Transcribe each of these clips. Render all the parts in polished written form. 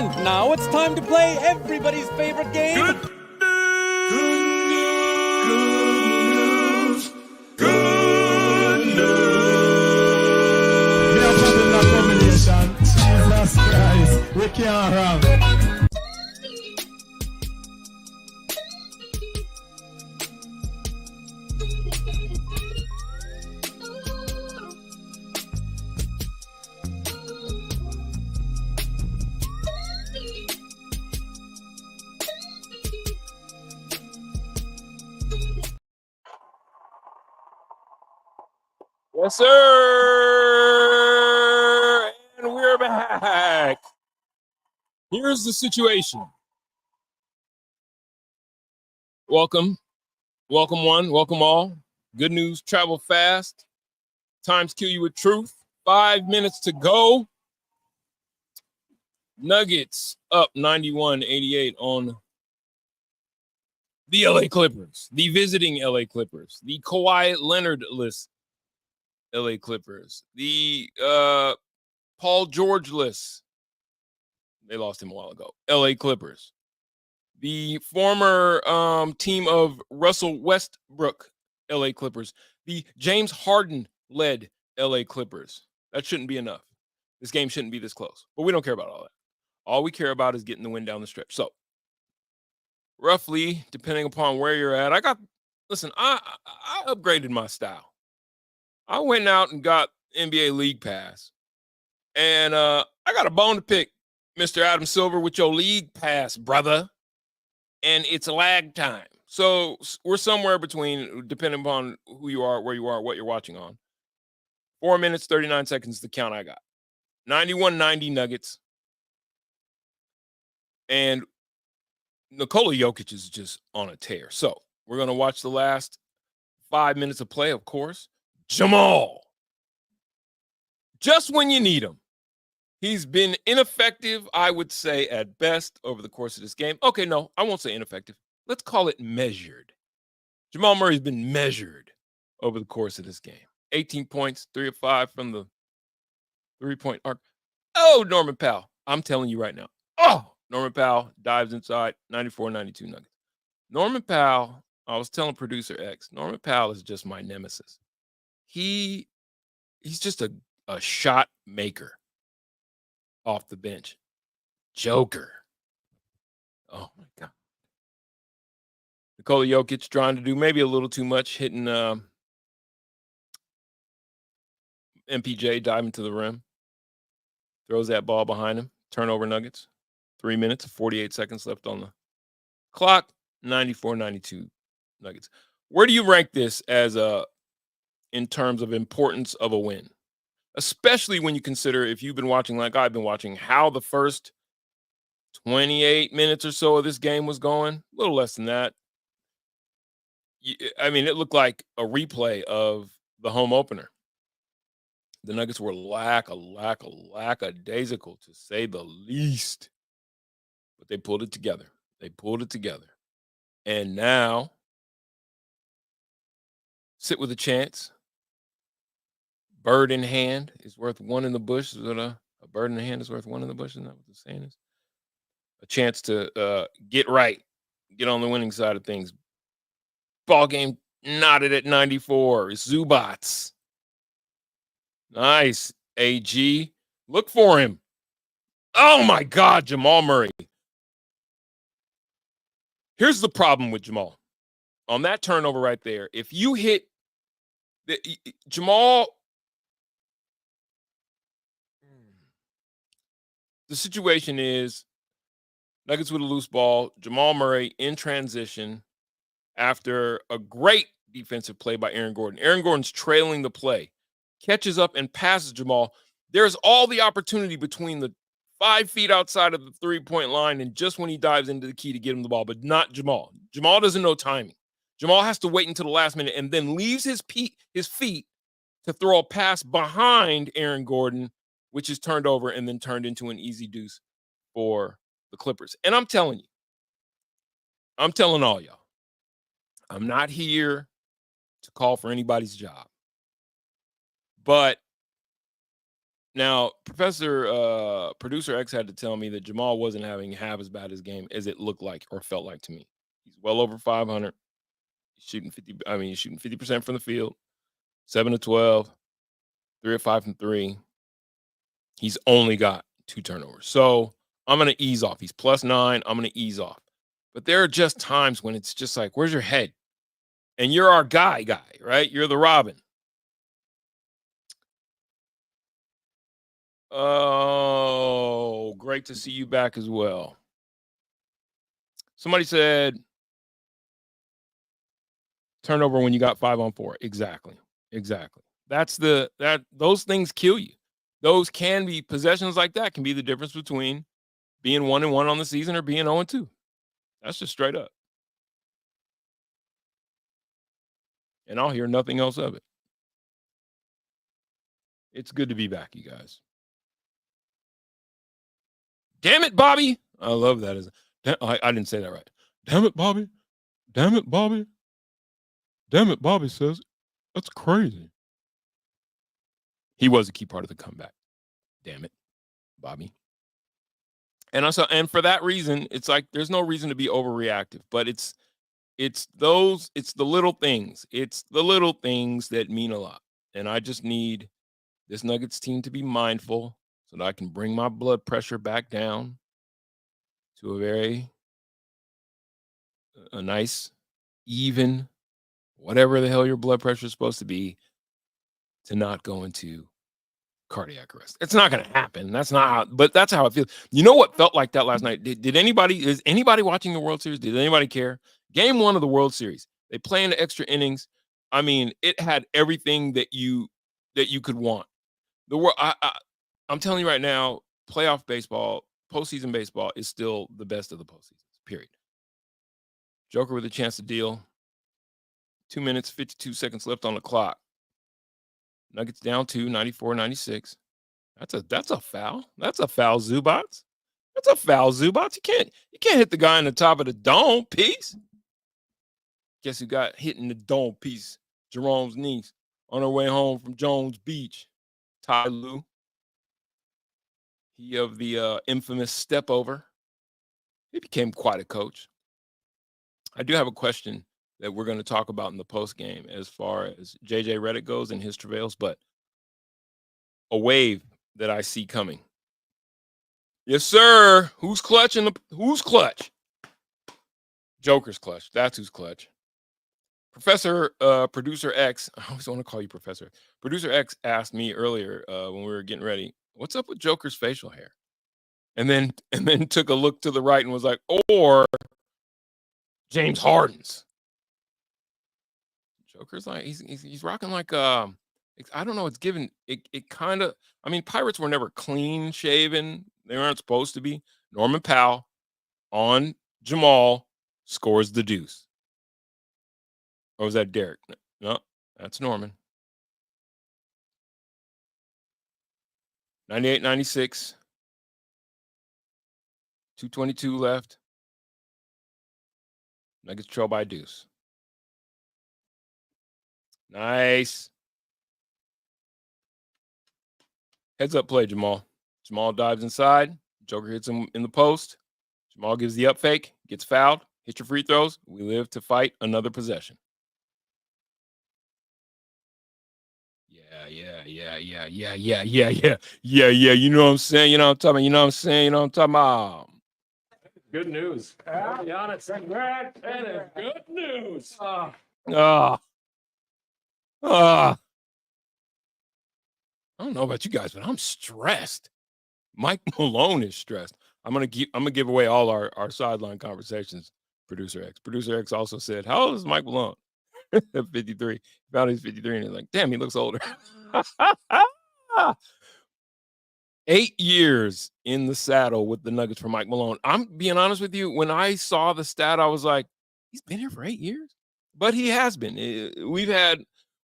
And now it's time to play everybody's favorite game. Good news. Good news. We are jumping that combination. Jesus Christ. We can't wrong. Yes, sir. And we're back. Here's the situation. Welcome. Welcome one. Welcome all. Good news. Travel fast. Times kill you with truth. 5 minutes to go. Nuggets up 91-88 on the LA Clippers. The visiting LA Clippers. The Kawhi Leonard-less LA Clippers. The Paul George-less. They lost him a while ago. LA Clippers. The former team of Russell Westbrook LA Clippers. The James Harden-led LA Clippers. That shouldn't be enough. This game shouldn't be this close. But we don't care about all that. All we care about is getting the win down the stretch. So, roughly, depending upon where you're at, I upgraded my style. I went out and got NBA League Pass. And I got a bone to pick, Mr. Adam Silver, with your League Pass, brother. And it's lag time. So we're somewhere between, depending upon who you are, where you are, what you're watching on. 4 minutes, 39 seconds, the count I got. 91-90 Nuggets. And Nikola Jokic is just on a tear. So we're going to watch the last 5 minutes of play, of course. Jamal. Just when you need him. He's been ineffective, I would say, at best over the course of this game. Okay, no, I won't say ineffective. Let's call it measured. Jamal Murray's been measured over the course of this game. 18 points, 3 of 5 from the three-point arc. Oh, Norman Powell. I'm telling you right now. Oh, Norman Powell dives inside, 94-92 Nuggets. Norman Powell, I was telling producer X, Norman Powell is just my nemesis. He's just a shot maker off the bench. Joker. Oh, my God. Nikola Jokic trying to do maybe a little too much, hitting MPJ, diving to the rim. Throws that ball behind him. Turnover Nuggets. 3 minutes, 48 seconds left on the clock. 94-92 Nuggets. Where do you rank this as in terms of importance of a win? Especially when you consider, if you've been watching like I've been watching, how the first 28 minutes or so of this game was going. A little less than that. I mean, it looked like a replay of the home opener. The Nuggets were lackadaisical, to say the least. But they pulled it together. And now, sit with a chance. Bird in hand is worth one in the bush. Is what a bird in the hand is worth one in the bush? Isn't that what the saying is? A chance to get right. Get on the winning side of things. Ball game knotted at 94. It's Zubats. Nice, AG. Look for him. Oh, my God, Jamal Murray. Here's the problem with Jamal. On that turnover right there, if you hit Jamal, the situation is Nuggets with a loose ball, Jamal Murray in transition after a great defensive play by Aaron Gordon. Aaron Gordon's trailing the play, catches up and passes Jamal. There's all the opportunity between the 5 feet outside of the three-point line and just when he dives into the key to get him the ball, but not Jamal. Jamal doesn't know timing. Jamal has to wait until the last minute and then leaves his feet to throw a pass behind Aaron Gordon, which is turned over and then turned into an easy deuce for the Clippers. And I'm telling all y'all, I'm not here to call for anybody's job. But Now, Producer X had to tell me that Jamal wasn't having half as bad as game as it looked like or felt like to me. He's well over 500. He's shooting 50. I mean, he's shooting 50% from the field, 7 of 12, 3 of 5 from 3. He's only got 2 turnovers. So I'm going to ease off. He's +9. I'm going to ease off. But there are just times when it's just like, where's your head? And you're our guy, right? You're the Robin. Oh, great to see you back as well. Somebody said turnover when you got 5 on 4. Exactly. Those things kill you. Those can be possessions like that can be the difference between being 1-1 on the season or being 0-2. That's just straight up. And I'll hear nothing else of it. It's good to be back, you guys. Damn it, Bobby. I love that. I didn't say that right. Damn it, Bobby. Damn it, Bobby. Damn it, Bobby says it. That's crazy. He was a key part of the comeback. Damn it, Bobby. And for that reason, it's like there's no reason to be overreactive, but it's the little things. It's the little things that mean a lot. And I just need this Nuggets team to be mindful so that I can bring my blood pressure back down to a nice, even, whatever the hell your blood pressure is supposed to be, to not go into cardiac arrest. It's not going to happen. That's how it feels. You know what felt like that last night? Is anybody watching the World Series? Did anybody care? Game 1 of the World Series. They play in the extra innings. I mean, it had everything that you could want. I'm telling you right now, playoff baseball, postseason baseball is still the best of the postseasons, period. Joker with a chance to deal. 2 minutes, 52 seconds left on the clock. Nuggets down 2, 94-96. That's a foul. That's a foul, Zubats. That's a foul, Zubats. You can't hit the guy in the top of the dome piece. Guess who got hit in the dome piece? Jerome's niece on her way home from Jones Beach. Ty Lue. He of the infamous step over. He became quite a coach. I do have a question that we're going to talk about in the post game as far as JJ Redick goes and his travails, but a wave that I see coming. Yes, sir. Who's clutch? Who's clutch? Joker's clutch. That's who's clutch. Producer X, I always want to call you Professor. Producer X asked me earlier when we were getting ready, what's up with Joker's facial hair? And then took a look to the right and was like, or James Harden's. Joker's like he's rocking like I don't know. It's given it kind of. I mean, Pirates were never clean shaven. They aren't supposed to be. Norman Powell on Jamal scores the deuce. Or was that Derek? No, that's Norman. 98-96. 2:22 left. Nuggets trail by deuce. Nice. Heads up play, Jamal. Jamal dives inside. Joker hits him in the post. Jamal gives the up fake, gets fouled, hit your free throws. We live to fight another possession. Yeah. You know what I'm saying? You know what I'm talking about? You know what I'm saying? You know what I'm talking about? Good news. I'll be honest. Congrats. That is good news. I don't know about you guys, but I'm stressed. Mike Malone is stressed. I'm gonna give away all our sideline conversations. Producer X. Producer X also said, "How old is Mike Malone?" 53. Found he's 53, and he's like, "Damn, he looks older." 8 years in the saddle with the Nuggets for Mike Malone. I'm being honest with you. When I saw the stat, I was like, "He's been here for 8 years," but he has been.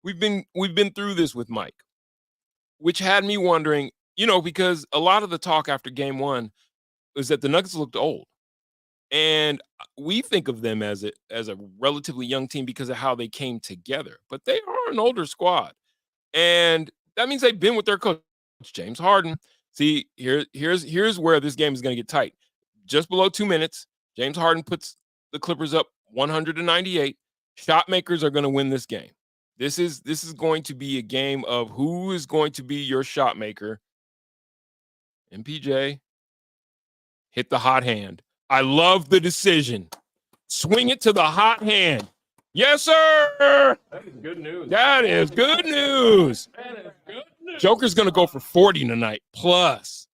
We've been through this with Mike, which had me wondering, because a lot of the talk after game 1 is that the Nuggets looked old. And we think of them as a relatively young team because of how they came together. But they are an older squad. And that means they've been with their coach. It's James Harden. See, here's where this game is going to get tight. Just below 2 minutes, James Harden puts the Clippers up 198. Shot makers are going to win this game. This is going to be a game of who is going to be your shot maker. MPJ hit the hot hand. I love the decision. Swing it to the hot hand. Yes, sir. That is good news. That is good news. That is good news. Joker's going to go for 40 tonight. Plus.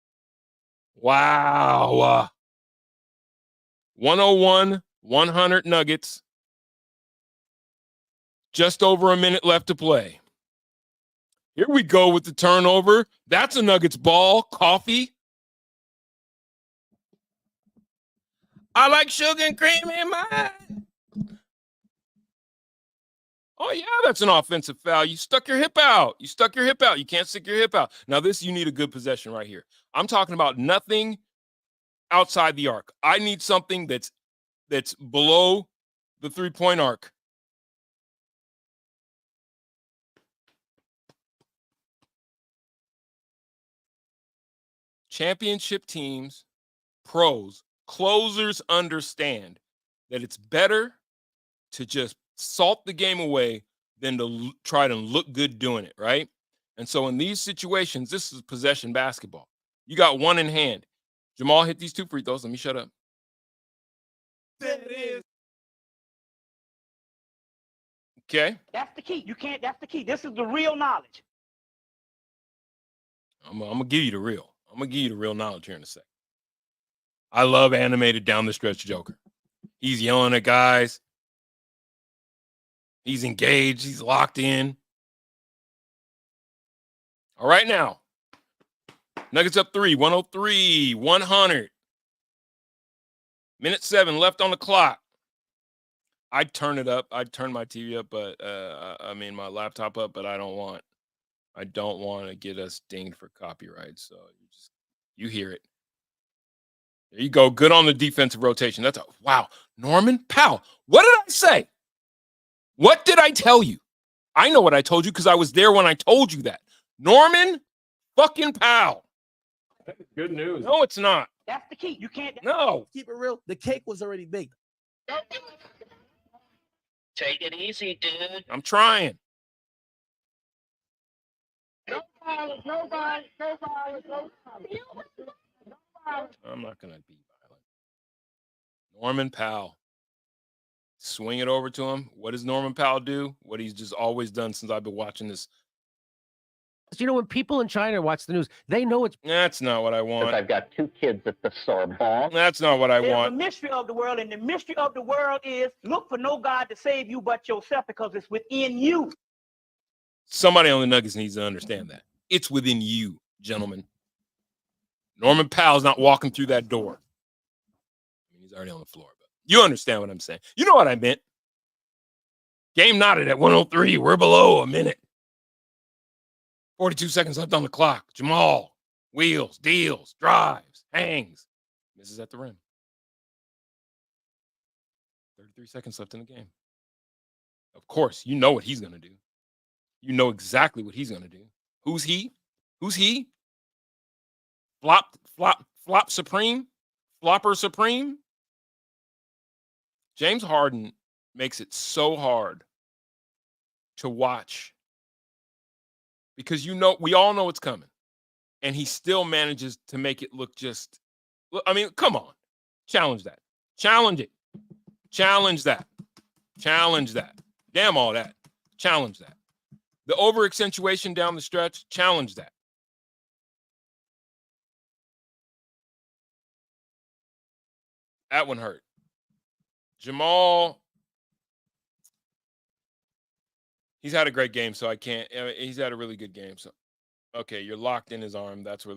Wow. 101, 100 Nuggets. Just over a minute left to play. Here we go with the turnover. That's a Nuggets ball. Coffee. I like sugar and cream in mine. Oh, yeah, that's an offensive foul. You stuck your hip out. You can't stick your hip out. Now, you need a good possession right here. I'm talking about nothing outside the arc. I need something that's below the three-point arc. Championship teams, pros, closers understand that it's better to just salt the game away than to try to look good doing it, right? And so in these situations, this is possession basketball. You got one in hand. Jamal hit these 2 free throws. Let me shut up. Okay. That's the key. That's the key. This is the real knowledge. I'm going to give you the real. I'm going to give you the real knowledge here in a second. I love animated down the stretch Joker. He's yelling at guys. He's engaged. He's locked in. All right, now. Nuggets up 3, 103, 100. Minute 7 left on the clock. I'd turn it up. I'd turn my TV up, but my laptop up, but I don't want to get us dinged for copyright. So you hear it. There you go. Good on the defensive rotation. Wow. Norman Powell. What did I say? What did I tell you? I know what I told you because I was there when I told you that. Norman fucking Powell. That is good news. No, it's not. That's the key. You can't. No. Keep it real. The cake was already baked. Take it easy, dude. I'm trying. No violence. I'm not going to be violent. Norman Powell. Swing it over to him. What does Norman Powell do? What he's just always done since I've been watching this. You know, when people in China watch the news, they know it's... That's not what I want. I've got 2 kids at the Sorbonne. That's not what I There's want. a mystery of the world, and the mystery of the world is look for no God to save you but yourself because it's within you. Somebody on the Nuggets needs to understand that. It's within you, gentlemen. Norman Powell's not walking through that door. He's already on the floor, but you understand what I'm saying. You know what I meant. Game knotted at 103. We're below a minute. 42 seconds left on the clock. Jamal, wheels, deals, drives, hangs. Misses at the rim. 33 seconds left in the game. Of course, you know what he's going to do. You know exactly what he's going to do. Who's he? Flop supreme? Flopper supreme? James Harden makes it so hard to watch because we all know it's coming. And he still manages to make it look come on. Challenge that. Challenge it. Challenge that. Challenge that. Damn all that. Challenge that. The over-accentuation down the stretch, challenge that. That one hurt. Jamal, he's had a great game, so he's had a really good game. So, okay, you're locked in his arm. What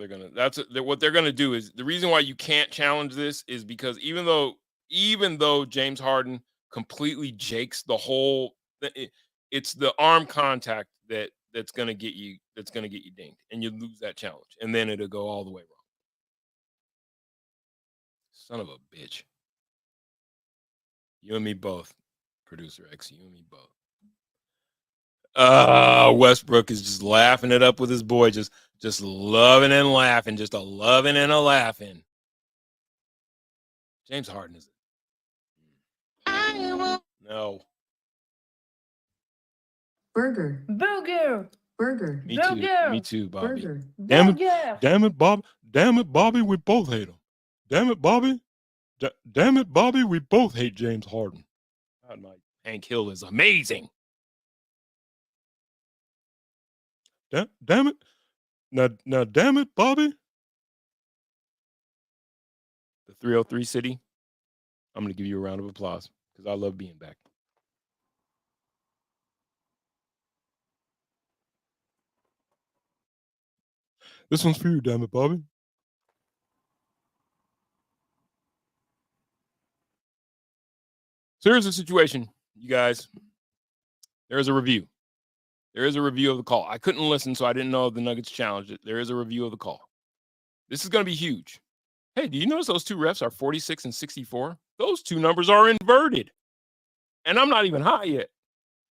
they're going to do is the reason why you can't challenge this is because even though James Harden completely jakes the whole, it's the arm contact that's going to get you dinged, and you lose that challenge, and then it'll go all the way wrong. Son of a bitch. You and me both, producer X. You and me both. Westbrook is just laughing it up with his boy, just Just loving and laughing. Just a loving and a laughing. James Harden is it? No. Burger. Burger. Me too. Me too, Bobby. Burger. Damn it, Bob. Damn it, Bobby, we both hate him. Damn it, Bobby. Damn it, Bobby, we both hate James Harden. God, my Hank Hill is amazing. Damn it. Now, damn it, Bobby. The 303 City. I'm going to give you a round of applause because I love being back. This one's for you, damn it, Bobby. So here's the situation, you guys. There's a review. There is a review of the call. I couldn't listen, so I didn't know if the Nuggets challenged it. There is a review of the call. This is going to be huge. Hey, do you notice those two refs are 46 and 64? Those two numbers are inverted. And I'm not even high yet.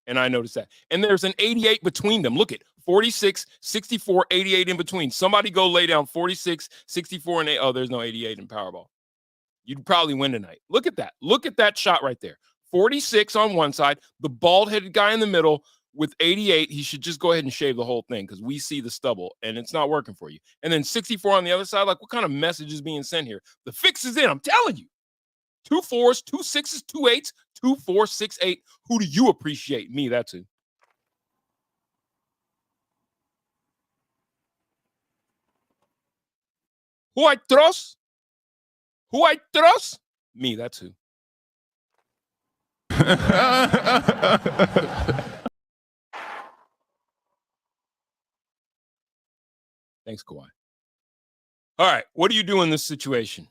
And I noticed that. And there's an 88 between them. Look at 46, 64, 88 in between. Somebody go lay down 46, 64, and 8. Oh, there's no 88 in Powerball. You'd probably win tonight. Look at that. Look at that shot right there. 46 on one side, the bald-headed guy in the middle with 88. He should just go ahead and shave the whole thing because we see the stubble, and it's not working for you. And then 64 on the other side, like what kind of message is being sent here? The fix is in, I'm telling you. 2 4s, 2 6s, 2 8s, 2 4 6 8. Who do you appreciate? Me, that's who. Who I trust? Who I trust? Me, that's who. Thanks, Kawhi. All right, what do you do in this situation?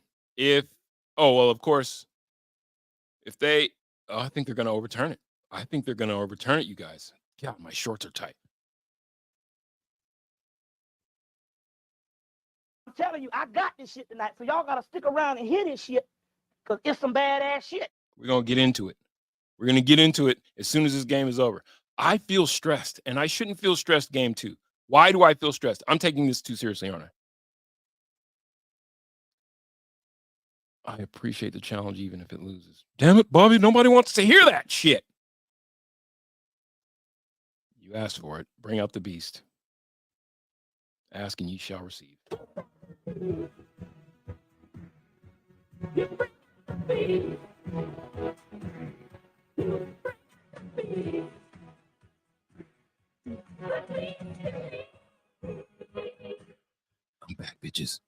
Of course, if they, I think they're going to overturn it. I think they're going to overturn it, you guys. God, my shorts are tight. I'm telling you, I got this shit tonight, so y'all gotta stick around and hear this shit, because it's some badass shit. We're going to get into it. We're going to get into it as soon as this game is over. I feel stressed, and I shouldn't feel stressed game 2. Why do I feel stressed? I'm taking this too seriously, aren't I? I appreciate the challenge even if it loses. Damn it, Bobby. Nobody wants to hear that shit. You asked for it. Bring out the beast. Ask and ye shall receive. I'm back, bitches.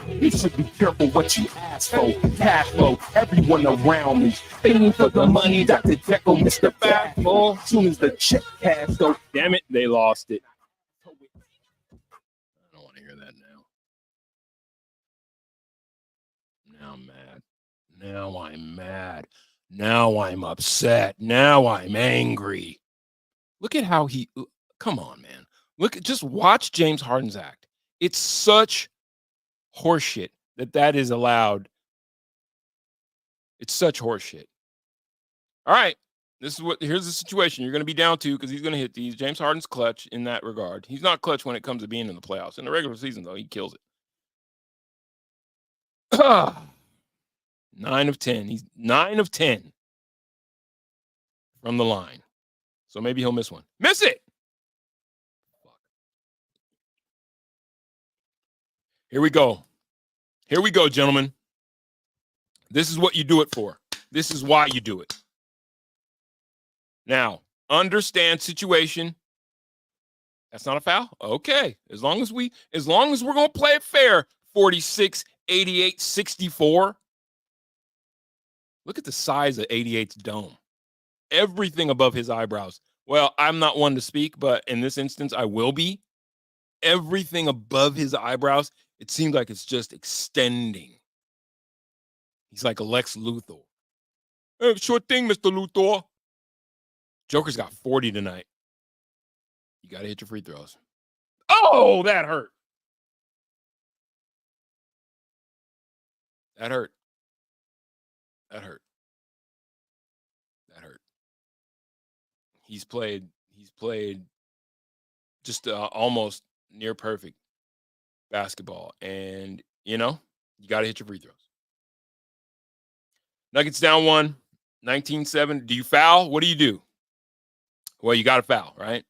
You should be careful what you ask for. Cash flow, everyone around me. Paying for the money, Dr. Jekyll, Mr. Bagful. Soon as the check cash go. Damn it, they lost it. I don't want to hear that now. Now I'm mad. Now I'm mad. Now I'm upset. Now I'm angry. Look at how he, come on, man. Just watch James Harden's act. It's such horseshit that is allowed. It's such horseshit. All right. Here's the situation. You're going to be down 2 because he's going to hit these. James Harden's clutch in that regard. He's not clutch when it comes to being in the playoffs. In the regular season, though, he kills it. 9 of 10. He's 9 of 10 from the line. So maybe he'll miss one. Miss it! Fuck. Here we go. Here we go, gentlemen. This is what you do it for. This is why you do it. Now, understand situation. That's not a foul? Okay. As long as we're going to play it fair, 46, 88, 64. Look at the size of 88's dome. Everything above his eyebrows. Well, I'm not one to speak, but in this instance, I will be. Everything above his eyebrows, it seems like it's just extending. He's like a Lex Luthor. Hey, sure thing, Mr. Luthor. Joker's got 40 tonight. You got to hit your free throws. Oh, that hurt. That hurt. That hurt. That hurt. He's played just almost near perfect basketball. And, you know, you got to hit your free throws. Nuggets down 1, 19-7. Do you foul? What do you do? Well, you got to foul, right?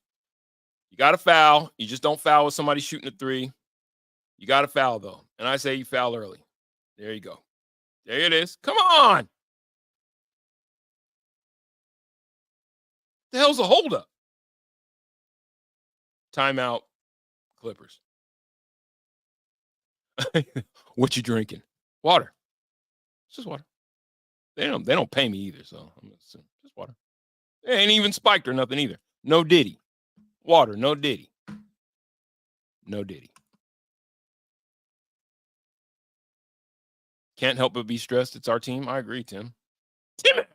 You got to foul. You just don't foul with somebody shooting a three. You got to foul, though. And I say you foul early. There you go. There it is. Come on. The hell's a holdup? Timeout, Clippers. What you drinking? Water. It's just water. They don't pay me either, so I'm gonna assume just water. It ain't even spiked or nothing either. No Diddy. Water, no Diddy. No Diddy. Can't help but be stressed. It's our team. I agree, Tim. Timothy.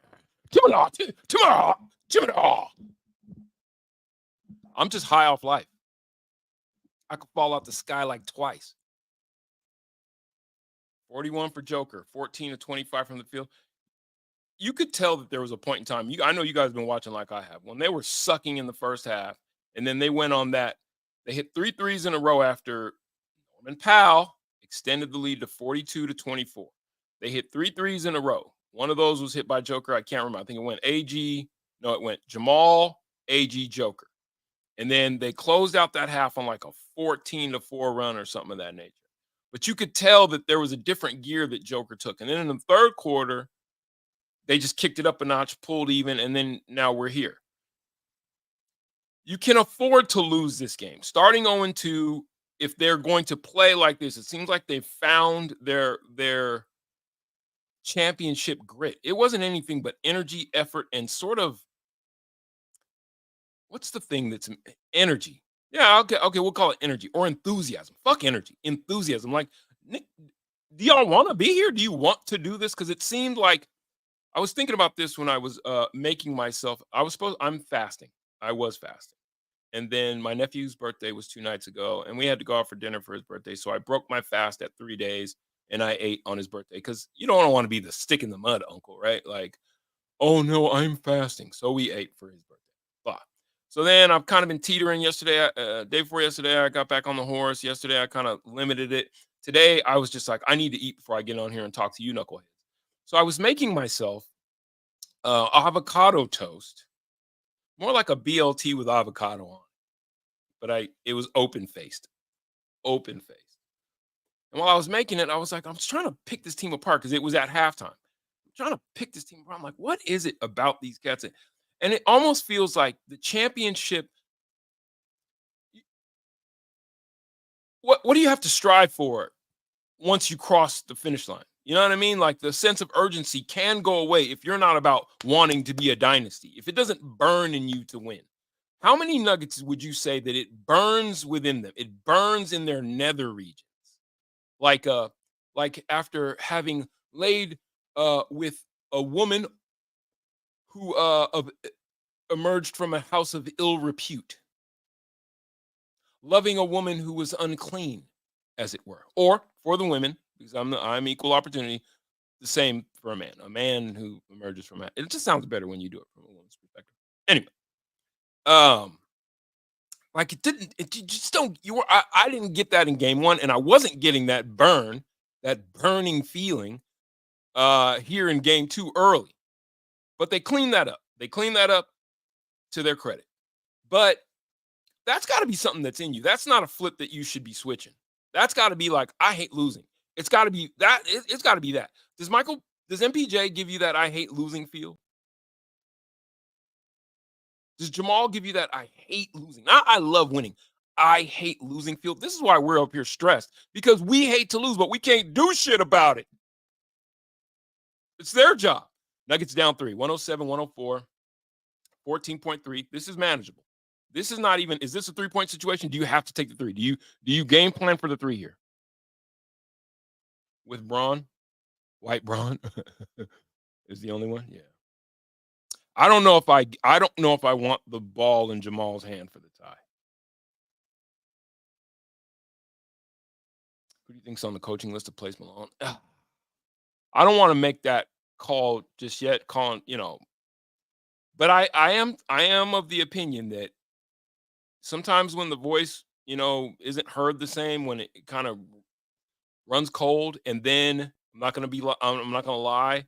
I'm just high off life. I could fall out the sky like twice. 41 for Joker, 14 to 25 from the field. You could tell that there was a point in time. I know you guys have been watching like I have. When they were sucking in the first half, and then they went on that. They hit 3 threes in a row after Norman Powell extended the lead to 42 to 24. They hit 3 threes in a row. One of those was hit by Joker. I can't remember. I think it went AG. No, it went Jamal, AG, Joker. And then they closed out that half on like a 14-4 run or something of that nature. But you could tell that there was a different gear that Joker took. And then in the third quarter, they just kicked it up a notch, pulled even, and then now we're here. You can afford to lose this game. Starting 0-2, if they're going to play like this, it seems like they've found their championship grit. It wasn't anything but energy, effort, and sort of, what's the thing that's energy? Yeah, okay, we'll call it energy or enthusiasm. Fuck energy, enthusiasm. Like, Nick, do y'all want to be here? Do you want to do this? Because it seemed like, I was thinking about this when I was making myself, I'm fasting. I was fasting. And then my nephew's birthday was 2 nights ago, and we had to go out for dinner for his birthday. So I broke my fast at 3 days, and I ate on his birthday because you don't want to be the stick in the mud uncle, right? Like, oh no, I'm fasting. So we ate for his birthday. But so then I've kind of been teetering yesterday. Day before yesterday, I got back on the horse. Yesterday, I kind of limited it. Today, I was just like, I need to eat before I get on here and talk to you knuckleheads. So I was making myself avocado toast, more like a BLT with avocado on. But it was open-faced. And while I was making it, I was like, I'm just trying to pick this team apart because it was at halftime. I'm trying to pick this team apart. I'm like, what is it about these cats? And it almost feels like the championship. What do you have to strive for once you cross the finish line? You know what I mean? Like, the sense of urgency can go away if you're not about wanting to be a dynasty, if it doesn't burn in you to win. How many Nuggets would you say that it burns within them? It burns in their nether regions. Like after having laid with a woman who emerged from a house of ill repute. Loving a woman who was unclean, as it were. Or for the women, because I'm equal opportunity, the same for a man who emerges from that. It just sounds better when you do it from a woman's perspective. Anyway, like it just don't. I didn't get that in game 1, and I wasn't getting that burning feeling here in game 2 early. But they cleaned that up. They cleaned that up to their credit. But that's got to be something that's in you. That's not a flip that you should be switching. That's got to be like, I hate losing. It's got to be that. It's got to be that. Does MPJ give you that I hate losing feel? Does Jamal give you that I hate losing? Not I love winning. I hate losing feel. This is why we're up here stressed, because we hate to lose, but we can't do shit about it. It's their job. Nuggets down 3, 107-104, 14.3. This is manageable. This is not even, is this a 3-point situation? Do you have to take the 3? Do you game plan for the 3 here? With Braun? White Braun is the only one? Yeah. I don't know if I want the ball in Jamal's hand for the tie. Who do you think's on the coaching list to place Malone? I don't want to make that call just yet. But I am of the opinion that sometimes when the voice isn't heard the same when it kind of runs cold. And then I'm not going to lie.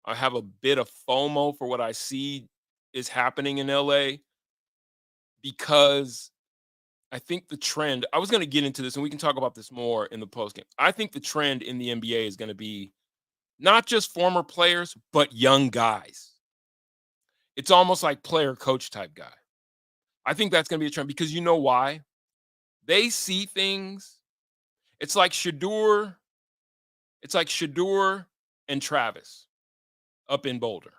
I have a bit of FOMO for what I see is happening in LA, because I think the trend, I was going to get into this and we can talk about this more in the postgame. I think the trend in the NBA is going to be not just former players, but young guys. It's almost like player coach type guy. I think that's going to be a trend, because you know why? They see things. It's like Shedeur and Travis up in Boulder.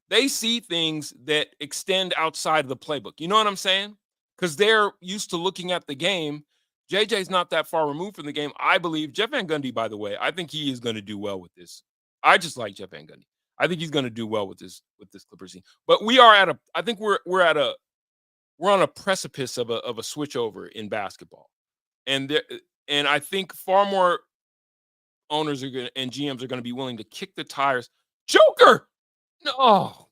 They see things that extend outside of the playbook. You know what I'm saying? Because they're used to looking at the game. JJ's not that far removed from the game. I believe Jeff Van Gundy, by the way, I think he is going to do well with this. I just like Jeff Van Gundy. I think he's going to do well with this Clippers team. But we are I think we're on a precipice of a switchover in basketball. And I think far more owners and GMs are going to be willing to kick the tires. Joker! No.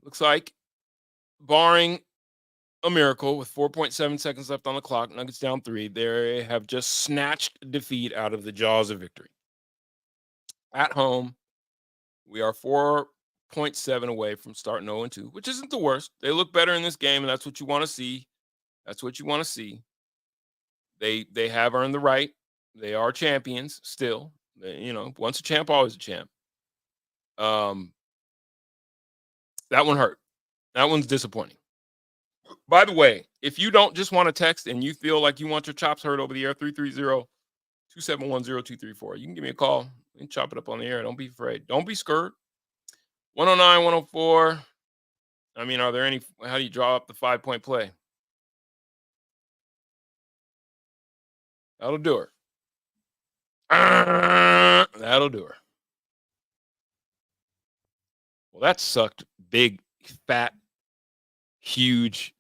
Looks like, barring a miracle with 4.7 seconds left on the clock, Nuggets down 3, they have just snatched defeat out of the jaws of victory. At home, we are 4.7 away from starting 0-2, which isn't the worst. They look better in this game, and that's what you want to see. They have earned the right. They are champions still. Once a champ, always a champ. That one hurt. That one's disappointing. By the way, if you don't just want to text and you feel like you want your chops heard over the air, 330-271-0234. You can give me a call and chop it up on the air. Don't be afraid. Don't be scared. 109, 104. I mean, how do you draw up the 5-point play? That'll do her. That'll do her. Well, that sucked. Big, fat, huge.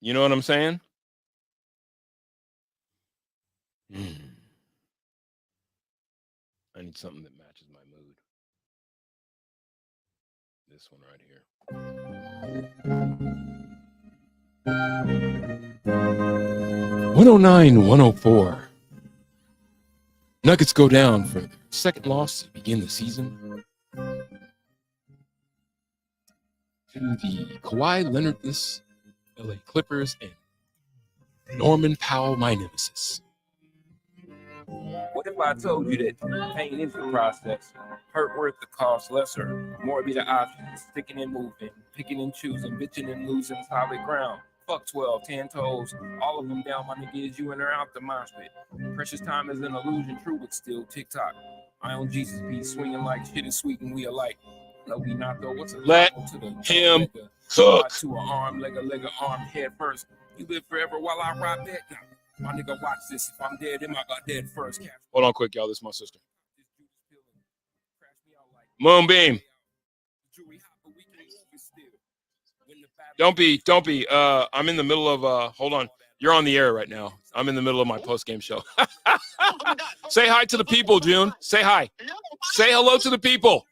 You know what I'm saying? I need something that matches my mood. This one right here. 109, 104. Nuggets go down for their second loss to begin the season to the Kawhi Leonardless LA Clippers and Norman Powell, my nemesis. What if I told you that pain is the process, hurt worth the cost lesser, more be the option, sticking and moving, picking and choosing, bitching and losing solid ground. Fuck 12, 10 toes, all of them down, my nigga, is you in or out the mosh pit. Precious time is an illusion, true, but still TikTok. I own Jesus piece, swinging like shit is sweet and we alike. No, we not though, what's a let to the him cook. To an arm, leg, arm, head first. You live forever while I ride that. My nigga, watch this. If I'm dead, then I got dead first. Hold on quick, y'all. This is my sister. Moonbeam. Don't be. I'm in the middle of hold on. You're on the air right now. I'm in the middle of my post-game show. Say hi to the people, June. Say hi. Say hello to the people.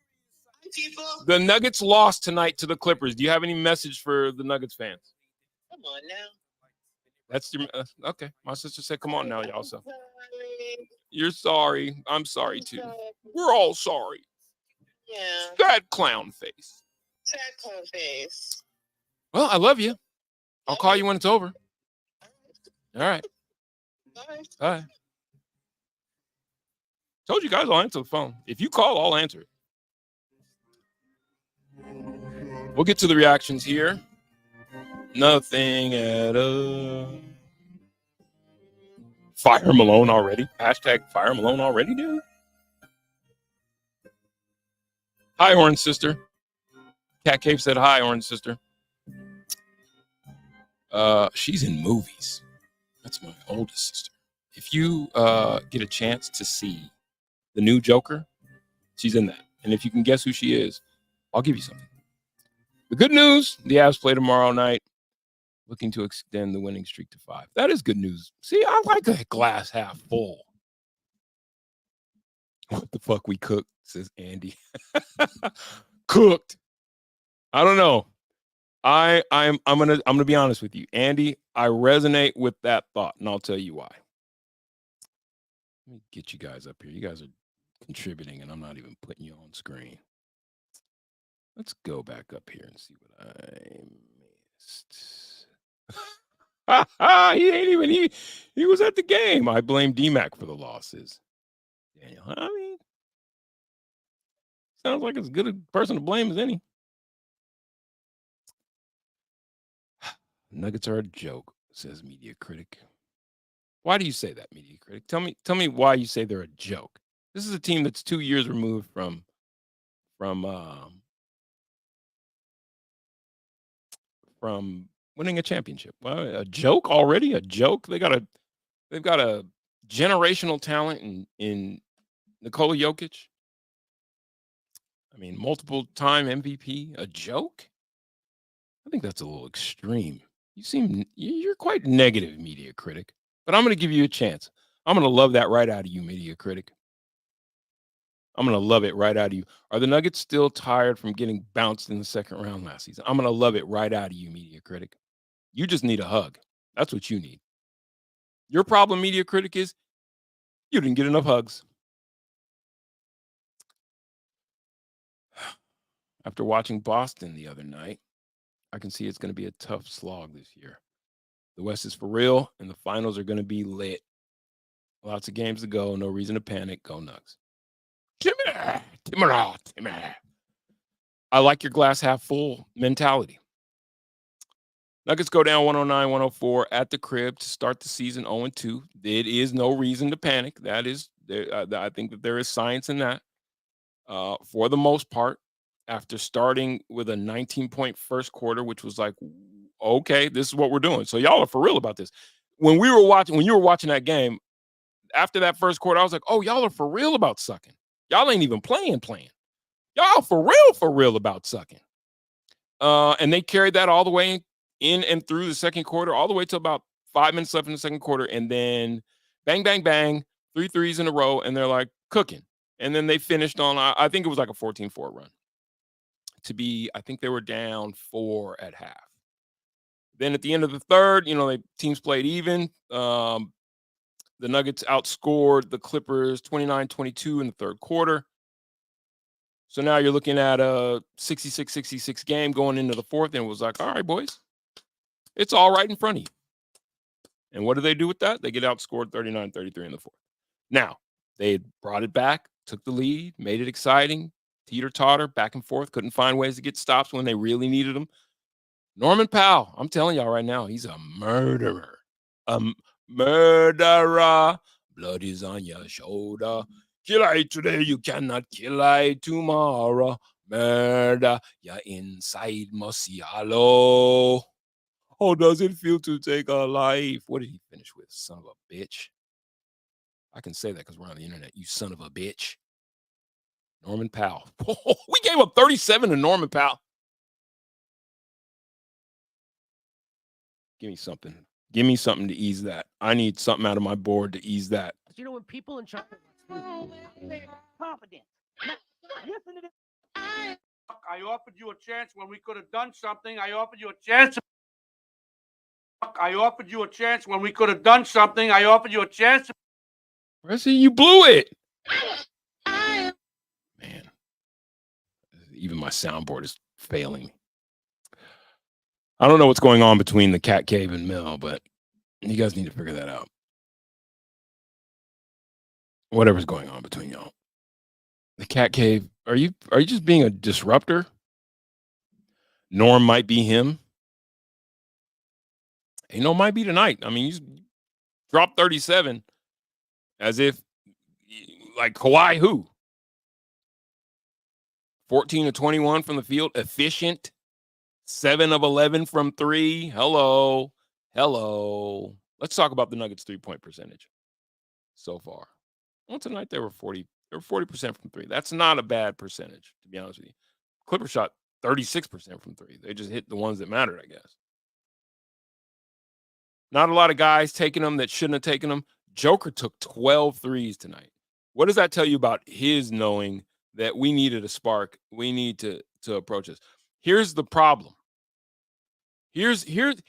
The Nuggets lost tonight to the Clippers. Do you have any message for the Nuggets fans? Come on now. That's your okay. My sister said, "Come on now, y'all." So you're sorry. I'm sorry too. We're all sorry. Yeah. Sad clown face. Sad clown face. Well, I love you. I'll call you when it's over. All right. Bye. Told you guys I'll answer the phone. If you call, I'll answer it. We'll get to the reactions here. Nothing at all. Fire Malone already. Hashtag Fire Malone already, dude. Hi, Orange Sister. Cat Cave said hi, Orange Sister. She's in movies. That's my oldest sister. If you get a chance to see the new Joker, she's in that. And if you can guess who she is, I'll give you something. The good news, the Avs play tomorrow night, looking to extend the winning streak to 5. That is good news. See, I like a glass half full. What the fuck we cooked, says Andy. Cooked. I don't know. I'm gonna be honest with you, Andy. I resonate with that thought, and I'll tell you why. Let me get you guys up here. You guys are contributing, and I'm not even putting you on screen. Let's go back up here and see what I missed. He ain't even he was at the game. I blame DMAC for the losses. Daniel, I mean, sounds like as good a person to blame as any. Nuggets are a joke, says Media Critic. Why do you say that, Media Critic? Tell me why you say they're a joke. This is a team that's 2 years removed from winning a championship. Well, a joke already? A joke? They've got a generational talent in Nikola Jokic. I mean, multiple-time MVP. A joke? I think that's a little extreme. You're quite negative, Media Critic. But I'm going to give you a chance. I'm going to love that right out of you, Media Critic. I'm going to love it right out of you. Are the Nuggets still tired from getting bounced in the second round last season? I'm going to love it right out of you, Media Critic. You just need a hug. That's what you need. Your problem, Media Critic, is you didn't get enough hugs. After watching Boston the other night, I can see it's going to be a tough slog this year. The West is for real, and the finals are going to be lit. Lots of games to go. No reason to panic. Go Nugs. Timmy. I like your glass half full mentality. Nuggets go down 109-104 at the crib to start the season 0-2. There is no reason to panic. That is, I think that there is science in that. For the most part, after starting with a 19-point first quarter, which was like, okay, this is what we're doing. So y'all are for real about this. When you were watching that game, after that first quarter, I was like, oh, y'all are for real about sucking. Y'all ain't even playing. Y'all for real about sucking. And they carried that all the way in and through the second quarter, all the way to about 5 minutes left in the second quarter. And then bang, bang, bang, 3 threes in a row. And they're like cooking. And then they finished on, I think it was like a 14-4 run. I think they were down 4 at half. Then at the end of the third, the teams played even. The Nuggets outscored the Clippers 29-22 in the third quarter. So now you're looking at a 66-66 game going into the fourth, and it was like, all right, boys, it's all right in front of you. And what do they do with that? They get outscored 39-33 in the fourth. Now, they brought it back, took the lead, made it exciting, teeter-totter, back and forth, couldn't find ways to get stops when they really needed them. Norman Powell, I'm telling y'all right now, he's a murderer. Murderer. Blood is on your shoulder. Kill I today, you cannot kill I tomorrow. Murder, your inside Musialo. How does it feel to take a life? What did he finish with? Son of a bitch. I can say that because we're on the internet. You son of a bitch. Norman Powell. We gave up 37 to Norman Powell. Give me something. Give me something to ease that. I need something out of my board to ease that. When people in China... Confidence. Listen to this. I offered you a chance when we could have done something. I offered you a chance. I offered you a chance when we could have done something. I offered you a chance. Wesley, you blew it. Man. Even my soundboard is failing me. I don't know what's going on between the Cat Cave and Mill, but you guys need to figure that out. Whatever's going on between y'all. The Cat Cave, are you just being a disruptor? Norm might be him. Ain't no might be tonight. I mean, you dropped 37 as if like Kawhi who? 14 of 21 from the field, efficient. 7 of 11 from 3. Hello. Let's talk about the Nuggets 3-point percentage so far. Well, tonight they were 40% from 3. That's not a bad percentage, to be honest with you. Clippers shot 36% from 3. They just hit the ones that mattered, I guess. Not a lot of guys taking them that shouldn't have taken them. Joker took 12 threes tonight. What does that tell you about his knowing that we needed a spark? We need to approach this. Here's the problem. Here's the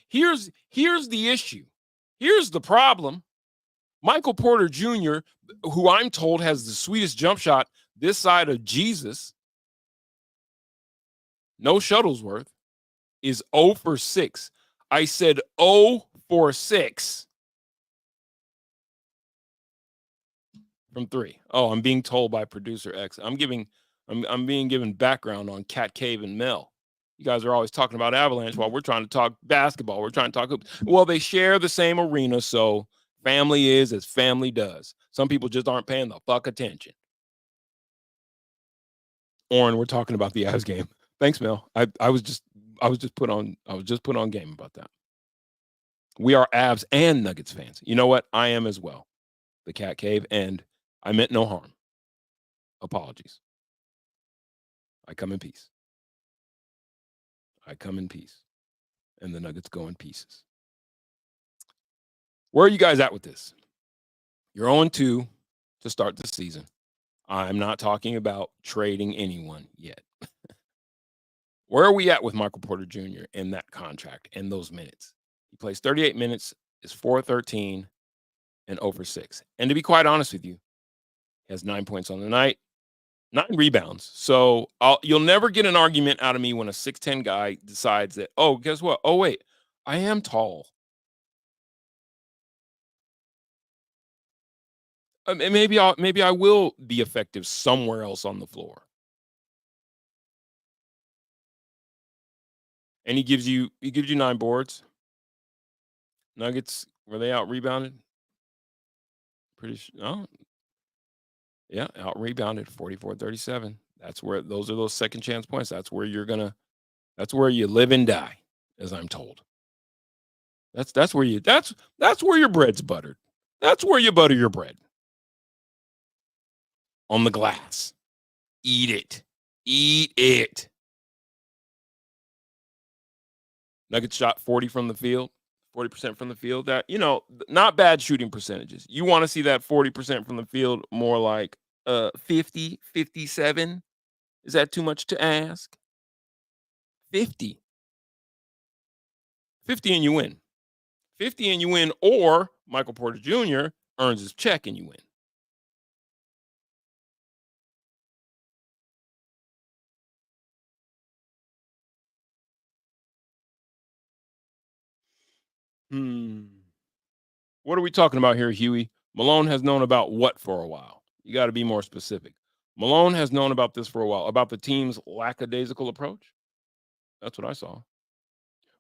issue. Here's the problem. Michael Porter Jr., who I'm told has the sweetest jump shot this side of Jesus, no Shuttlesworth, is 0 for 6. I said 0 for 6 from 3. Oh, I'm being told by producer X. I'm being given background on Cat Cave and Mel. You guys are always talking about Avalanche while we're trying to talk basketball. We're trying to talk hoops. Well, they share the same arena, so family is as family does. Some people just aren't paying the fuck attention. Oren, we're talking about the Avs game. Thanks, Mel. I was just put on game about that. We are Avs and Nuggets fans. You know what? I am as well. The Cat Cave, and I meant no harm. Apologies. I come in peace. I come in peace. And the Nuggets go in pieces. Where are you guys at with this? You're 0-2 to start the season. I'm not talking about trading anyone yet. Where are we at with Michael Porter Jr. and that contract and those minutes? He plays 38 minutes, is 4-13, and 0 for 6. And to be quite honest with you, he has 9 points on the night, 9 rebounds. So you'll never get an argument out of me when a 6'10 guy decides that, oh, guess what? Oh, wait, I am tall. Maybe I will be effective somewhere else on the floor. And he gives you 9 boards. Nuggets, were they out rebounded? Pretty sure. Oh, yeah, out rebounded 44-37. Those are those second chance points. That's where you live and die, as I'm told. That's where your bread's buttered. That's where you butter your bread. On the glass. Eat it. Eat it. Nuggets shot 40 from the field, 40% from the field. That, not bad shooting percentages. You want to see that 40% from the field more like 50, 57? Is that too much to ask? 50. 50 and you win. 50 and you win, or Michael Porter Jr. earns his check and you win. What are we talking about here, Huey? Malone has known about what for a while? You got to be more specific. Malone has known about this for a while, about the team's lackadaisical approach. That's what I saw.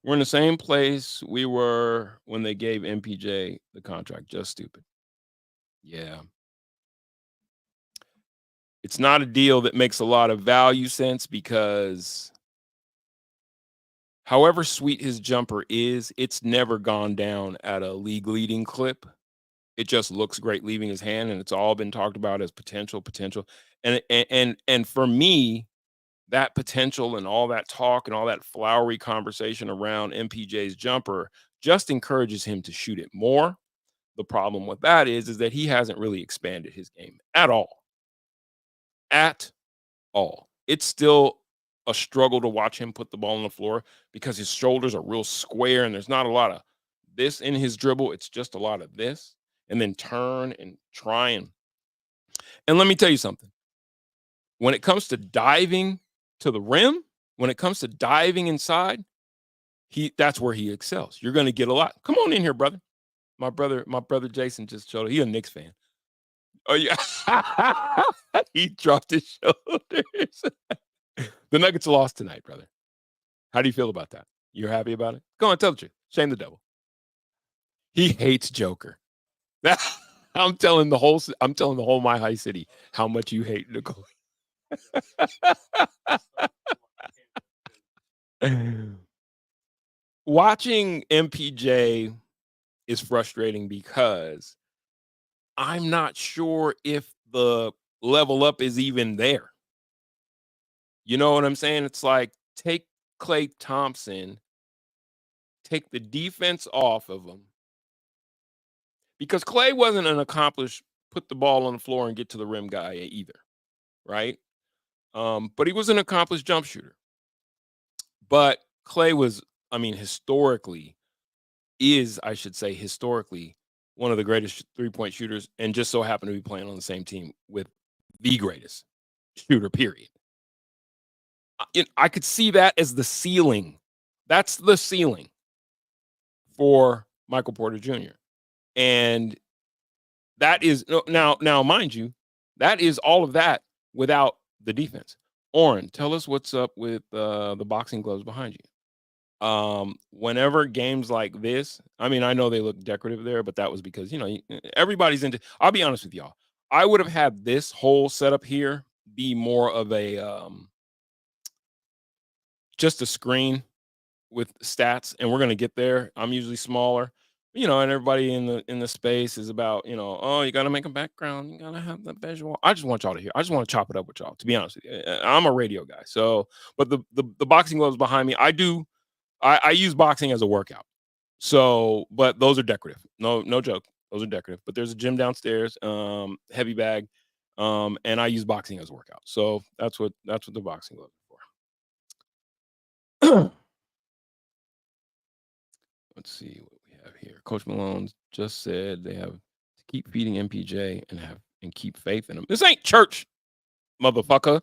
We're in the same place we were when they gave MPJ the contract. Just stupid. Yeah. It's not a deal that makes a lot of value sense because however sweet his jumper is, it's never gone down at a league-leading clip. It just looks great leaving his hand, and it's all been talked about as potential. And for me, that potential and all that talk and all that flowery conversation around MPJ's jumper just encourages him to shoot it more. The problem with that is that he hasn't really expanded his game at all. At all. It's still a struggle to watch him put the ball on the floor because his shoulders are real square and there's not a lot of this in his dribble. It's just a lot of this and then turn and try and let me tell you something. When it comes to diving to the rim, when it comes to diving inside, that's where he excels. You're going to get a lot. Come on in here, brother. My brother Jason just showed up. He's a Knicks fan. Oh yeah. He dropped his shoulders. The Nuggets lost tonight, brother. How do you feel about that? You're happy about it? Go on, tell the truth. Shame the devil. He hates Joker. I'm telling the whole My High City how much you hate Nicole. Watching MPJ is frustrating because I'm not sure if the level up is even there. You know what I'm saying? It's like, take Klay Thompson, take the defense off of him. Because Klay wasn't an accomplished put the ball on the floor and get to the rim guy either, right? But he was an accomplished jump shooter. But Clay was, I mean, historically, one of the greatest three-point shooters, and just so happened to be playing on the same team with the greatest shooter, period. I could see that as the ceiling. That's the ceiling for Michael Porter Jr. And that is now, mind you, that is all of that without the defense. Oren, tell us what's up with the boxing gloves behind you. Whenever games like this, I mean, I know they look decorative there, but that was because, you know, everybody's into, I'll be honest with y'all. I would have had this whole setup here be more of a, just a screen with stats, and we're going to get there. I'm usually smaller, you know, and everybody in the space is about, you know, oh, you got to make a background. You got to have the visual. I just want y'all to hear. I just want to chop it up with y'all, to be honest with you. I'm a radio guy. So, but the boxing gloves behind me, I use boxing as a workout. So, but those are decorative. No joke. Those are decorative. But there's a gym downstairs, heavy bag, and I use boxing as a workout. So that's what the boxing gloves are for. Let's see what we have here. Coach Malone just said they have to keep feeding MPJ and keep faith in him. This ain't church, motherfucker.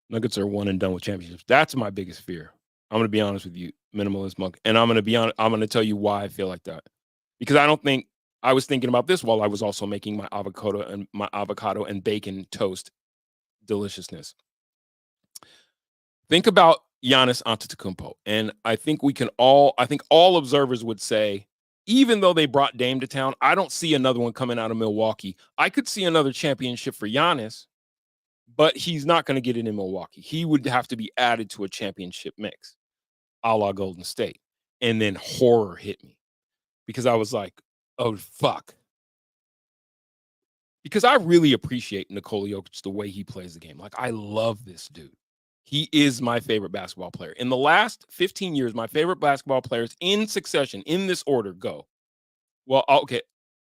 Nuggets are one and done with championships. That's my biggest fear. I'm going to be honest with you, minimalist monk. And I'm going to tell you why I feel like that. Because I was thinking about this while I was also making my avocado and bacon toast deliciousness. Think about Giannis Antetokounmpo. And I think all observers would say, even though they brought Dame to town, I don't see another one coming out of Milwaukee. I could see another championship for Giannis, but he's not going to get it in Milwaukee. He would have to be added to a championship mix, a la Golden State. And then horror hit me because I was like, oh, fuck. Because I really appreciate Nikola Jokic, the way he plays the game. Like, I love this dude. He is my favorite basketball player. In the last 15 years, my favorite basketball players in succession, in this order, go. Well, okay,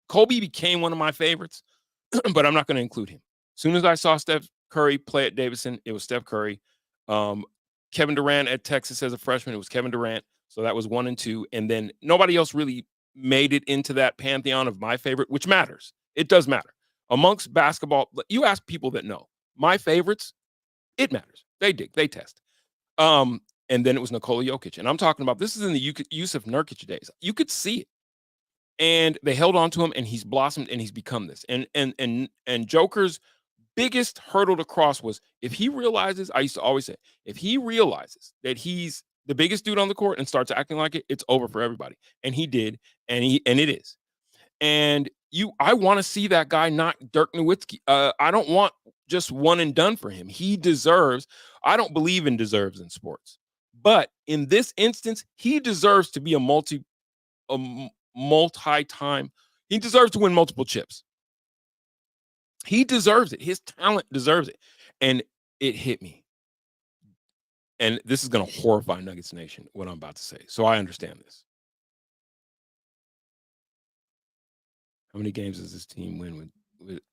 Kobe became one of my favorites, but I'm not going to include him. As soon as I saw Steph Curry play at Davidson, it was Steph Curry. Kevin Durant at Texas as a freshman, it was Kevin Durant. So that was 1 and 2. And then nobody else really made it into that pantheon of my favorite, which matters. It does matter. Amongst basketball, you ask people that know. My favorites, it matters. They dig. They test. And then it was Nikola Jokic. And I'm talking about, this is in the Yusuf Nurkic days. You could see it. And they held on to him, and he's blossomed, and he's become this. And Joker's biggest hurdle to cross was, if he realizes, I used to always say, if he realizes that he's the biggest dude on the court and starts acting like it, it's over for everybody. And he did, and it is. And I want to see that guy knock Dirk Nowitzki. I don't want just one and done for him. He deserves, I don't believe in deserves in sports. But in this instance, he deserves to be a multi-time. He deserves to win multiple chips. He deserves it. His talent deserves it. And it hit me. And this is going to horrify Nuggets Nation, what I'm about to say. So I understand this. How many games does this team win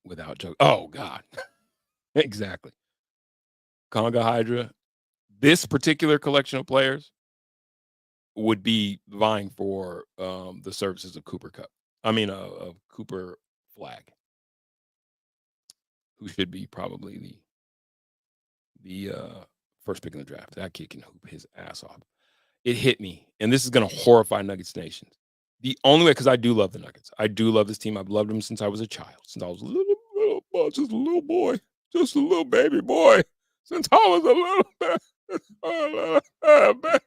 without Joe? Oh, God. Exactly. Conga Hydra, this particular collection of players would be vying for the services of Cooper Cup. I mean, of Cooper Flag, who should be probably the first pick in the draft. That kid can hoop his ass off. It hit me, and this is going to horrify Nuggets Nation. The only way, because I do love the Nuggets. I do love this team. I've loved them since I was a child, since I was a little boy, just a little boy, just a little baby boy, since I was a little baby.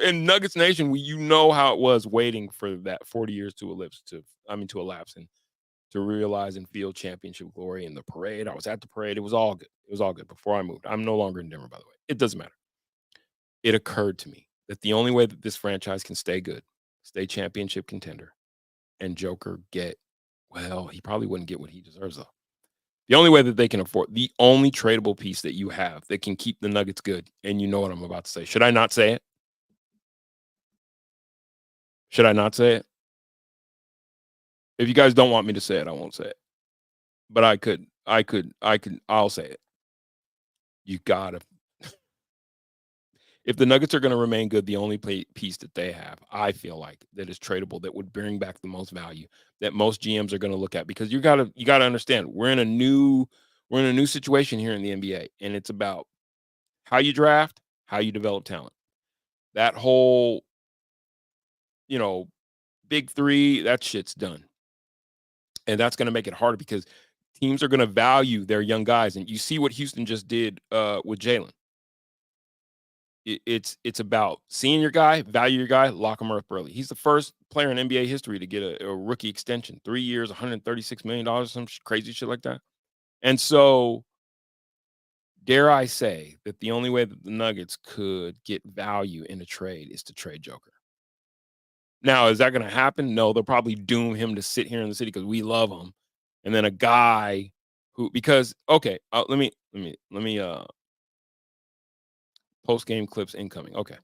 And Nuggets Nation, you know how it was waiting for that 40 years to elapse, and to realize and feel championship glory in the parade. I was at the parade. It was all good. It was all good before I moved. I'm no longer in Denver, by the way. It doesn't matter. It occurred to me that the only way that this franchise can stay good, stay championship contender, and Joker he probably wouldn't get what he deserves, though. The only way that they can afford, the only tradable piece that you have that can keep the Nuggets good, and you know what I'm about to say. Should I not say it? Should I not say it? If you guys don't want me to say it, I won't say it. But I'll say it. You gotta. If the Nuggets are going to remain good, the only piece that they have, I feel like, that is tradable, that would bring back the most value, that most GMs are going to look at, because you gotta understand, we're in a new situation here in the NBA, and it's about how you draft, how you develop talent. That whole, big three, that shit's done. And that's going to make it harder because teams are going to value their young guys. And you see what Houston just did with Jalen. It's about seeing your guy, value your guy, lock him up early. He's the first player in NBA history to get a rookie extension, 3 years, $136 million, some crazy shit like that. And so, dare I say that the only way that the Nuggets could get value in a trade is to trade Joker. Now, is that going to happen? No, they'll probably doom him to sit here in the city because we love him. And then a guy who, because, okay, let me post-game clips incoming. Okay,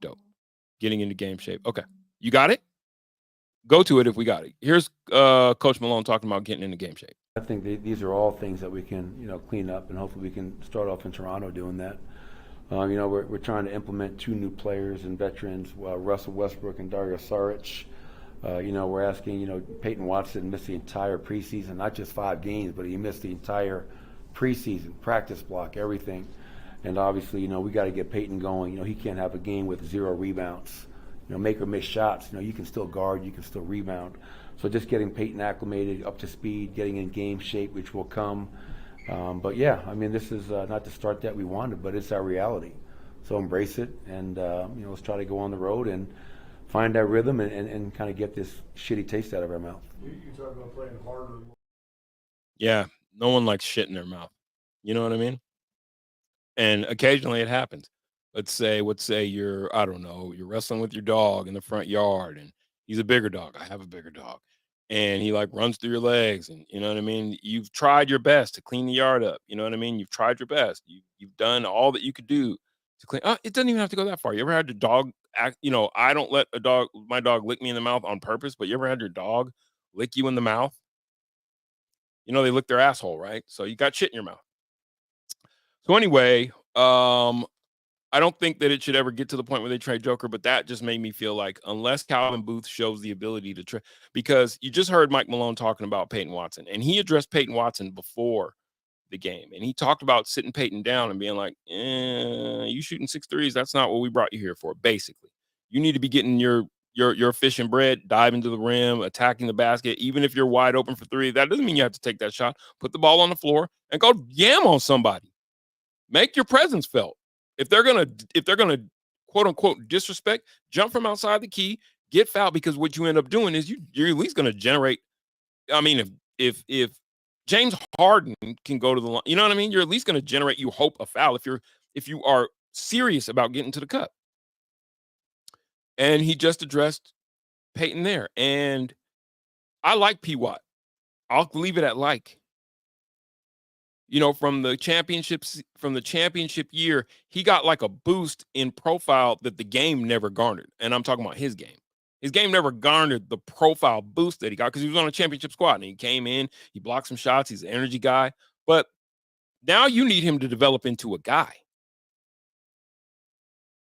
dope. Getting into game shape. Okay, you got it? Go to it if we got it. Here's Coach Malone talking about getting into game shape. I think these are all things that we can, clean up, and hopefully we can start off in Toronto doing that. We're trying to implement 2 new players and veterans, Russell Westbrook and Dario Saric. We're asking, Peyton Watson missed the entire preseason, not just 5 games, but he missed the entire preseason, practice block, everything. And obviously, we got to get Peyton going. He can't have a game with 0 rebounds. Make or miss shots. You can still guard, you can still rebound. So just getting Peyton acclimated, up to speed, getting in game shape, which will come. But yeah, this is not the start that we wanted, but it's our reality. So embrace it, and let's try to go on the road and find that rhythm and kind of get this shitty taste out of our mouth. You talk about playing harder. Yeah, no one likes shit in their mouth. You know what I mean? And occasionally it happens. Let's say you're wrestling with your dog in the front yard, and he's a bigger dog. I have a bigger dog. And he runs through your legs, and you know what I mean? You've tried your best to clean the yard up. You know what I mean? You've tried your best. You've done all that you could do to clean. It doesn't even have to go that far. You ever had your dog act, I don't let my dog lick me in the mouth on purpose, but you ever had your dog lick you in the mouth? They lick their asshole, right? So you got shit in your mouth. So anyway, I don't think that it should ever get to the point where they trade Joker, but that just made me feel like unless Calvin Booth shows the ability to trade, because you just heard Mike Malone talking about Peyton Watson, and he addressed Peyton Watson before the game, and he talked about sitting Peyton down and being like, you shooting 6 threes, that's not what we brought you here for. Basically, you need to be getting your fish and bread, diving to the rim, attacking the basket, even if you're wide open for 3. That doesn't mean you have to take that shot. Put the ball on the floor and go yam on somebody. Make your presence felt. If they're gonna quote unquote disrespect, jump from outside the key, get fouled, because what you end up doing is you're at least gonna generate. If James Harden can go to the line, you know what I mean? You're at least gonna generate a foul if you are serious about getting to the cup. And he just addressed Peyton there, and I like PWAT. I'll leave it at like. From the championship year, he got like a boost in profile that the game never garnered. And I'm talking about his game. His game never garnered the profile boost that he got because he was on a championship squad, and he came in, he blocked some shots, he's an energy guy. But now you need him to develop into a guy.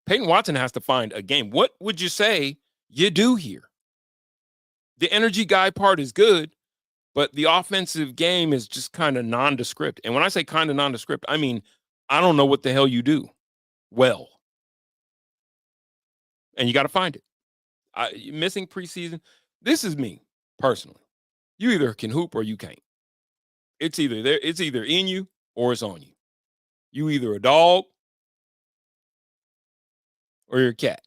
Peyton Watson has to find a game. What would you say you do here? The energy guy part is good, but the offensive game is just kind of nondescript. And when I say kind of nondescript, I mean, I don't know what the hell you do well. And you got to find it. Missing preseason, this is me, personally. You either can hoop or you can't. It's either there, it's either in you or it's on you. You either a dog or you're a cat.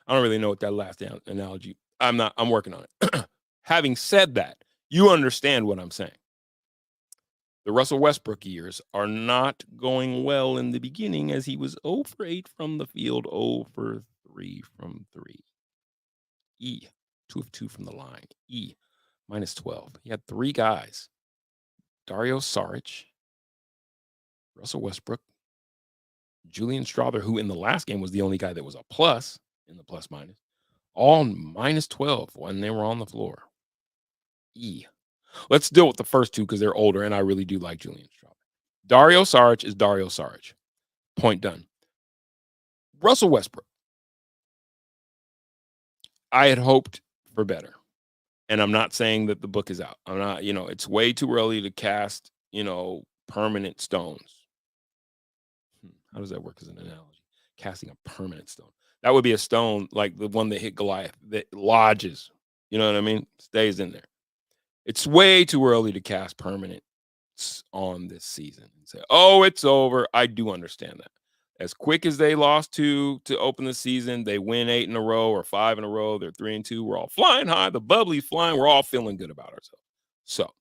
I don't really know what that last analogy. I'm working on it. Having said that, you understand what I'm saying. The Russell Westbrook years are not going well in the beginning, as he was 0 for 8 from the field, 0 for 3 from 3. 2 of 2 from the line. minus 12. He had 3 guys. Dario Saric, Russell Westbrook, Julian Strawther, who in the last game was the only guy that was a plus in the plus minus, all minus 12 when they were on the floor. Let's deal with the first two because they're older, and I really do like Julian Straub. Dario Saric is Dario Saric. Point done. Russell Westbrook. I had hoped for better. And I'm not saying that the book is out. I'm not, it's way too early to cast, permanent stones. How does that work as an analogy? Casting a permanent stone. That would be a stone like the one that hit Goliath that lodges. You know what I mean? Stays in there. It's way too early to cast permanent on this season and say, oh, it's over. I do understand that. As quick as they lost to open the season, they win 8 in a row or 5 in a row. They're 3-2. We're all flying high. The bubbly's flying. We're all feeling good about ourselves. So,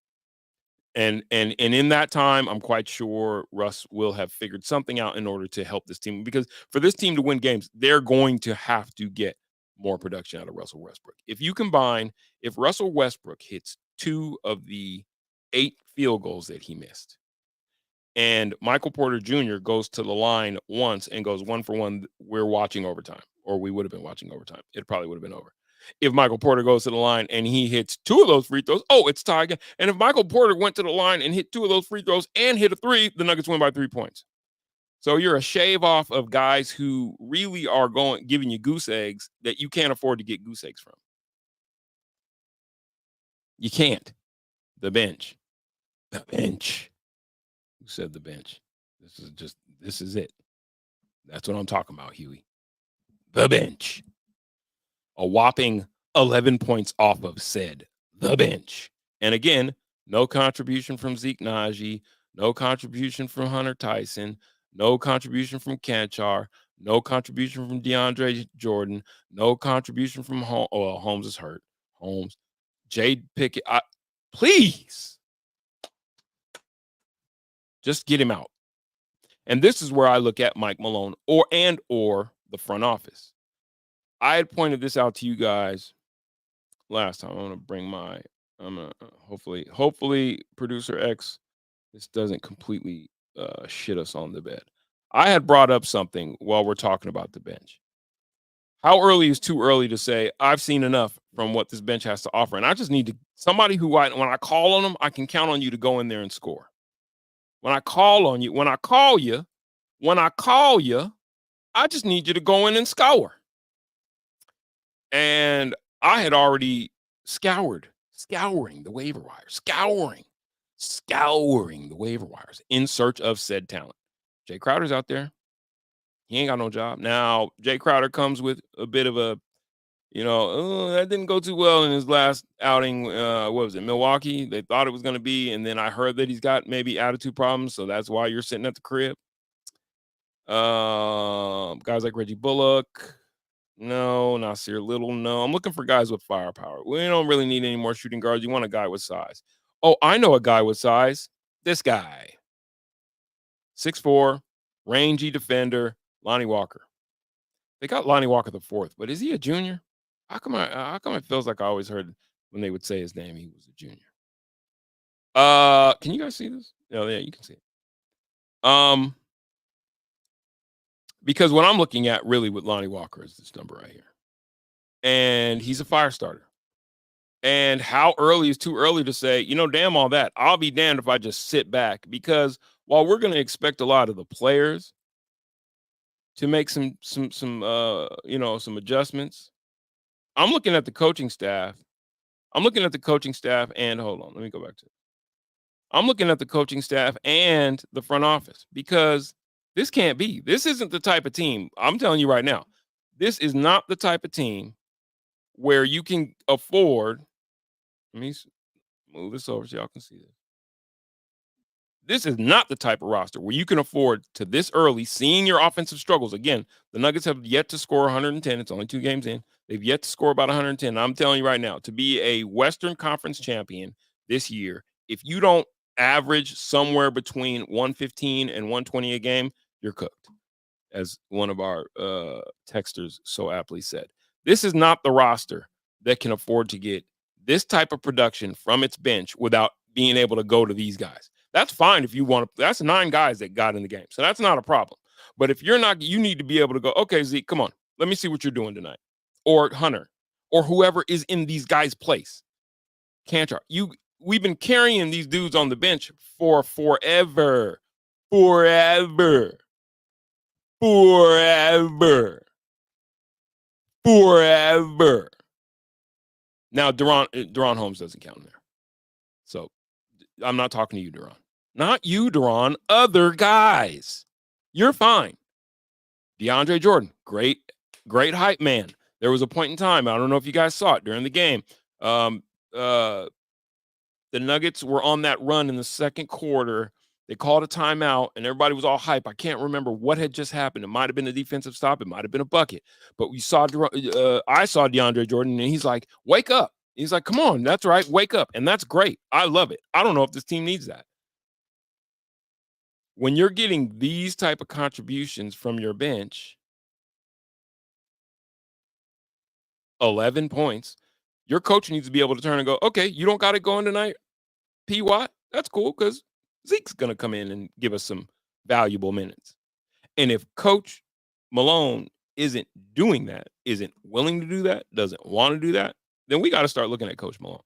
and in that time, I'm quite sure Russ will have figured something out in order to help this team, because for this team to win games, they're going to have to get more production out of Russell Westbrook. If Russell Westbrook hits 2 of the 8 field goals that he missed, and Michael Porter Jr. goes to the line once and goes 1 for 1, we're watching overtime, or we would have been watching overtime. It probably would have been over. If Michael Porter goes to the line and he hits 2 of those free throws, it's tie again. And if Michael Porter went to the line and hit 2 of those free throws and hit a 3, the Nuggets win by 3 points. So you're a shave off of guys who really are giving you goose eggs that you can't afford to get goose eggs from. You can't. The bench. The bench. Who said the bench? This is it. That's what I'm talking about, Huey. The bench. A whopping 11 points off of said the bench. And again, no contribution from Zeke Naji, no contribution from Hunter Tyson, no contribution from Kanchar, no contribution from DeAndre Jordan, no contribution from Holmes. Oh, Holmes is hurt. Holmes. Jade Pickett. Please. Just get him out. And this is where I look at Mike Malone or the front office. I had pointed this out to you guys last time. I'm gonna hopefully producer X, this doesn't completely shit us on the bed. I had brought up something while we're talking about the bench. How early is too early to say I've seen enough from what this bench has to offer, and I just need somebody who when I call on them, I can count on you to go in there and score. When I call on you, when I call you, I just need you to go in and score. And I had already scouring the waiver wires, scouring the waiver wires in search of said talent. Jay Crowder's out there. He ain't got no job. Now, Jay Crowder comes with a bit of a, that didn't go too well in his last outing. What was it, Milwaukee? They thought it was going to be, and then I heard that he's got maybe attitude problems, so that's why you're sitting at the crib. Guys like Reggie Bullock, no. Nasir Little, no. I'm looking for guys with firepower. We don't really need any more shooting guards. You want a guy with size. Oh, I know a guy with size. This guy. 6'4", rangy defender, Lonnie Walker. They got Lonnie Walker the 4th, but is he a junior? How come it feels like I always heard when they would say his name, he was a junior? Can you guys see this? Oh, yeah, you can see it. Because what I'm looking at really with Lonnie Walker is this number right here. And he's a fire starter. And how early is too early to say, damn all that. I'll be damned if I just sit back, because while we're going to expect a lot of the players to make some adjustments, I'm looking at the coaching staff. And hold on, let me go back to it. I'm looking at the coaching staff and the front office, because this can't be. This isn't the type of team. I'm telling you right now, this is not the type of team where you can afford. Let me move this over so y'all can see this. This is not the type of roster where you can afford to this early, seeing your offensive struggles. Again, the Nuggets have yet to score 110. It's only 2 games in. They've yet to score about 110. I'm telling you right now, to be a Western Conference champion this year, if you don't average somewhere between 115 and 120 a game, you're cooked, as one of our texters so aptly said. This is not the roster that can afford to get this type of production from its bench without being able to go to these guys. That's fine if you want to. That's 9 guys that got in the game, so that's not a problem. But if you're not, you need to be able to go, okay, Zeke, come on. Let me see what you're doing tonight. Or Hunter, or whoever is in these guys' place. Cantor. We've been carrying these dudes on the bench for forever. Forever. Now, Deron Holmes doesn't count in there. So I'm not talking to you, Deron. Not you, Deron. Other guys. You're fine. DeAndre Jordan, great hype man. There was a point in time, I don't know if you guys saw it during the game. The Nuggets were on that run in the second quarter. They called a timeout, and everybody was all hype. I can't remember what had just happened. It might have been a defensive stop. It might have been a bucket. But I saw DeAndre Jordan, and he's like, wake up. He's like, come on, that's right, wake up. And that's great. I love it. I don't know if this team needs that. When you're getting these type of contributions from your bench, 11 points, your coach needs to be able to turn and go, okay, you don't got it going tonight, P-Watt? That's cool, because Zeke's going to come in and give us some valuable minutes. And if Coach Malone isn't doing that, isn't willing to do that, doesn't want to do that, then we got to start looking at Coach Malone.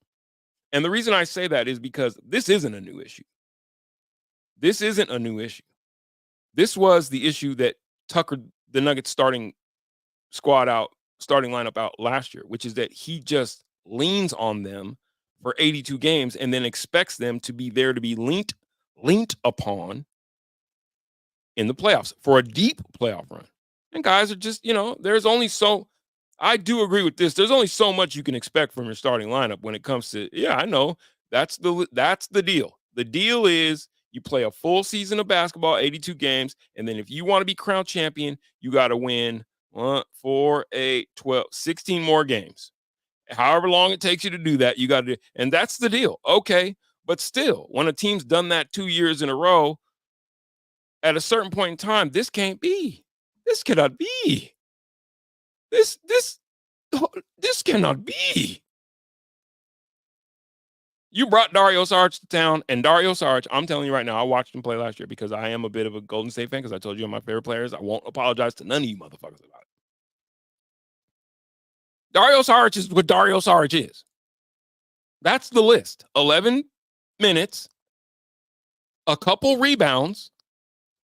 And the reason I say that is because this isn't a new issue. This isn't a new issue. This was the issue that tuckered the Nuggets starting lineup out last year, which is that he just leans on them for 82 games and then expects them to be there to be leaned upon in the playoffs for a deep playoff run. And guys are just, there's only I do agree with this. There's only so much you can expect from your starting lineup when it comes to, I know that's the deal. The deal is you play a full season of basketball, 82 games. And then if you want to be crowned champion, you got to win 1, 4, 8, 12, 16 more games. However long it takes you to do that, you got to do, and that's the deal. Okay. But still, when a team's done that 2 years in a row, at a certain point in time, this can't be. This cannot be. This cannot be. You brought Dario Saric to town, and Dario Saric, I'm telling you right now, I watched him play last year because I am a bit of a Golden State fan because I told you I'm my favorite players. I won't apologize to none of you motherfuckers about it. Dario Saric is what Dario Saric is. That's the list. 11 minutes, a couple rebounds,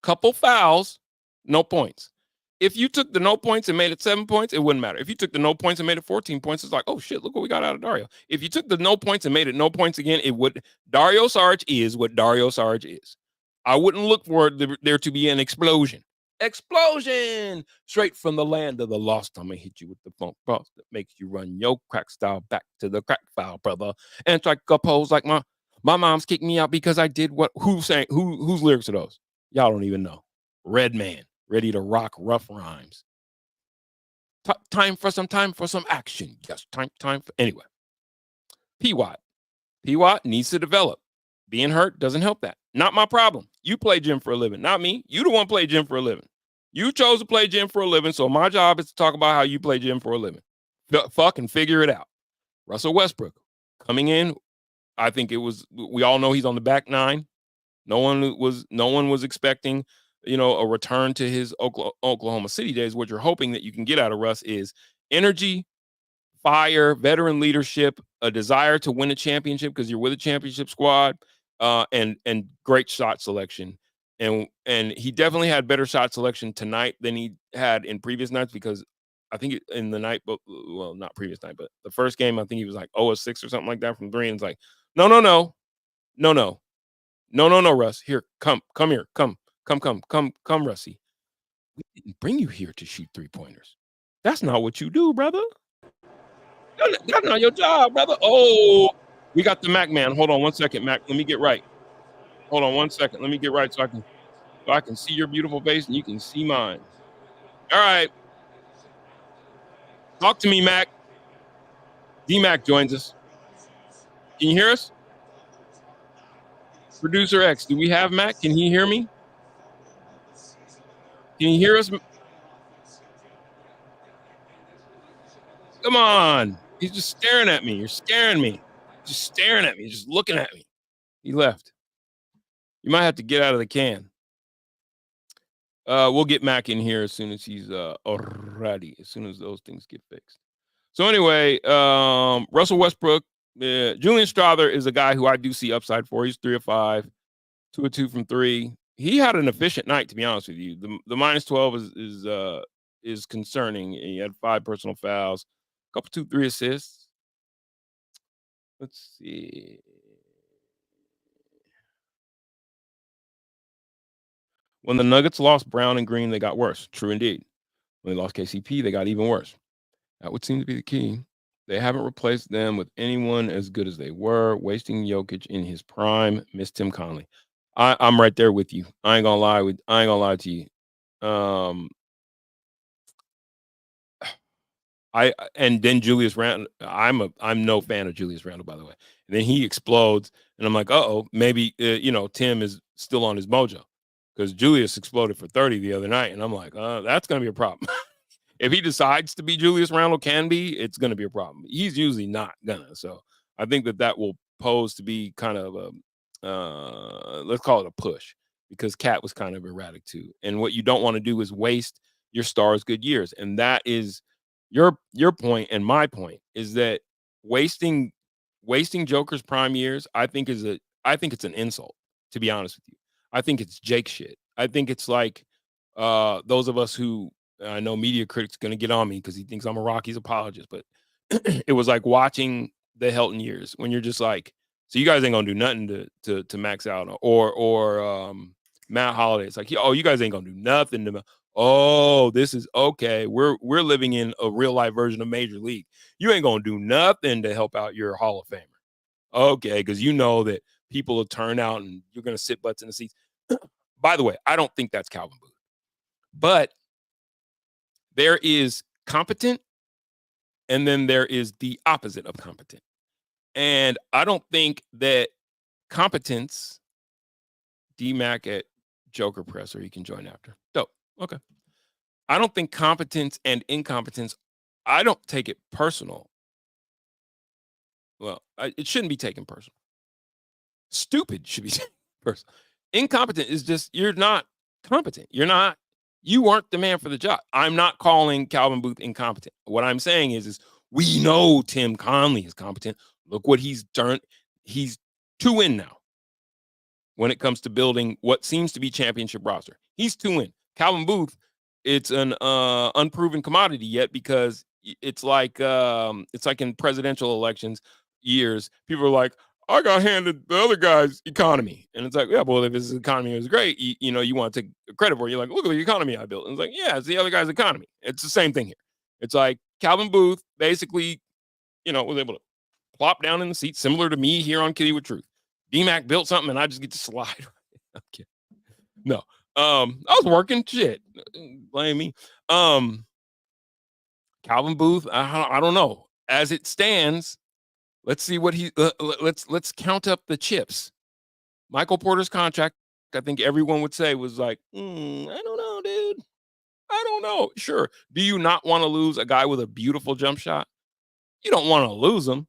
couple fouls, no points. If you took the no points and made it 7 points, it wouldn't matter. If you took the no points and made it 14 points, it's like, oh shit, look what we got out of Dario. If you took the no points and made it no points again, it would. Dario Saric is what Dario Saric is. I wouldn't look for there to be an explosion. Explosion! Straight from the land of the lost. I'm gonna hit you with the funk boss that makes you run your crack style back to the crack file, brother. And strike a pose like my mom's kicked me out because I did what? Whose lyrics are those? Y'all don't even know. Red Man. Ready to rock rough rhymes. Time for some action. Yes, time for anyway. P-Watt needs to develop. Being hurt doesn't help that. Not my problem. You play gym for a living, not me. You the one play gym for a living. You chose to play gym for a living, so my job is to talk about how you play gym for a living. Fuck and figure it out. Russell Westbrook coming in. I think we all know he's on the back nine. No one was expecting a return to his Oklahoma City days. What you're hoping that you can get out of Russ is energy, fire, veteran leadership, a desire to win a championship because you're with a championship squad, and great shot selection. And he definitely had better shot selection tonight than he had in previous nights because I think in the night, but well, not previous night, but the first game, I think he was like 0-6 or something like that from 3. And it's like, no, Russ, here, come here, come, Russie. We didn't bring you here to shoot 3-pointers. That's not what you do, brother. That's not your job, brother. Oh, we got the Mac man. Hold on 1 second, Mac. Let me get right. Hold on 1 second. Let me get right so I can see your beautiful face and you can see mine. All right. Talk to me, Mac. D-Mac joins us. Can you hear us? Producer X, do we have Mac? Can he hear me? Can you hear us? Come on. He's just staring at me. You're scaring me. Just staring at me. Just looking at me. He left. You might have to get out of the can. We'll get Mac in here as soon as he's ready, as soon as those things get fixed. So anyway, Russell Westbrook Julian Strother is a guy who I do see upside for. He's 3 of 5, 2 of 2 from 3. He had an efficient night, to be honest with you. The minus 12 is concerning. He had 5 personal fouls, a couple 2-3 assists. Let's see. When the Nuggets lost Brown and Green, they got worse. True indeed. When they lost KCP, they got even worse. That would seem to be the key. They haven't replaced them with anyone as good as they were. Wasting Jokic in his prime. Miss Tim Conley. I'm right there with you. I ain't gonna lie to you. And then Julius Randle. I'm no fan of Julius Randle, by the way. And then he explodes, and I'm like, maybe Tim is still on his mojo, because Julius exploded for 30 the other night, and I'm like, that's gonna be a problem. If he decides to be Julius Randle, it's gonna be a problem. He's usually not gonna. So I think that will pose to be kind of a let's call it a push, because Cat was kind of erratic too. And what you don't want to do is waste your stars' good years, and that is your point and my point, is that wasting Joker's prime years, I think it's an insult, to be honest with you. I think it's Jake shit. I think it's like those of us who, I know media critics going to get on me because he thinks I'm a Rockies apologist, but it was like watching the Helton years when you're just like, so you guys ain't gonna do nothing to max out, or Matt Holiday. It's like, you guys ain't gonna do nothing to. Oh, this is okay. We're living in a real life version of Major League. You ain't gonna do nothing to help out your Hall of Famer. Okay, because you know that people will turn out and you're gonna sit butts in the seats. By the way, I don't think that's Calvin Booth, but there is competent, and then there is the opposite of competent. And I don't think that competence, D-Mac at Joker Presser, he can join after. Dope. Okay. I don't think competence and incompetence, I don't take it personal. Well, it shouldn't be taken personal. Stupid should be taken personal. Incompetent is just, you're not competent. You aren't the man for the job. I'm not calling Calvin Booth incompetent. What I'm saying is we know Tim Conley is competent. Look what he's done. He's 2 in now when it comes to building what seems to be championship roster. He's 2 in. Calvin Booth, it's an unproven commodity yet, because it's like in presidential elections years, people are like, I got handed the other guy's economy. And it's like, yeah, well, if his economy was great, you want to take credit for it. You're like, look at the economy I built. And it's like, yeah, it's the other guy's economy. It's the same thing here. It's like Calvin Booth basically, was able to plop down in the seat, similar to me here on Kitty with Truth. D-Mac built something and I just get to slide. Okay. No. I was working. Shit. Blame me. Calvin Booth, I don't know. As it stands, let's see what let's count up the chips. Michael Porter's contract, I think everyone would say, was like, I don't know, dude. I don't know. Sure. Do you not want to lose a guy with a beautiful jump shot? You don't want to lose him.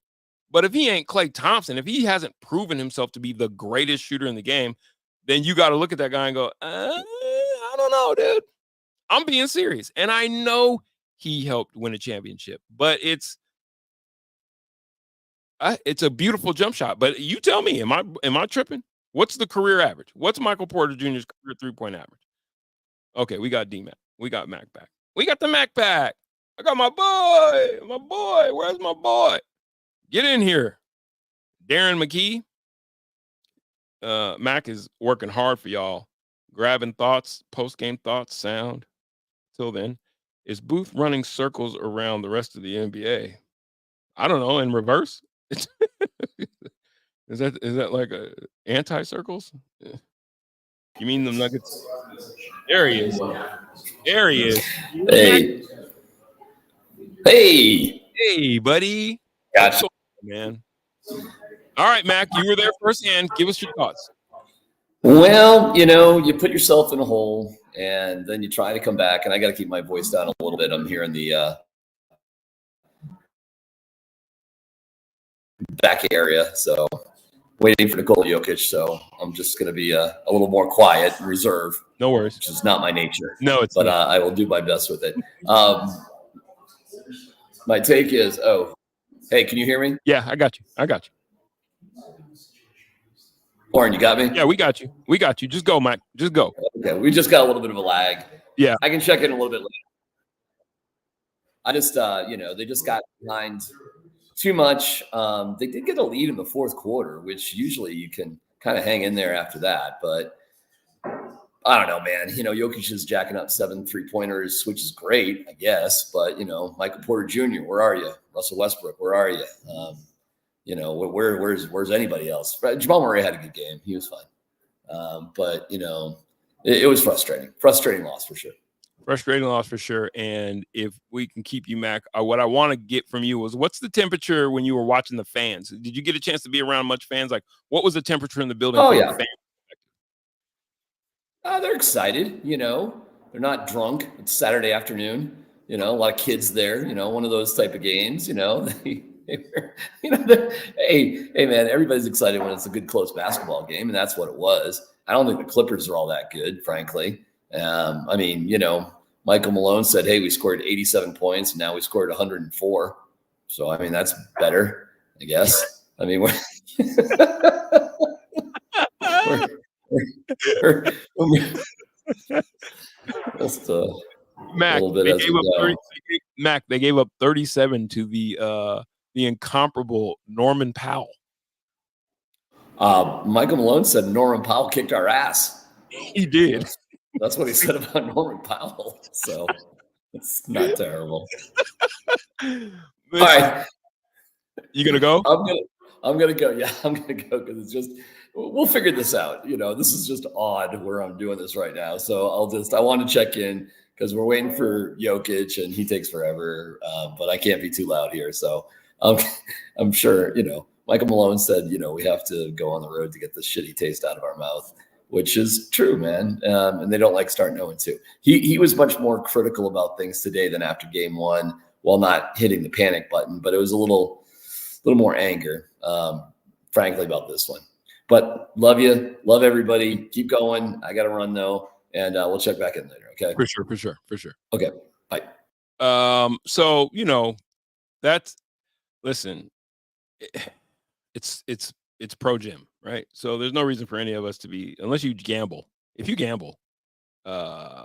But if he ain't Klay Thompson, if he hasn't proven himself to be the greatest shooter in the game, then you got to look at that guy and go, I don't know, dude. I'm being serious. And I know he helped win a championship, but it's a beautiful jump shot. But you tell me, am I tripping? What's the career average? What's Michael Porter Jr.'s career 3-point average? Okay, we got D-Mac. We got Mac back. We got the Mac back. I got my boy. My boy. Where's my boy? Get in here. Darren McKee. Mac is working hard for y'all. Grabbing thoughts, post-game thoughts, sound. Till then, is Booth running circles around the rest of the NBA? I don't know, in reverse? Is that like a anti-circles? You mean the Nuggets? There he is. There he is. Hey. Hey. Hey, buddy. Gotcha. Man. All right, Mac, you were there firsthand. Give us your thoughts. Well, you put yourself in a hole and then you try to come back, and I got to keep my voice down a little bit. I'm here in the back area, so waiting for Nikola Jokic, so I'm just going to be a little more quiet and reserved. No worries. Which is not my nature. No, it's but not. I will do my best with it. My take is, Hey, can you hear me? Yeah, I got you. I got you. Oren, you got me? Yeah, we got you. We got you. Just go, Mac. Just go. Okay, we just got a little bit of a lag. Yeah. I can check in a little bit later. I just, they just got behind too much. They did get a lead in the fourth quarter, which usually you can kind of hang in there after that. But I don't know, man. Jokic is jacking up 7 3-pointers, which is great, I guess. But, Michael Porter Jr., where are you? Russell Westbrook, where are you? Where's anybody else? Jamal Murray had a good game. He was fine. But, it was frustrating. Frustrating loss for sure. Frustrating loss for sure. And if we can keep you, Mac, what I want to get from you was, what's the temperature when you were watching the fans? Did you get a chance to be around much fans? Like, what was the temperature in the building? Oh, for yeah. the fans? They're excited, They're not drunk. It's Saturday afternoon, a lot of kids there, one of those type of games, hey, man, everybody's excited when it's a good, close basketball game, and that's what it was. I don't think the Clippers are all that good, frankly. Michael Malone said, hey, we scored 87 points, and now we scored 104. So, that's better, I guess. We're just Mac, a little bit as we go. Mac, they gave up 37 to the incomparable Norman Powell. Michael Malone said Norman Powell kicked our ass. He did. That's what he said about Norman Powell. So it's not terrible. All right. You gonna go? I'm gonna go. Yeah, I'm gonna go because it's just we'll figure this out. This is just odd where I'm doing this right now. So I want to check in because we're waiting for Jokic and he takes forever. But I can't be too loud here. So I'm sure, Michael Malone said, we have to go on the road to get the shitty taste out of our mouth, which is true, man. And they don't like starting 0-2. He was much more critical about things today than after game one, while not hitting the panic button. But it was a little more anger, frankly, about this one. But love you. Love everybody. Keep going. I got to run, though. And we'll check back in later. Okay. For sure. Okay. Bye. So, listen, it's pro gym, right? So there's no reason for any of us to be, unless you gamble. If you gamble, there's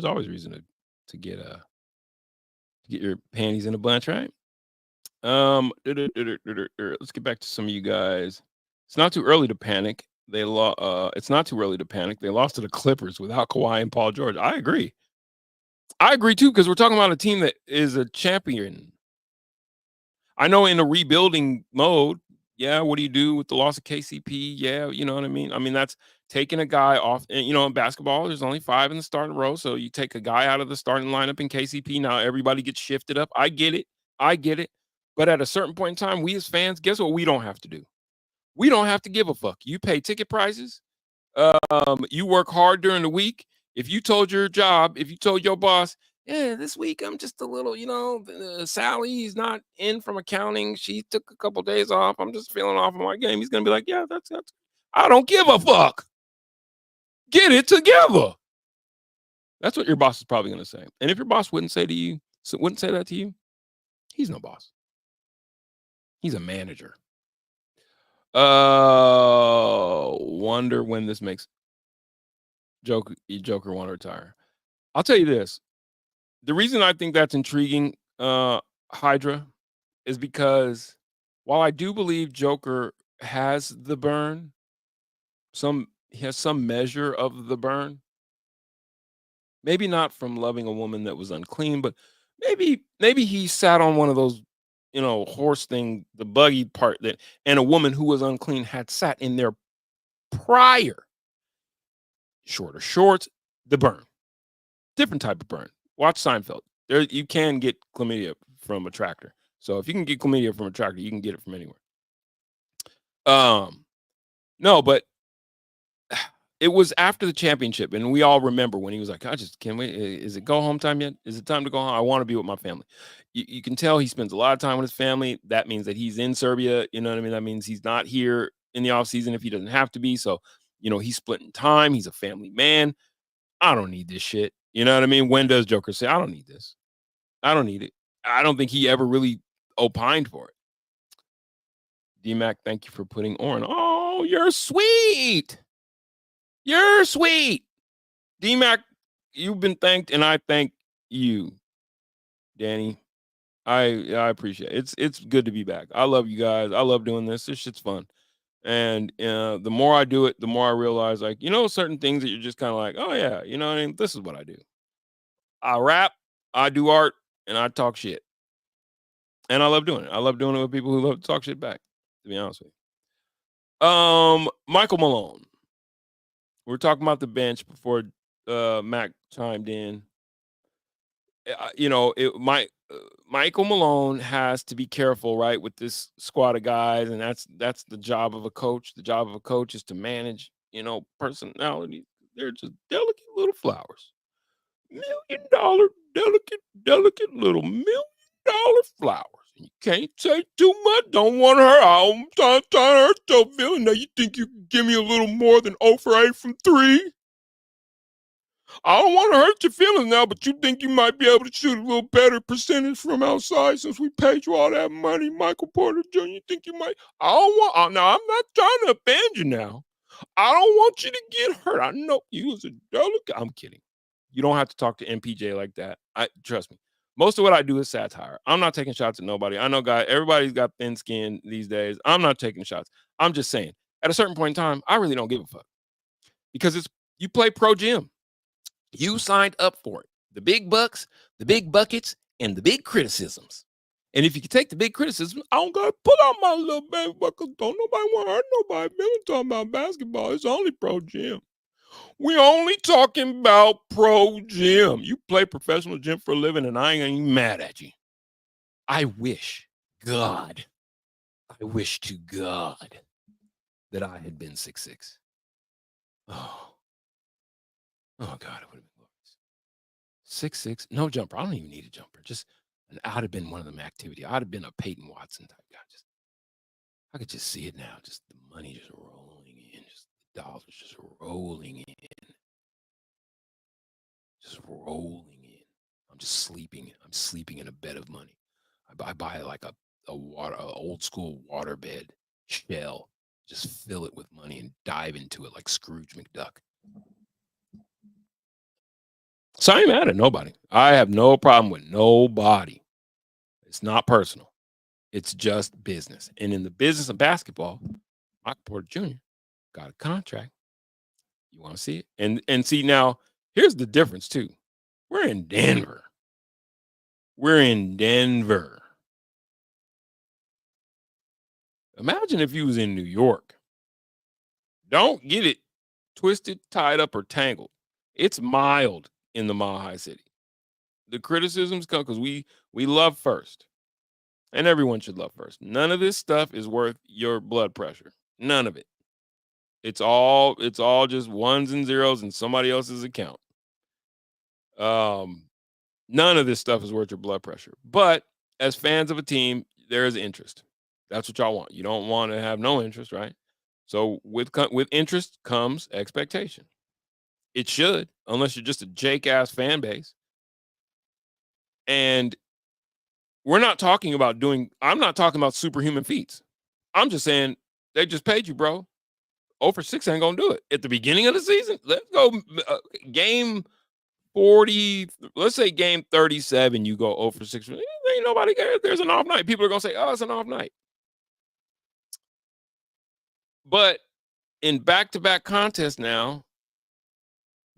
always reason to get your panties in a bunch, right? Let's get back to some of you guys. It's not too early to panic. It's not too early to panic. They lost to the Clippers without Kawhi and Paul George. I agree too, because we're talking about a team that is a champion. I know in a rebuilding mode, yeah, what do you do with the loss of KCP? Yeah, you know what I mean? That's taking a guy off. And, in basketball, there's only 5 in the starting row. So you take a guy out of the starting lineup in KCP. Now everybody gets shifted up. I get it. But at a certain point in time, we as fans, guess what we don't have to do? We don't have to give a fuck. You pay ticket prices. You work hard during the week. If you told your boss, yeah, this week I'm just a little, Sally's not in from accounting. She took a couple days off. I'm just feeling off of my game. He's going to be like, yeah, that's, I don't give a fuck. Get it together. That's what your boss is probably going to say. And if your boss wouldn't say that to you, he's no boss. He's a manager. Wonder when this makes Joker want to retire. I'll tell you this. The reason I think that's intriguing, Hydra, is because while I do believe Joker has the burn, he has some measure of the burn. Maybe not from loving a woman that was unclean, but maybe he sat on one of those, horse thing, the buggy part that, and a woman who was unclean had sat in there prior. Shorter shorts, the burn. Different type of burn. Watch Seinfeld. There, you can get chlamydia from a tractor. So if you can get chlamydia from a tractor, you can get it from anywhere. No, but it was after the championship, and we all remember when he was like, I just can't wait. Is it go home time yet? Is it time to go home? I want to be with my family. You can tell he spends a lot of time with his family. That means that he's in Serbia. You know what I mean? That means he's not here in the offseason if he doesn't have to be. So, he's splitting time. He's a family man. I don't need this shit. You know what I mean? When does Joker say, I don't need this? I don't need it. I don't think he ever really opined for it. D-Mac, thank you for putting OREN. Oh, you're sweet. You're sweet. D-Mac, you've been thanked, and I thank you, Danny. I appreciate it. It's good to be back. I love you guys. I love doing this. This shit's fun. And the more I do it, the more I realize, like, certain things that you're just kind of like, oh, yeah, you know what I mean? This is what I do. I rap, I do art, and I talk shit. And I love doing it. I love doing it with people who love to talk shit back, to be honest with you. Michael Malone. We're talking about the bench before Mac chimed in. Michael Malone has to be careful, right, with this squad of guys, and that's the job of a coach. The job of a coach is to manage, personality. They're just delicate little flowers. $1 million, delicate little $1 million flowers. You can't say too much. Don't want her. I'm trying to hurt your feeling. Now you think you can give me a little more than 0 for 8 from 3? I don't want to hurt your feelings now, but you think you might be able to shoot a little better percentage from outside since we paid you all that money, Michael Porter Jr. You think you might? I don't want. Now I'm not trying to offend you. Now I don't want you to get hurt. I know you was a delicate. I'm kidding. You don't have to talk to MPJ like that. Trust me. Most of what I do is satire. I'm not taking shots at nobody. I know, everybody's got thin skin these days. I'm not taking shots. I'm just saying, at a certain point in time, I really don't give a fuck because you play pro gym. You signed up for it. The big bucks, the big buckets, and the big criticisms. And if you can take the big criticism, I don't gotta put out my little baby buckets. Don't nobody want to hurt nobody. Man, we're talking about basketball. It's only pro gym. We only talking about pro gym. You play professional gym for a living, and I ain't even mad at you. I wish to God that I had been 6'6". Oh God, it would have been glorious. 6'6", no jumper. I don't even need a jumper. I'd have been one of them activity. I'd have been a Peyton Watson type guy. I could just see it now. Just the money just rolling in, just the dollars just rolling in, just rolling in. I'm just sleeping. I'm sleeping in a bed of money. I buy like a old school water bed shell. Just fill it with money and dive into it like Scrooge McDuck. So I ain't mad at nobody. I have no problem with nobody. It's not personal. It's just business. And in the business of basketball, Michael Porter Jr. got a contract. You want to see it? And see, now, here's the difference, too. We're in Denver. Imagine if you was in New York. Don't get it twisted, tied up, or tangled. It's mild in the Mile High City. The criticisms come because we love first. And everyone should love first. None of this stuff is worth your blood pressure. None of it. It's all just ones and zeros in somebody else's account. None of this stuff is worth your blood pressure. But as fans of a team, there is interest. That's what y'all want. You don't want to have no interest, right? So with interest comes expectation. It should, unless you're just a Jake-ass fan base. And I'm not talking about superhuman feats. I'm just saying they just paid you, bro. 0 for 6 ain't going to do it. At the beginning of the season, let's go game 40. Let's say game 37, you go 0 for 6. Ain't nobody cares. There's an off night. People are going to say, oh, it's an off night. But in back-to-back contests now,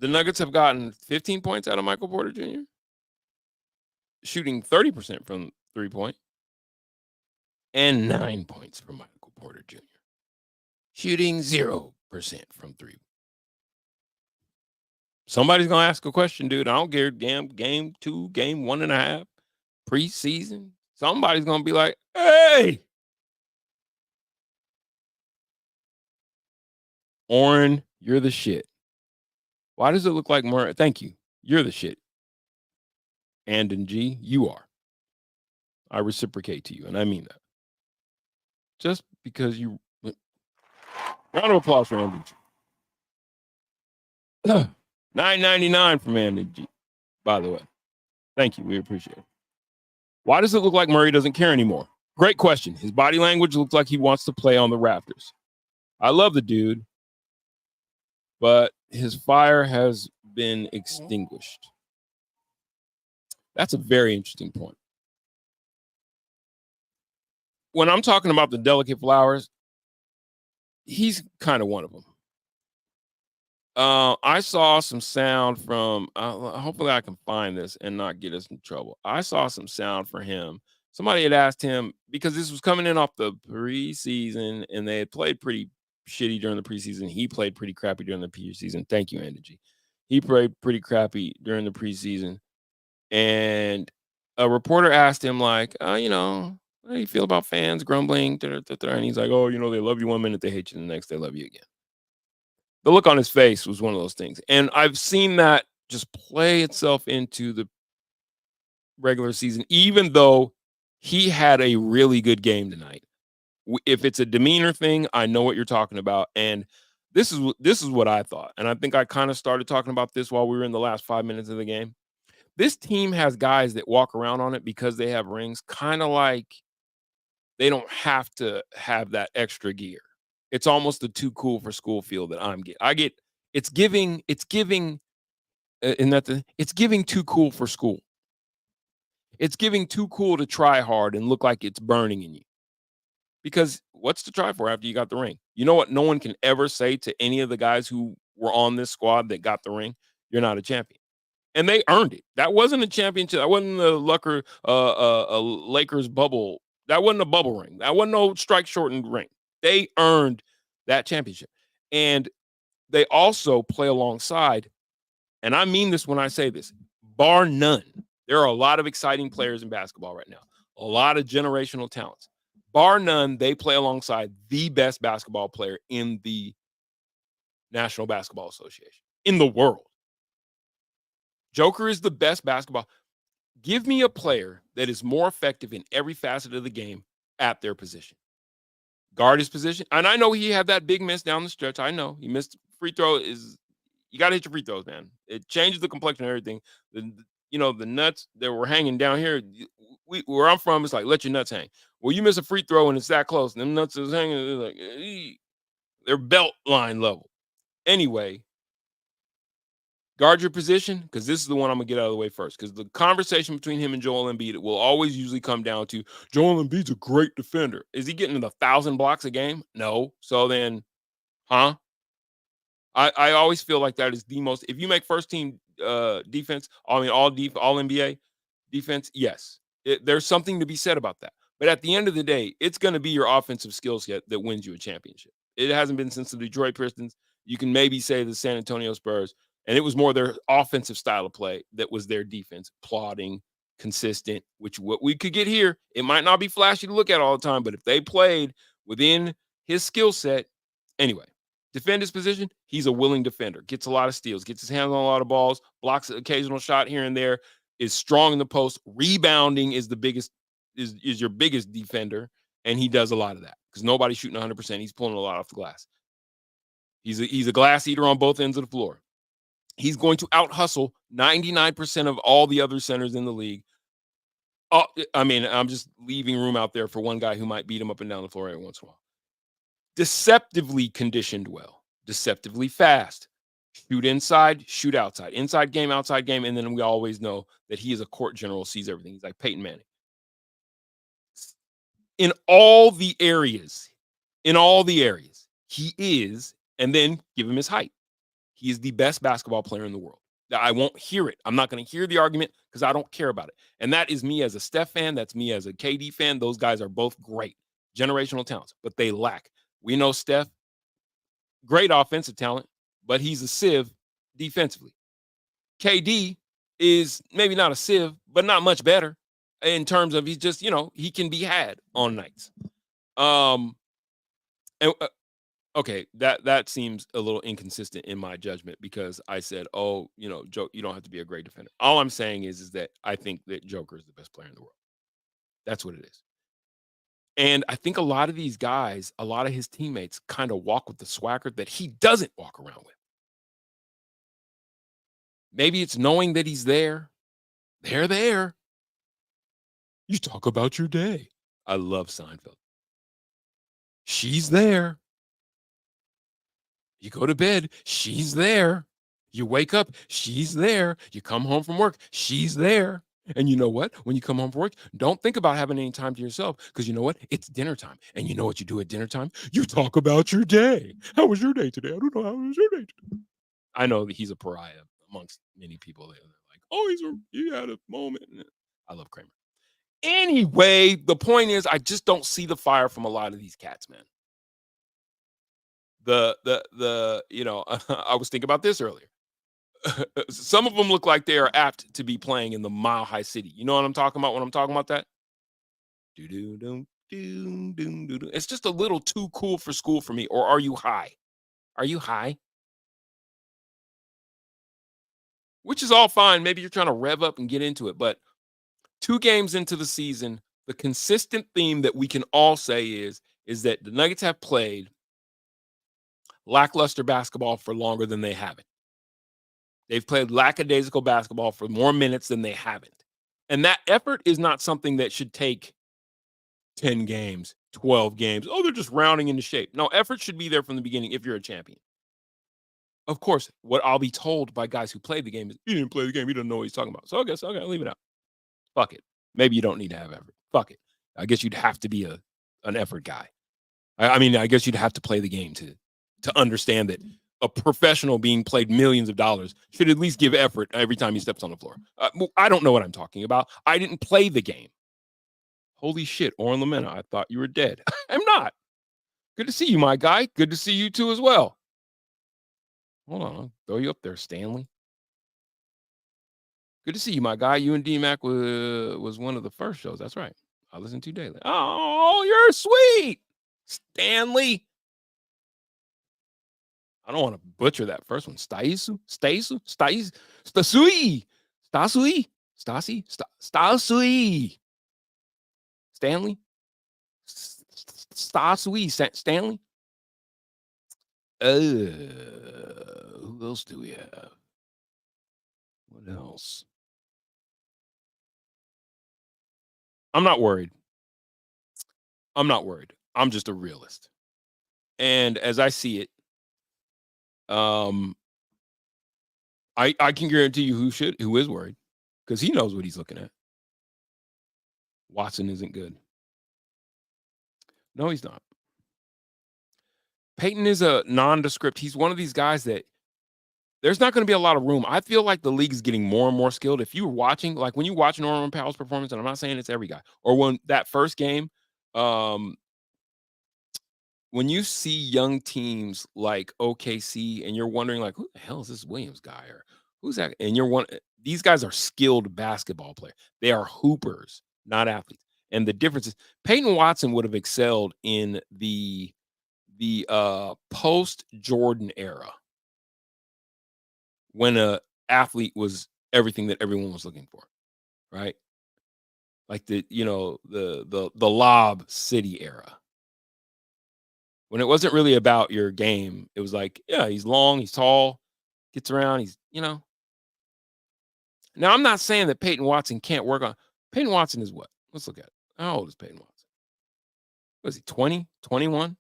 the Nuggets have gotten 15 points out of Michael Porter Jr., shooting 30% from three-point, and 9 points from Michael Porter Jr., shooting 0% from three. Somebody's going to ask a question, dude. I don't care. Game 2, game 1.5, preseason. Somebody's going to be like, hey, OREN, you're the shit. Why does it look like more? Thank you. You're the shit. And G, you are. I reciprocate to you, and I mean that. Just because you... Round of applause for Andy G. $9.99 from Andy G, by the way. Thank you. We appreciate it. Why does it look like Murray doesn't care anymore? Great question. His body language looks like he wants to play on the Raptors. I love the dude, but his fire has been extinguished. That's a very interesting point. When I'm talking about the delicate flowers, he's kind of one of them. I saw some sound from, hopefully I can find this and not get us in trouble. I saw some sound for him. Somebody had asked him, because this was coming in off the preseason and they had played pretty shitty during the preseason. He played pretty crappy during the preseason. Thank you, Andy. He played pretty crappy during the preseason. And a reporter asked him, like, you know, how do you feel about fans grumbling? And he's like, oh, you know, they love you one minute, they hate you the next, they love you again. The look on his face was one of those things. And I've seen that just play itself into the regular season, even though he had a really good game tonight. If it's a demeanor thing, I know what you're talking about. And this is what I thought. And I think I kind of started talking about this while we were in the last 5 minutes of the game. This team has guys that walk around on it because they have rings, kind of like they don't have to have that extra gear. It's almost the too cool for school feel that I get. It's giving too cool for school. It's giving too cool to try hard and look like it's burning in you. Because what's to try for after you got the ring? You know what? No one can ever say to any of the guys who were on this squad that got the ring, you're not a champion. And they earned it. That wasn't a championship. That wasn't the Lakers bubble. That wasn't a bubble ring. That wasn't no strike shortened ring. They earned that championship. And they also play alongside, and I mean this when I say this, bar none. There are a lot of exciting players in basketball right now, a lot of generational talents. Bar none, they play alongside the best basketball player in the National Basketball Association, in the world. Joker is the best basketball. Give me a player that is more effective in every facet of the game at their position. Guard his position. And I know he had that big miss down the stretch. I know he missed free throw. You got to hit your free throws, man. It changes the complexion of everything. The nuts that were hanging down here, where I'm from, it's like, let your nuts hang. Well, you miss a free throw and it's that close, and them nuts is hanging, they're like, they're belt line level. Anyway, guard your position, because this is the one I'm going to get out of the way first, because the conversation between him and Joel Embiid will always usually come down to, Joel Embiid's a great defender. Is he getting 1,000 blocks a game? No. So then, huh? I always feel like that is the most, if you make first team defense, I mean, all NBA defense, yes. There's something to be said about that. But at the end of the day, it's going to be your offensive skill set that wins you a championship. It hasn't been since the Detroit Pistons. You can maybe say the San Antonio Spurs, and it was more their offensive style of play that was their defense, plodding, consistent, which what we could get here, it might not be flashy to look at all the time, but if they played within his skill set, anyway, defend his position, he's a willing defender, gets a lot of steals, gets his hands on a lot of balls, blocks an occasional shot here and there, is strong in the post, rebounding is the biggest, is your biggest defender, and he does a lot of that because nobody's shooting 100%. He's pulling a lot off the glass. He's a glass eater on both ends of the floor. He's going to out-hustle 99% of all the other centers in the league. Oh, I mean, I'm just leaving room out there for one guy who might beat him up and down the floor every once in a while. Deceptively conditioned well, deceptively fast. Shoot inside, shoot outside. Inside game, outside game, and then we always know that he is a court general, sees everything. He's like Peyton Manning. In all the areas, he is, and then give him his height. He is the best basketball player in the world. I won't hear it. I'm not going to hear the argument because I don't care about it. And that is me as a Steph fan. That's me as a KD fan. Those guys are both great generational talents, but they lack. We know Steph, great offensive talent, but he's a sieve defensively. KD is maybe not a sieve, but not much better in terms of he's just, he can be had on nights. Okay, that seems a little inconsistent in my judgment because I said, Joe, you don't have to be a great defender. All I'm saying is that I think that Joker is the best player in the world. That's what it is. And I think a lot of these guys, a lot of his teammates kind of walk with the swagger that he doesn't walk around with. Maybe it's knowing that he's there. They're there. You talk about your day. I love Seinfeld. She's there. You go to bed, she's there. You wake up, she's there. You come home from work, she's there. And you know what? When you come home from work, don't think about having any time to yourself, because you know what? It's dinner time. And you know what you do at dinner time? You talk about your day. How was your day today? I don't know. How was your day today? I know that he's a pariah amongst many people. They're like, oh, he had a moment. I love Kramer. Anyway, the point is, I just don't see the fire from a lot of these cats, man. I was thinking about this earlier. Some of them look like they are apt to be playing in the Mile High City. You know what I'm talking about when I'm talking about that? It's just a little too cool for school for me. Or are you high? Are you high? Which is all fine. Maybe you're trying to rev up and get into it. But 2 games into the season, the consistent theme that we can all say is that the Nuggets have played lackluster basketball for longer than they haven't. They've played lackadaisical basketball for more minutes than they haven't. And that effort is not something that should take 10 games, 12 games. Oh, they're just rounding into shape. No, effort should be there from the beginning if you're a champion. Of course, what I'll be told by guys who played the game is, he didn't play the game. He doesn't know what he's talking about. So I guess, okay, I'll leave it out. Fuck it. Maybe you don't need to have effort. Fuck it. I guess you'd have to be an effort guy. I mean, I guess you'd have to play the game to understand that a professional being paid millions of dollars should at least give effort every time he steps on the floor. I don't know what I'm talking about. I didn't play the game. Holy shit, OREN LOMENA, I thought you were dead. I'm not. Good to see you, my guy. Good to see you too as well. Hold on, I'll throw you up there, Stanley. Good to see you, my guy. You and D-Mac was one of the first shows. That's right. I listen to you daily. Oh, you're sweet, Stanley. I don't want to butcher that first one. Stasui, Stanley, Stanley. Who else do we have? What else? I'm not worried. I'm just a realist. And as I see it, I can guarantee you who is worried, because he knows what he's looking at. Watson isn't good. No, he's not. Peyton is a nondescript. He's one of these guys that there's not going to be a lot of room. I feel like the league is getting more and more skilled. If you were watching, like when you watch Norman Powell's performance, and I'm not saying it's every guy, or when that first game, when you see young teams like OKC and you're wondering, like, who the hell is this Williams guy, or who's that? And these guys are skilled basketball players. They are hoopers, not athletes. And the difference is Peyton Watson would have excelled in the post Jordan era, when a athlete was everything that everyone was looking for, right? Like the Lob City era, when it wasn't really about your game. It was like, yeah, he's long, he's tall, gets around, Now, I'm not saying that Peyton Watson can't work on. Peyton Watson is what? Let's look at it. How old is Peyton Watson? Was he 20, 21?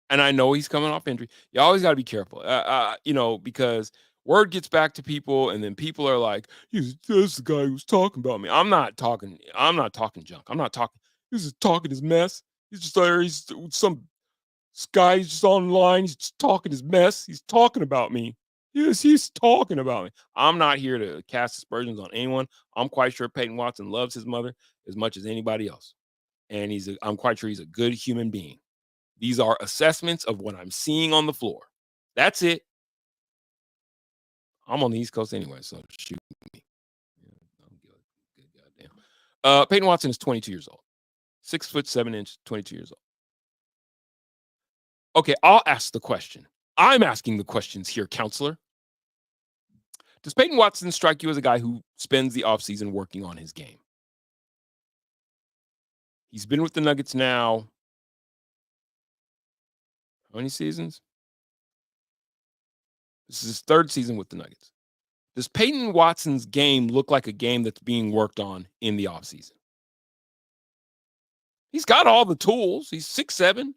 And I know he's coming off injury. You always got to be careful, because word gets back to people, and then people are like, "This is the guy who's talking about me." I'm not talking junk. I'm not talking. He's just talking his mess. He's just there. He's some guy. He's just online. He's just talking his mess. He's talking about me. Yes, he's talking about me. I'm not here to cast aspersions on anyone. I'm quite sure Peyton Watson loves his mother as much as anybody else, and I'm quite sure he's a good human being. These are assessments of what I'm seeing on the floor. That's it. I'm on the East Coast anyway, so shoot me. Good goddamn. Peyton Watson is 22 years old. 6'7", 22 years old. Okay, I'll ask the question. I'm asking the questions here, counselor. Does Peyton Watson strike you as a guy who spends the offseason working on his game? He's been with the Nuggets now. How many seasons? This is his 3rd season with the Nuggets. Does Peyton Watson's game look like a game that's being worked on in the offseason? He's got all the tools. He's 6'7".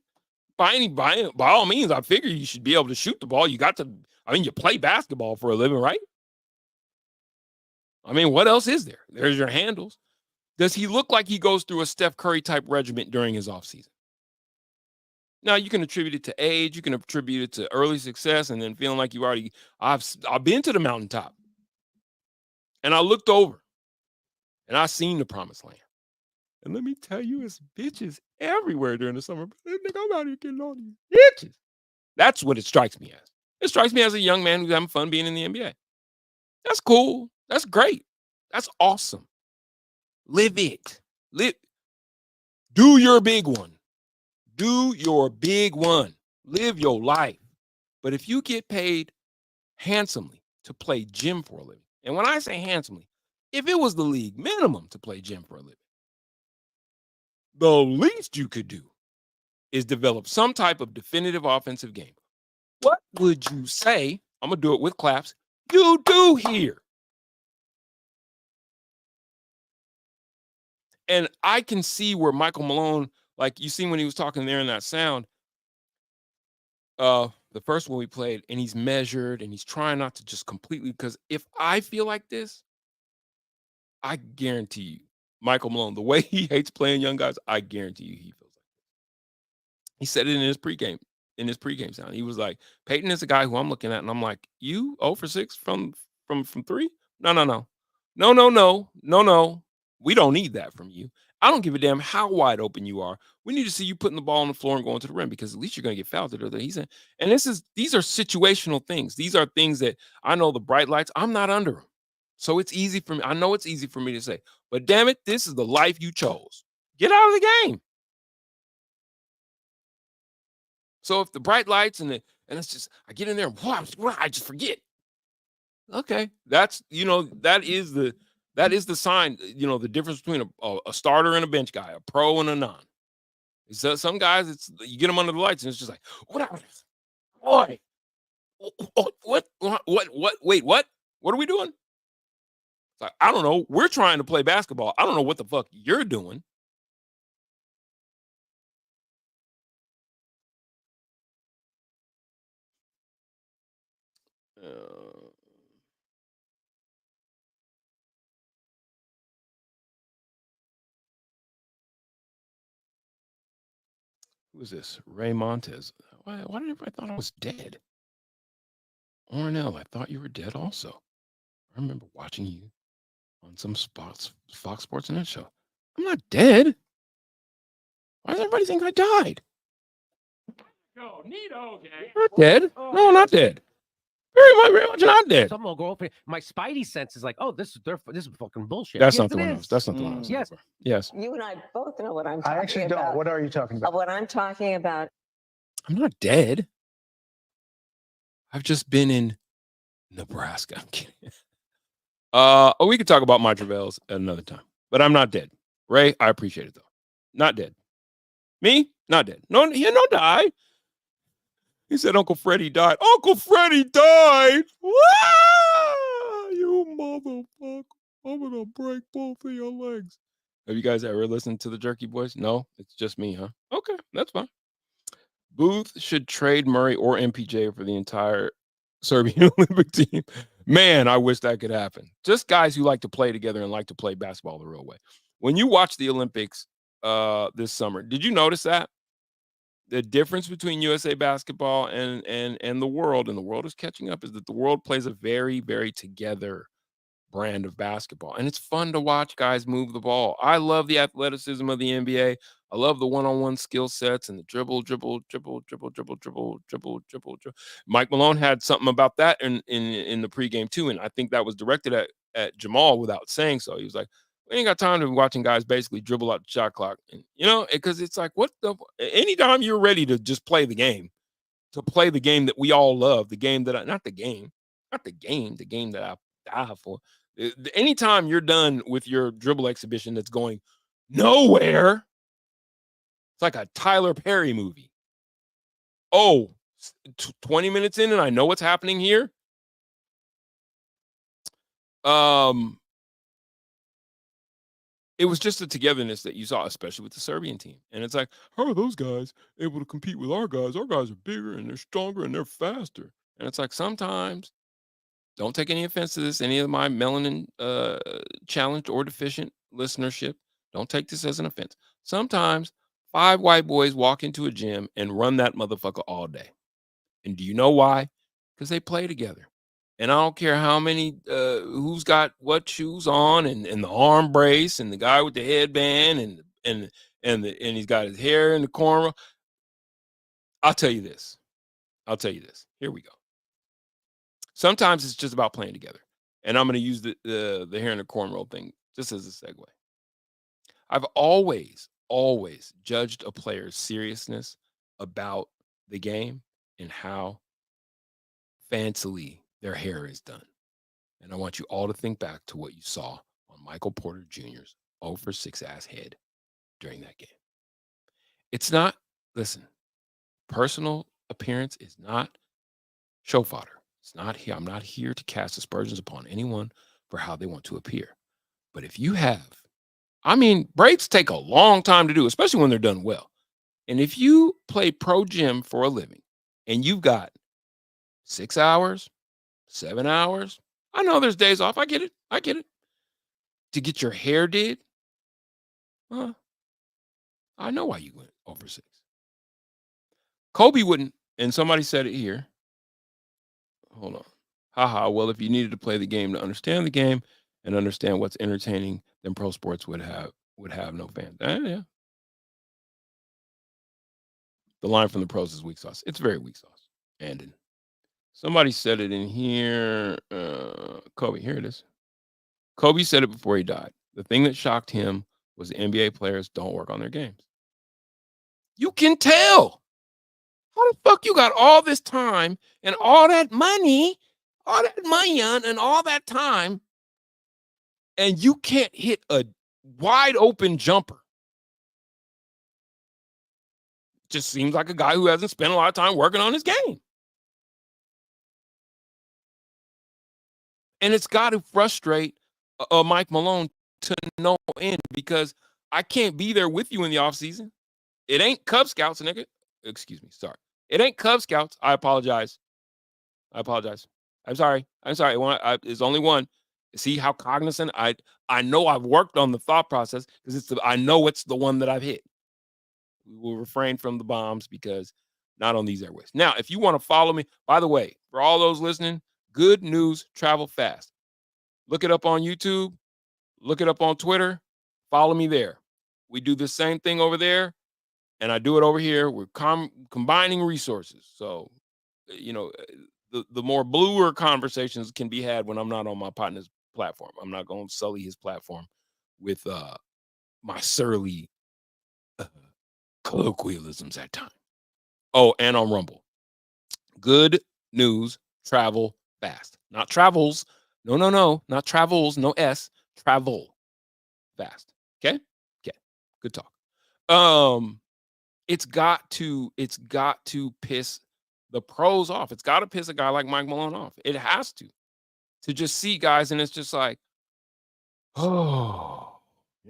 By all means, I figure you should be able to shoot the ball. You play basketball for a living, right? I mean, what else is there? There's your handles. Does he look like he goes through a Steph Curry type regimen during his offseason? Now, you can attribute it to age. You can attribute it to early success and then feeling like I've been to the mountaintop. And I looked over and I seen the promised land. And let me tell you, it's bitches everywhere during the summer. I'm out here getting all these bitches. That's what it strikes me as. It strikes me as a young man who's having fun being in the NBA. That's cool. That's great. That's awesome. Live it. Do your big one. Do your big one. Live your life. But if you get paid handsomely to play gym for a living, and when I say handsomely, if it was the league minimum to play gym for a living, the least you could do is develop some type of definitive offensive game. What would you say? I'm going to do it with claps. You do here. And I can see where Michael Malone, like you see when he was talking there in that sound, the first one we played, and he's measured and he's trying not to just completely, because if I feel like this, I guarantee you, Michael Malone, the way he hates playing young guys, I guarantee you he feels like this. He said it in his pregame sound. He was like, Peyton is a guy who I'm looking at, and I'm like, you 0 for 6 from 3? No. We don't need that from you. I don't give a damn how wide open you are. We need to see you putting the ball on the floor and going to the rim, because at least you're going to get fouled. He's in. And these are situational things. These are things that I know the bright lights, I'm not under them. So it's easy for me. I know it's easy for me to say, but damn it, this is the life you chose. Get out of the game. So if the bright lights and it's just, I get in there, I just forget. Okay. That is the sign, the difference between a starter and a bench guy, a pro and a non. So some guys, you get them under the lights and it's just like, boy, wait, what? What are we doing? It's like, I don't know. We're trying to play basketball. I don't know what the fuck you're doing. Who is this? Ray Montez. Why did everybody thought I was dead? OREN, I thought you were dead also. I remember watching you on some Fox Sports Net show. I'm not dead. Why does everybody think I died? Go, Nito, okay. Not dead. No, not dead. Very much not dead. Someone will go open. My spidey sense is like, oh, this is fucking bullshit. That's Yes, not the one. That's not the one. Yes. Yes. You and I both know what I'm I talking actually about. don't. What are you talking about? What I'm talking about. I'm not dead. I've just been in Nebraska. I'm kidding. We could talk about my travails at another time, but I'm not dead. Ray, I appreciate it though. Not dead. Me? Not dead. No, he no die. He said Uncle Freddie died. Uncle Freddie died. Wah! You motherfucker. I'm gonna break both of your legs. Have you guys ever listened to the Jerky Boys? No, it's just me, huh? Okay, that's fine. Booth should trade Murray or MPJ for the entire Serbian Olympic team. Man, I wish that could happen. Just guys who like to play together and like to play basketball the real way. When you watch the Olympics this summer, did you notice that? The difference between USA basketball and the world is catching up, is that the world plays a very, very together brand of basketball. And it's fun to watch guys move the ball. I love the athleticism of the NBA. I love the one-on-one skill sets and the dribble. Mike Malone had something about that in the pregame too. And I think that was directed at Jamal without saying so. He was like, we ain't got time to be watching guys basically dribble out the shot clock. And, because it's like, anytime you're ready to just play the game that we all love, the game that the game that I die for. Anytime you're done with your dribble exhibition that's going nowhere, it's like a Tyler Perry movie. 20 minutes in and I know what's happening here. It was just the togetherness that you saw, especially with the Serbian team. And it's like, how are those guys able to compete with our guys? Our guys are bigger and they're stronger and they're faster. And it's like, sometimes, don't take any offense to this, any of my melanin challenged or deficient listenership. Don't take this as an offense. Sometimes 5 white boys walk into a gym and run that motherfucker all day. And do you know why? Because they play together. And I don't care how many, who's got what shoes on, and the arm brace, and the guy with the headband, and he's got his hair in the corner. I'll tell you this. Here we go. Sometimes it's just about playing together. And I'm going to use the hair in the cornrow thing just as a segue. I've always judged a player's seriousness about the game and how fancily their hair is done. And I want you all to think back to what you saw on Michael Porter Jr.'s 0 for 6 ass head during that game. It's not, listen, personal appearance is not show fodder. It's not here. I'm not here to cast aspersions upon anyone for how they want to appear. But if you have, braids take a long time to do, especially when they're done well. And if you play pro gym for a living and you've got 6 hours, 7 hours, I know there's days off. I get it. To get your hair did, I know why you went over 6. Kobe wouldn't, and somebody said it here. Hold on. Haha. Well, if you needed to play the game to understand the game and understand what's entertaining, then pro sports would have no fans. Yeah. The line from the pros is weak sauce. It's very weak sauce. And somebody said it in here. Kobe, here it is. Kobe said it before he died. The thing that shocked him was the NBA players don't work on their games. You can tell. How the fuck you got all this time and all that money and all that time, and you can't hit a wide open jumper? Just seems like a guy who hasn't spent a lot of time working on his game. And it's got to frustrate Mike Malone to no end, because I can't be there with you in the offseason. It ain't Cub Scouts, nigga. Excuse me. Sorry. It ain't Cub Scouts. I apologize. I'm sorry. It's only one. See how cognizant I know I've worked on the thought process, because I know it's the one that I've hit. We will refrain from the bombs because not on these airways. Now, if you want to follow me, by the way, for all those listening, Good News Travel Fast. Look it up on YouTube. Look it up on Twitter. Follow me there. We do the same thing over there, and I do it over here. We're combining resources. So, the more bluer conversations can be had when I'm not on my partner's platform. I'm not going to sully his platform with my surly colloquialisms at times. Oh, and on Rumble. Good News Travel Fast. Not travels. No. Not travels. No S. Travel fast. Okay? Good talk. It's got to piss the pros off. It's got to piss a guy like Mike Malone off. It has to just see guys, and it's just like, oh,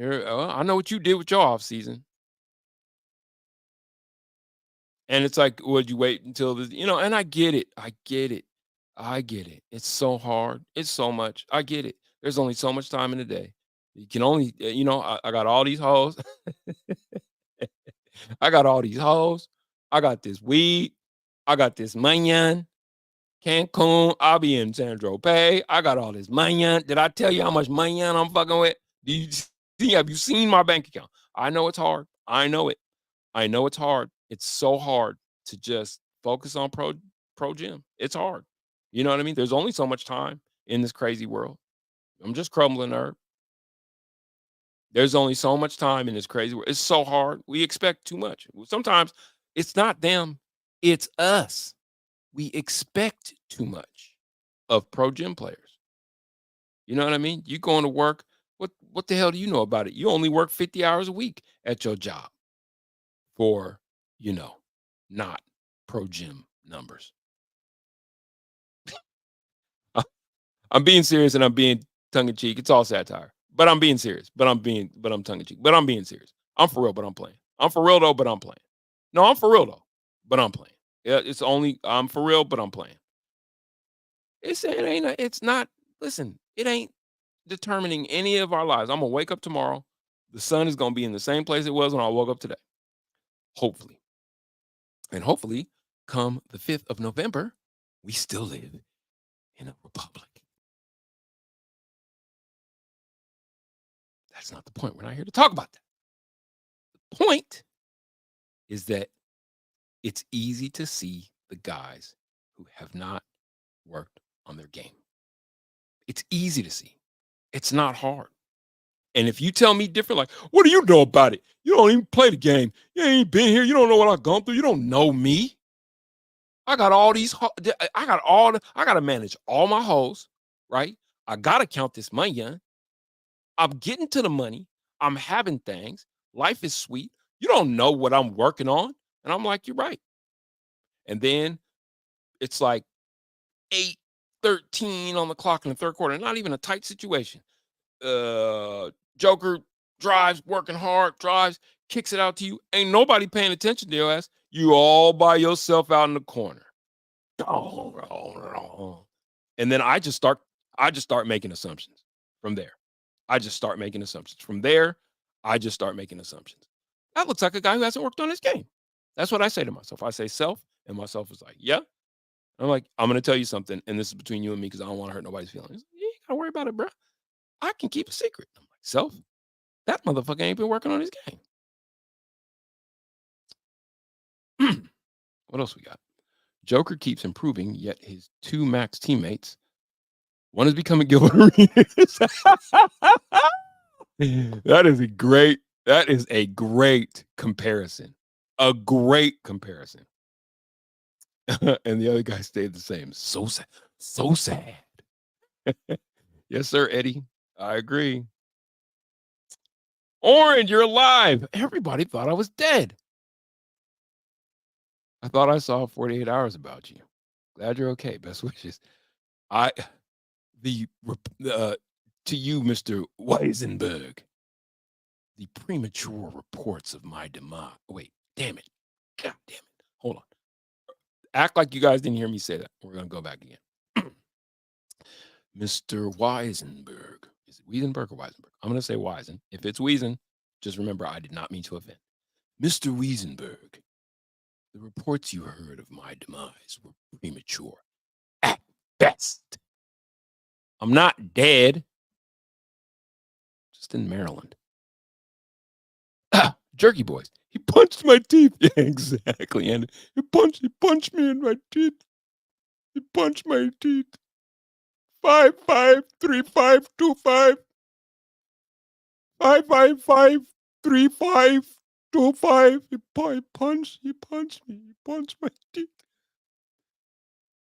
I know what you did with your off season. And it's like, would you wait until this, and I get it. It's so hard. It's so much. I get it. There's only so much time in the day. You can only, I got all these hoes. I got this weed. I got this manyan. Cancun. I'll be in San Tropez. I got all this manyan. Did I tell you how much manyan I'm fucking with? Have you seen my bank account? I know it's hard. I know it's hard. It's so hard to just focus on pro gym. It's hard. You know what I mean? There's only so much time in this crazy world. I'm just crumbling herb. There's only so much time in this crazy world. It's so hard. We expect too much. Sometimes it's not them, it's us. We expect too much of pro gym players. You know what I mean? You going to work. What the hell do you know about it? You only work 50 hours a week at your job for, not pro gym numbers. I'm being serious and I'm being tongue in cheek. It's all satire. But I'm being serious. But I'm tongue in cheek. But I'm being serious. I'm for real, but I'm playing. I'm for real though, but I'm playing. No, I'm for real though, but I'm playing. Yeah, it's only I'm for real, but I'm playing. It's not. Listen, it ain't determining any of our lives. I'm gonna wake up tomorrow. The sun is gonna be in the same place it was when I woke up today. Hopefully. And hopefully, come the 5th of November, we still live in a republic. That's not the point. We're not here to talk about that. The point is that it's easy to see the guys who have not worked on their game. It's easy to see. It's not hard. And if you tell me different, like, what do you know about it? You don't even play the game. You ain't been here. You don't know what I've gone through. You don't know me. I got all these, I got to manage all my hoes, right? I got to count this money in. I'm getting to the money. I'm having things. Life is sweet. You don't know what I'm working on. And I'm like, you're right. And then it's like 8:13 on the clock in the third quarter. Not even a tight situation. Joker drives, working hard, drives, kicks it out to you. Ain't nobody paying attention to your ass. You all by yourself out in the corner. And then I just start making assumptions from there. I just start making assumptions. From there, I just start making assumptions. That looks like a guy who hasn't worked on his game. That's what I say to myself. I say self, and myself is like, yeah. I'm like, I'm going to tell you something, and this is between you and me because I don't want to hurt nobody's feelings. You ain't got to worry about it, bro. I can keep a secret. I'm like, self, that motherfucker ain't been working on his game. What else we got? Joker keeps improving, yet his 2 max teammates, one is becoming Gilbert Arenas. That is a great comparison. A great comparison. And the other guy stayed the same. So sad. So sad. Yes, sir, Eddie. I agree. OREN, you're alive. Everybody thought I was dead. I thought I saw 48 hours about you. Glad you're okay. Best wishes. To you, Mr. Weisenberg, the premature reports of my demise. Wait, damn it. God damn it. Hold on. Act like you guys didn't hear me say that. We're going to go back again. Mr. Weisenberg. Is it Weisenberg or Weisenberg? I'm going to say Weisen. If it's Weisen, just remember I did not mean to offend. Mr. Weisenberg, the reports you heard of my demise were premature at best. I'm not dead. Just in Maryland. Jerky Boys. He punched my teeth. Yeah, exactly. And he punched me in my teeth. He punched my teeth. 553525. 5553525. He punched me. He punched my teeth.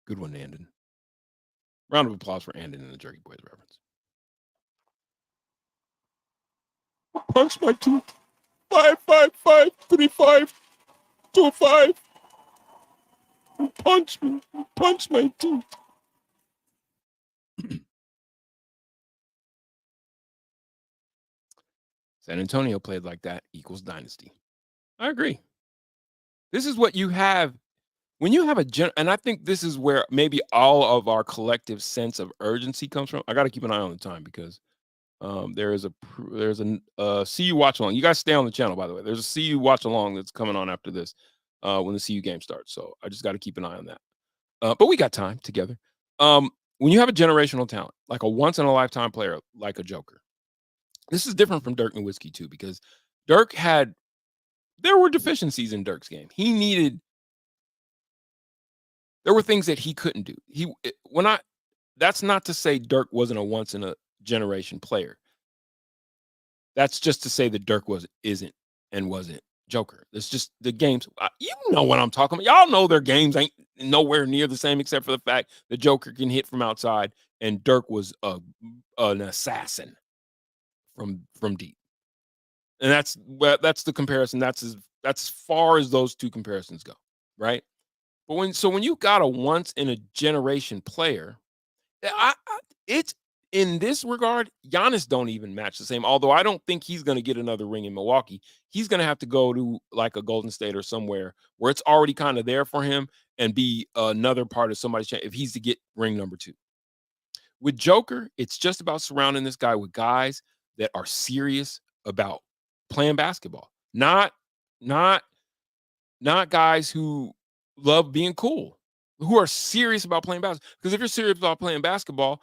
Good one, Andon. Round of applause for Andon and the Jerky Boys reference. Punch my teeth. 5553525. Punch me. Punch my teeth. San Antonio played like that equals dynasty. I agree. This is what you have when you have and I think this is where maybe all of our collective sense of urgency comes from. I got to keep an eye on the time because there's a CU watch along. You guys stay on the channel, by the way. There's a CU watch along that's coming on after this when the CU game starts. So I just got to keep an eye on that. But we got time together. When you have a generational talent, like a once in a lifetime player, like a Joker, this is different from Dirk Nowitzki too, because there were deficiencies in Dirk's game. There were things that he couldn't do. That's not to say Dirk wasn't a once in a generation player. That's just to say that Dirk isn't Joker. It's just the games. You know what I'm talking about. Y'all know their games ain't nowhere near the same, except for the fact that Joker can hit from outside and Dirk was an assassin from deep. And that's the comparison. That's as far as those two comparisons go, right? But when you got a once in a generation player, in this regard, Giannis don't even match the same. Although I don't think he's going to get another ring in Milwaukee. He's going to have to go to like a Golden State or somewhere where it's already kind of there for him and be another part of somebody's chance if he's to get ring number 2. With Joker, it's just about surrounding this guy with guys that are serious about playing basketball. Not guys who love being cool, who are serious about playing basketball. Because if you're serious about playing basketball,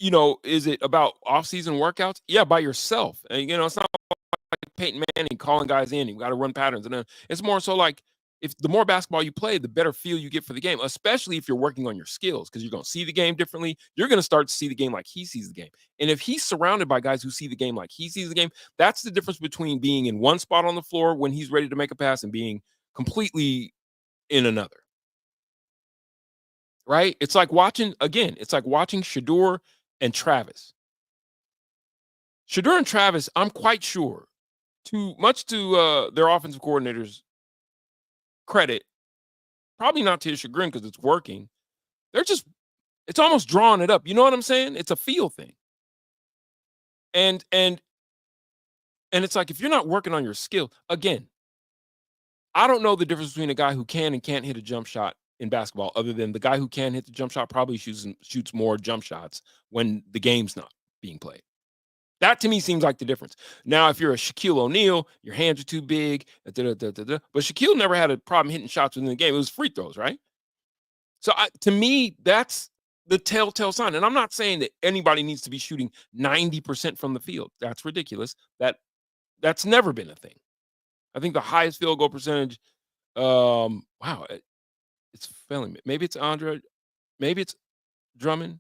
you know, is it about off-season workouts? Yeah, by yourself. And, you know, it's not like Peyton Manning calling guys in. You got to run patterns. And then it's more so like, if the more basketball you play, the better feel you get for the game, especially if you're working on your skills, because you're going to see the game differently. You're going to start to see the game like he sees the game. And if he's surrounded by guys who see the game like he sees the game, that's the difference between being in one spot on the floor when he's ready to make a pass and being completely in another. Right? It's like watching Shedeur and Travis. Shedeur and Travis, I'm quite sure, much to their offensive coordinators' credit, probably not to his chagrin because it's working. It's almost drawing it up. You know what I'm saying? It's a feel thing. And it's like, if you're not working on your skill, again, I don't know the difference between a guy who can and can't hit a jump shot in basketball, other than the guy who can hit the jump shot probably shoots more jump shots when the game's not being played. That to me seems like the difference. Now, if you're a Shaquille O'Neal, your hands are too big. But Shaquille never had a problem hitting shots within the game. It was free throws, right? So to me, that's the telltale sign. And I'm not saying that anybody needs to be shooting 90% from the field. That's ridiculous. That's never been a thing. I think the highest field goal percentage, wow, it's failing me. Maybe it's Andre Drummond.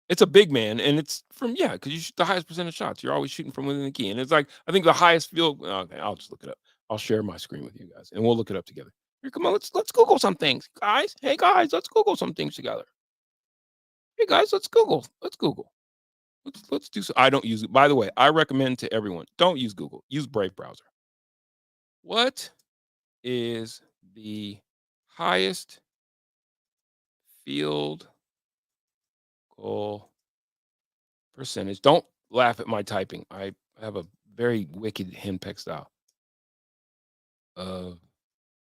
It's a big man, and it's because you shoot the highest percentage shots. You're always shooting from within the key. And it's like, I think the highest field, okay, I'll just look it up. I'll share my screen with you guys, and we'll look it up together. Here, come on, let's Google some things, guys. Hey, guys, let's Google some things together. Hey, guys, let's Google. Let's do so. I don't use it. By the way, I recommend to everyone, don't use Google. Use Brave browser. What is the highest field goal percentage? Don't laugh at my typing. I have a very wicked henpeck style of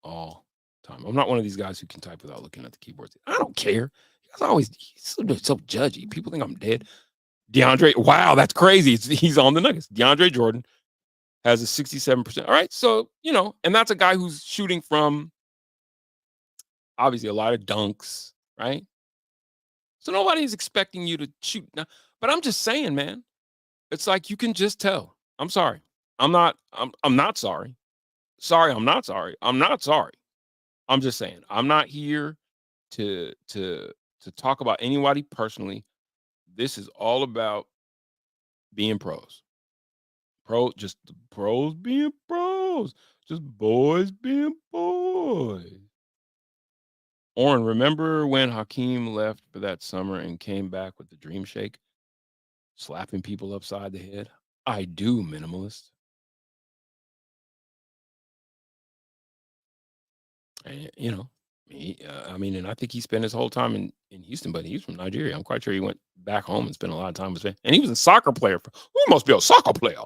all time. I'm not one of these guys who can type without looking at the keyboard. I don't care. You guys always so judgy. People think I'm dead. DeAndre, wow, that's crazy. He's on the Nuggets. DeAndre Jordan has a 67%. All right, so, you know, and that's a guy who's shooting from obviously a lot of dunks, right? So nobody's expecting you to shoot now. But I'm just saying, man, it's like you can just tell. I'm sorry. I'm not sorry. Sorry, I'm not sorry. I'm not sorry. I'm just saying, I'm not here to talk about anybody personally. This is all about being pros. Just the pros being pros. Just boys being boys. Oren, remember when Hakeem left for that summer and came back with the dream shake, slapping people upside the head? I do, minimalist. And, you know, and I think he spent his whole time in Houston, but he's from Nigeria. I'm quite sure he went back home and spent a lot of time with his family. And he was a soccer player. Who must be a soccer player?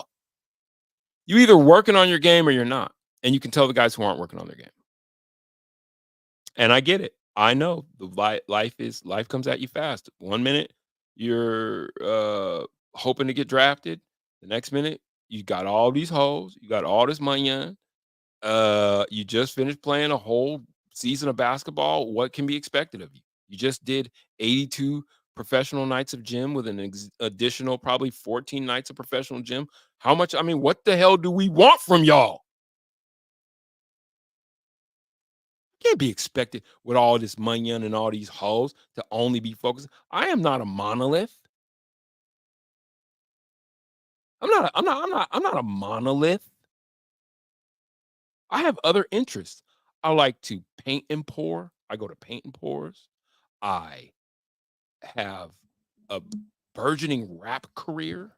You either working on your game or you're not. And you can tell the guys who aren't working on their game. And I get it. I know the life comes at you fast. 1 minute you're hoping to get drafted. The next minute you got all these hoes. You got all this money in. You just finished playing a whole season of basketball. What can be expected of you? You just did 82 professional nights of gym with an additional probably 14 nights of professional gym. How much? I mean, what the hell do we want from y'all? Can't be expected with all this money and all these hoes to only be focused. I am not a monolith. I'm not a monolith. I have other interests. I like to paint and pour. I go to paint and pours. I have a burgeoning rap career.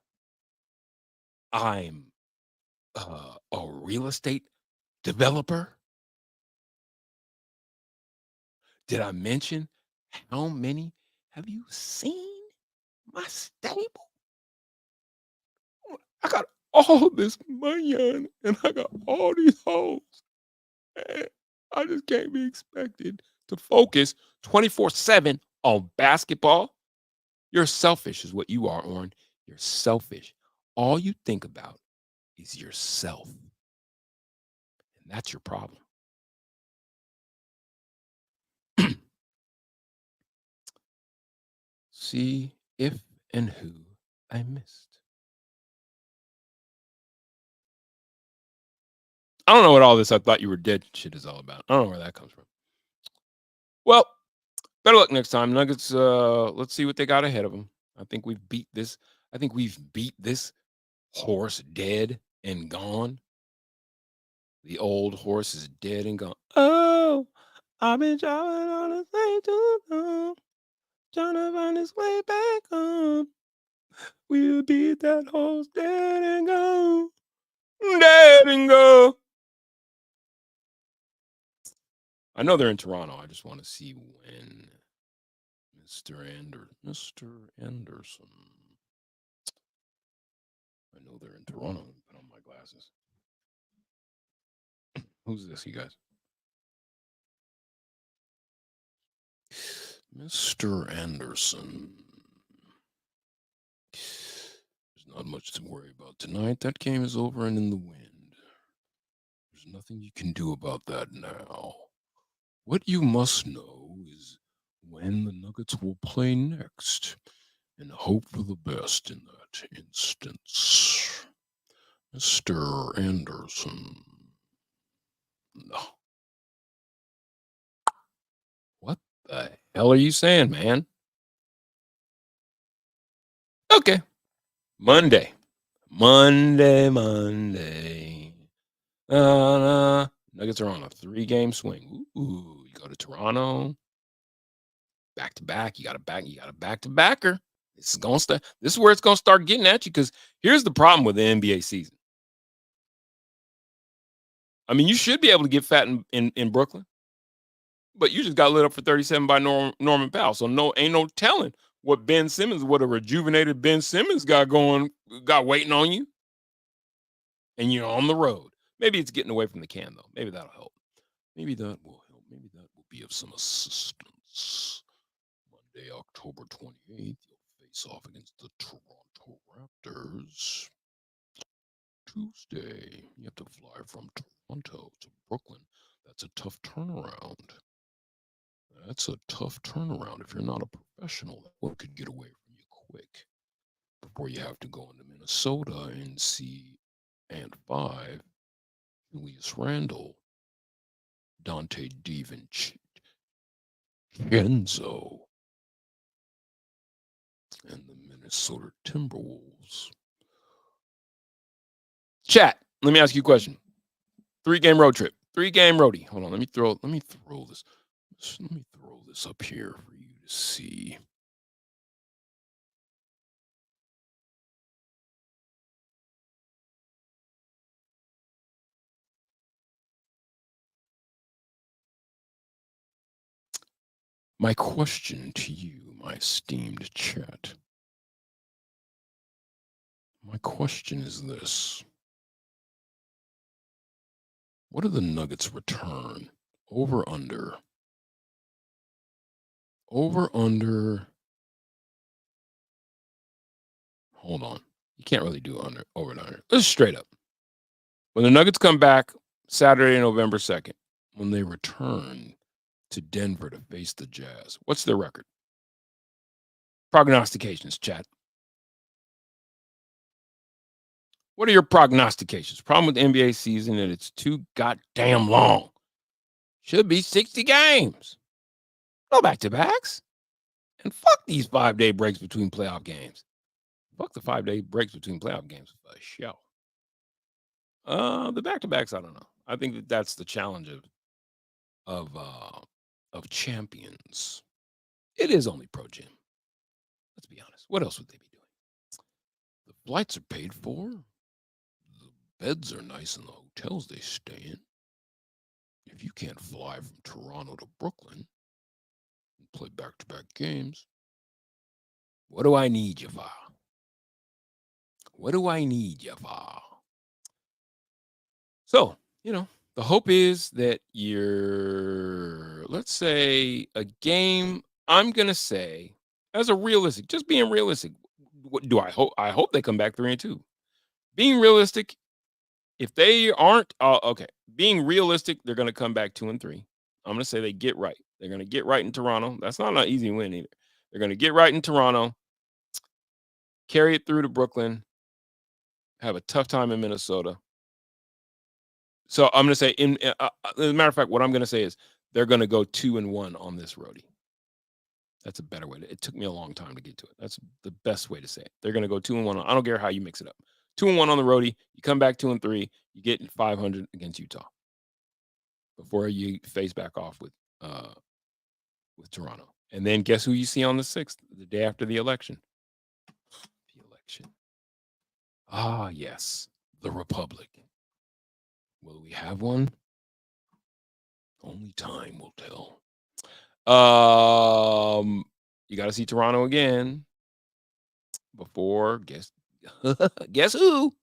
I'm a real estate developer. Did I mention how many have you seen my stable. I got all this money on, and I got all these hoes. And I just can't be expected to focus 24/7 on basketball. You're selfish, is what you are, Oren. You're selfish. All you think about is yourself. And that's your problem. See if and who I missed. I don't know what all this I thought you were dead shit is all about. I don't know where that comes from. Well, better luck next time. Nuggets, let's see what they got ahead of them. I think we've beat this. I think we've beat this horse dead and gone. The old horse is dead and gone. Oh, I've been driving on the same too long, trying to find his way back home. We'll beat that horse dead and gone. Dead and gone. I know they're in Toronto. I just want to see when Mr. Anderson. I know they're in Toronto. Put on my glasses. Who's this, you guys? Mr. Anderson. There's not much to worry about tonight. That game is over and in the wind. There's nothing you can do about that now. What you must know is when the Nuggets will play next and hope for the best in that instance. Mr. Anderson. No. What the hell are you saying, man? Okay. Monday. Nuggets are on a 3-game swing. Ooh, you go to Toronto. Back to back. You got a back-to-backer. This is where it's gonna start getting at you, because here's the problem with the NBA season. I mean, you should be able to get fat in Brooklyn, but you just got lit up for 37 by Norman Powell. So ain't no telling what a rejuvenated Ben Simmons got waiting on you. And you're on the road. Maybe it's getting away from the can, though. Maybe that'll help. Maybe that will help. Maybe that will be of some assistance. Monday, October 28th, you'll face off against the Toronto Raptors. Tuesday, you have to fly from Toronto to Brooklyn. That's a tough turnaround. If you're not a professional. That one could get away from you quick before you have to go into Minnesota and see and 5, Julius Randle, Dante DiVincenzo, and the Minnesota Timberwolves. Chat, let me ask you a question. 3-game road trip. 3-game roadie. Hold on, let me throw this up here for you to see. My question to you, my esteemed chat. My question is this. What do the Nuggets return? Over, under. Hold on. You can't really do over and under. Let's straight up. When the Nuggets come back Saturday, November 2nd, when they return to Denver to face the Jazz, what's their record? Prognostications, chat. What are your prognostications? Problem with the NBA season that it's too goddamn long. Should be 60 games. No back-to-backs. And fuck these 5-day breaks between playoff games. Fuck the 5-day breaks between playoff games for show. The back-to-backs, I don't know. I think that's the challenge of champions. It is only pro gym. Let's be honest. What else would they be doing? The flights are paid for. The beds are nice in the hotels they stay in. If you can't fly from Toronto to Brooklyn and play back-to-back games, What do I need you for? What do I need you for? So, the hope is that let's say a game, I'm going to say, as a realistic, just being realistic, what do I hope? I hope they come back 3-2. Being realistic, if they aren't, okay, being realistic, they're going to come back 2-3. I'm going to say they get right. They're going to get right in Toronto. That's not an easy win either. They're going to get right in Toronto, carry it through to Brooklyn, have a tough time in Minnesota. So I'm going to say, as a matter of fact, what I'm going to say is they're going to go 2-1 on this roadie. That's a better way. It took me a long time to get to it. That's the best way to say it. They're going to go 2-1. I don't care how you mix it up. 2-1 on the roadie. You come back 2-3. You get 500 against Utah before you face back off with Toronto. And then guess who you see on the 6th, the day after the election? The election. Ah, yes, the Republic. Will we have one? Only time will tell. You got to see Toronto again before guess who?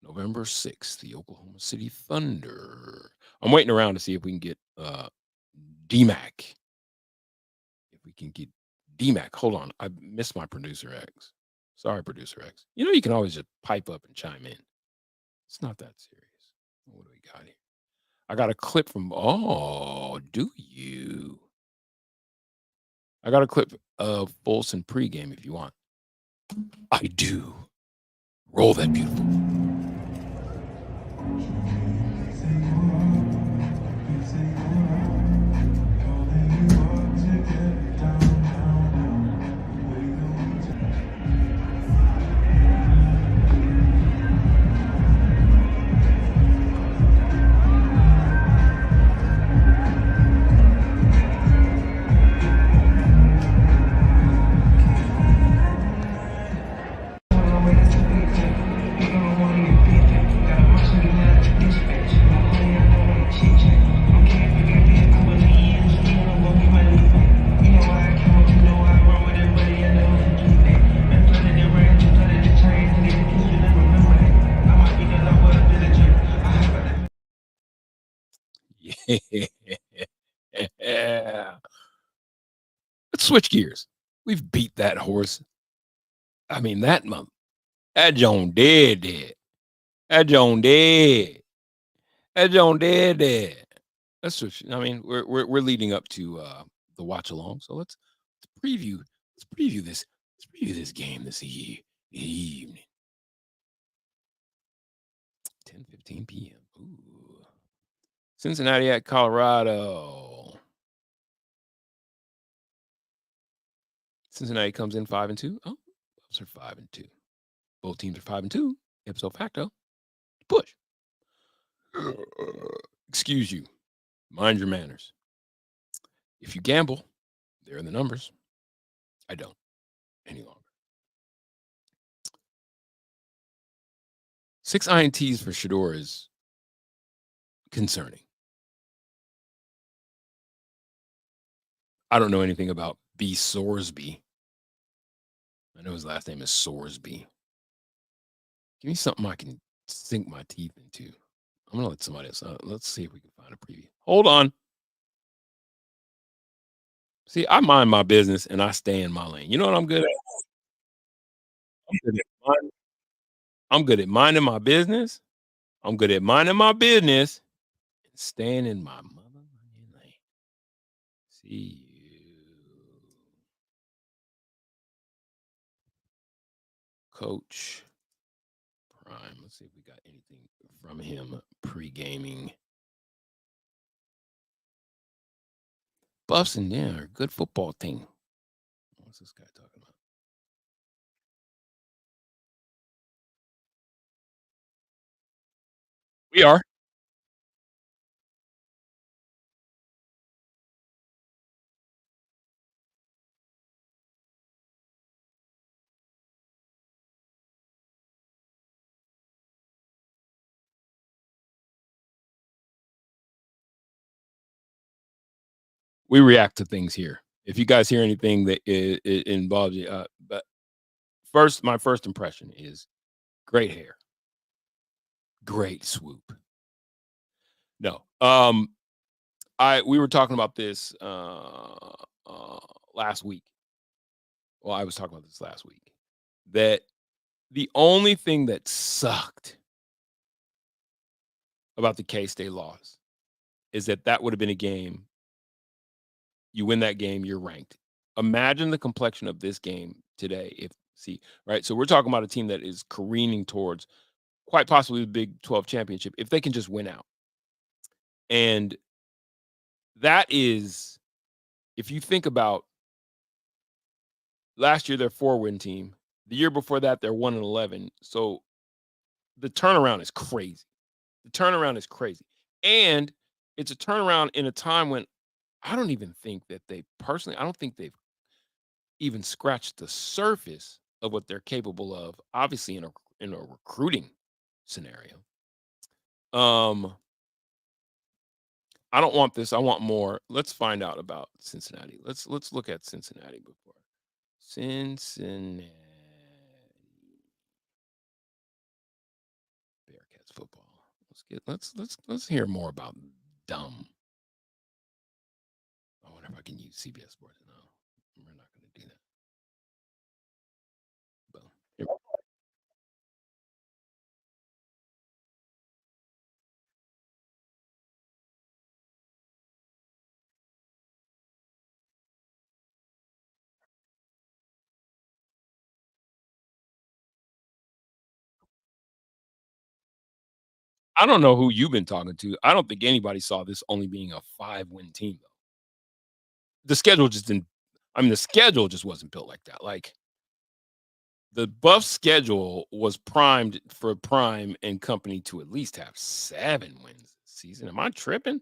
November 6th, the Oklahoma City Thunder. I'm waiting around to see if we can get DMAC. If we can get DMAC. Hold on. I missed my producer X. Sorry, producer X. You can always just pipe up and chime in. It's not that serious. What do we got here? I got a clip from, do you? I got a clip of Bolson pregame if you want. I do. Roll that beautiful. Yeah. Let's switch gears. We've beat that horse. I mean, that Joan dead. That Joan dead. That Joan dead. Let's switch. I mean, we're leading up to the watch along. So let's preview this game this evening. 10:15 p.m. Ooh. Cincinnati at Colorado. Cincinnati comes in 5-2. Oh, Buffs are 5-2. Both teams are 5-2. Ipso facto. Push. Excuse you. Mind your manners. If you gamble, there are the numbers. I don't any longer. 6 INTs for Shedeur is concerning. I don't know anything about B. Sorsby. I know his last name is Sorsby. Give me something I can sink my teeth into. I'm going to let somebody else. Let's see if we can find a preview. Hold on. See, I mind my business and I stay in my lane. You know what I'm good at? I'm good at minding my business. I'm good at minding my business and staying in my motherfucking lane. See you. Coach Prime. Let's see if we got anything from him pre-gaming. Buffs and a good football team. What's this guy talking about? We are. We react to things here. If you guys hear anything that it involves you, but my first impression is great hair, great swoop. No, we were talking about this last week. Well, I was talking about this last week, that the only thing that sucked about the K-State loss is that would have been a game. You win that game, you're ranked. Imagine the complexion of this game today. Right? So we're talking about a team that is careening towards quite possibly the Big 12 championship if they can just win out. And that is, if you think about last year, their 4-win team. The year before that, they're 1-11. So the turnaround is crazy. And it's a turnaround in a time when I don't think they've even scratched the surface of what they're capable of, obviously in a recruiting scenario. I don't want this. I want more. Let's find out about Cincinnati. Let's look at Cincinnati before. Cincinnati Bearcats football. Let's hear more about dumb. I wonder if I can use CBS Sports. No, we're not going to do that. Boom. Here. I don't know who you've been talking to. I don't think anybody saw this only being a 5-win team, though. The schedule just didn't. The schedule just wasn't built like that. Like, the Buff schedule was primed for Prime and company to at least have 7 wins this season. Am I tripping?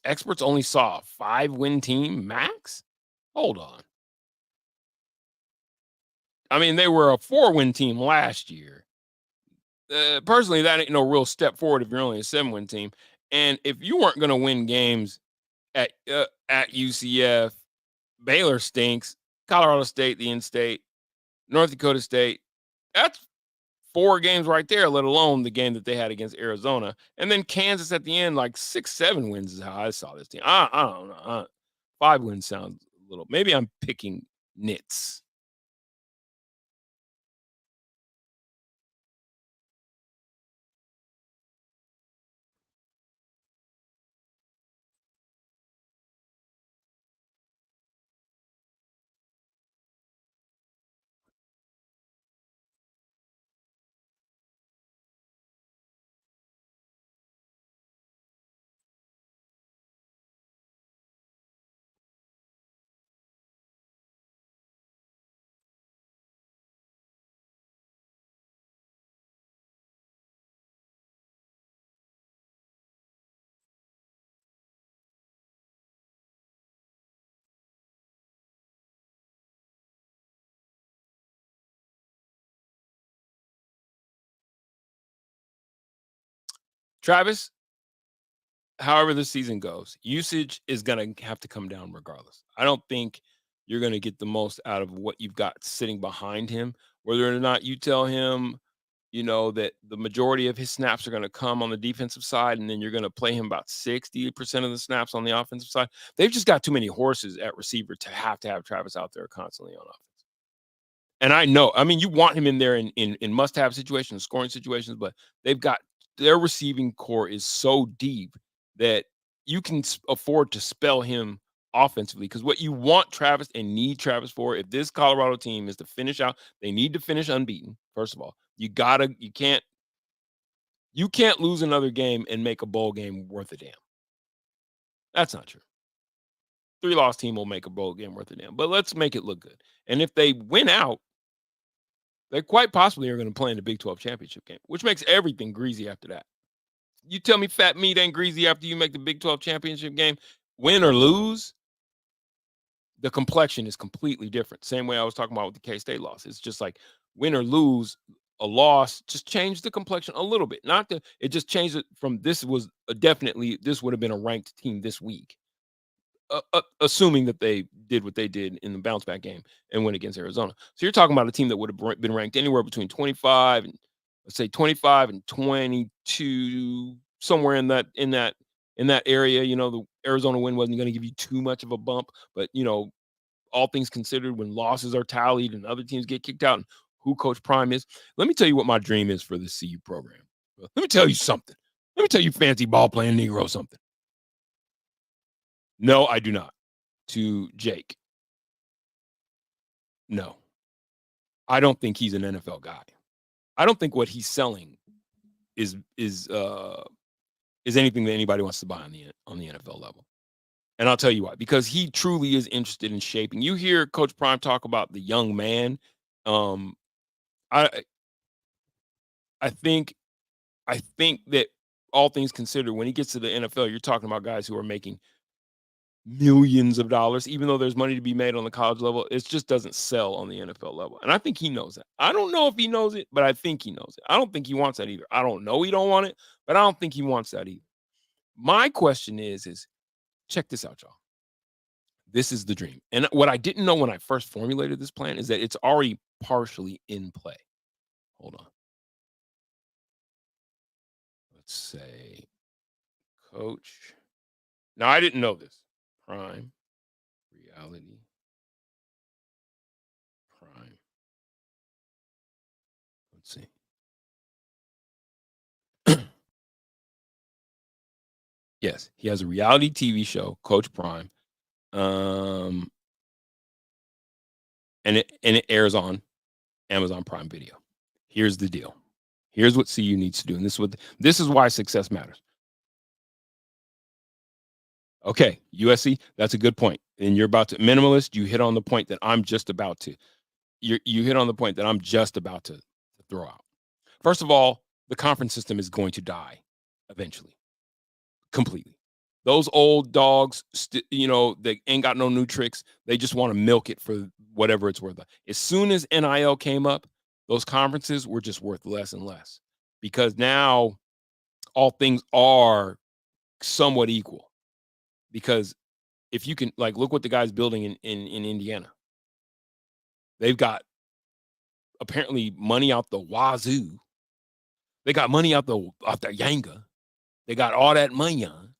Experts only saw a 5-win team max? Hold on. They were a 4-win team last year. Personally, that ain't no real step forward if you're only a 7-win team. And if you weren't going to win games at UCF, Baylor stinks, Colorado State, the in-state, North Dakota State, that's 4 games right there, let alone the game that they had against Arizona. And then Kansas at the end, like 6-7 wins is how I saw this team. I don't know. 5 wins sounds a little. Maybe I'm picking nits. Travis, however the season goes, usage is going to have to come down regardless. I don't think you're going to get the most out of what you've got sitting behind him, whether or not you tell him, that the majority of his snaps are going to come on the defensive side, and then you're going to play him about 60% of the snaps on the offensive side. They've just got too many horses at receiver to have Travis out there constantly on offense. And I know, you want him in there in must-have situations, scoring situations, but their receiving core is so deep that you can afford to spell him offensively, because what you want Travis and need Travis for, if this Colorado team is to finish out, they need to finish unbeaten. First of all, you can't lose another game and make a bowl game worth a damn. That's not true. 3-loss team will make a bowl game worth a damn, but let's make it look good. And if they win out, they quite possibly are going to play in the Big 12 championship game, which makes everything greasy after that. You tell me fat meat ain't greasy after you make the Big 12 championship game, win or lose, the complexion is completely different. Same way I was talking about with the K-State loss. It's just like win or lose, a loss just changed the complexion a little bit. It just changed it from this would have been a ranked team this week. assuming that they did what they did in the bounce back game and win against Arizona. So you're talking about a team that would have been ranked anywhere between 25 and let's say 25 and 22, somewhere in that area. You know, the Arizona win wasn't going to give you too much of a bump, but you know, all things considered, when losses are tallied and other teams get kicked out, and who Coach Prime is, let me tell you what my dream is for this CU program. Let me tell you something. Let me tell you, fancy ball playing Negro, something. No, I do not. To Jake. No. I don't think he's an NFL guy. I don't think what he's selling is anything that anybody wants to buy on the NFL level. And I'll tell you why. Because he truly is interested in shaping. You hear Coach Prime talk about the young man. I think that all things considered, when he gets to the NFL, you're talking about guys who are making millions of dollars, even though there's money to be made on the college level. It just doesn't sell on the NFL level. And I think he knows that. I don't know if he knows it, but I think he knows it. I don't think he wants that either. I don't know he don't want it, but I don't think he wants that either. My question is check this out, y'all. This is the dream. And what I didn't know when I first formulated this plan is that it's already partially in play. Hold on. Let's say coach. Now, I didn't know this. Prime, reality, prime. Let's see. Yes, he has a reality TV show, Coach Prime. And it airs on Amazon Prime Video. Here's the deal. Here's what CU needs to do. And this is why success matters. Okay, USC, that's a good point. And you're about to minimalist, you hit on the point that I'm just about to. You hit on the point that I'm just about to throw out. First of all, the conference system is going to die eventually. Completely. Those old dogs, they ain't got no new tricks. They just want to milk it for whatever it's worth. As soon as NIL came up, those conferences were just worth less and less because now all things are somewhat equal. Because if you can, like, look what the guy's building in Indiana. They've got apparently money out the wazoo. They got money out the Yanga. They got all that money on.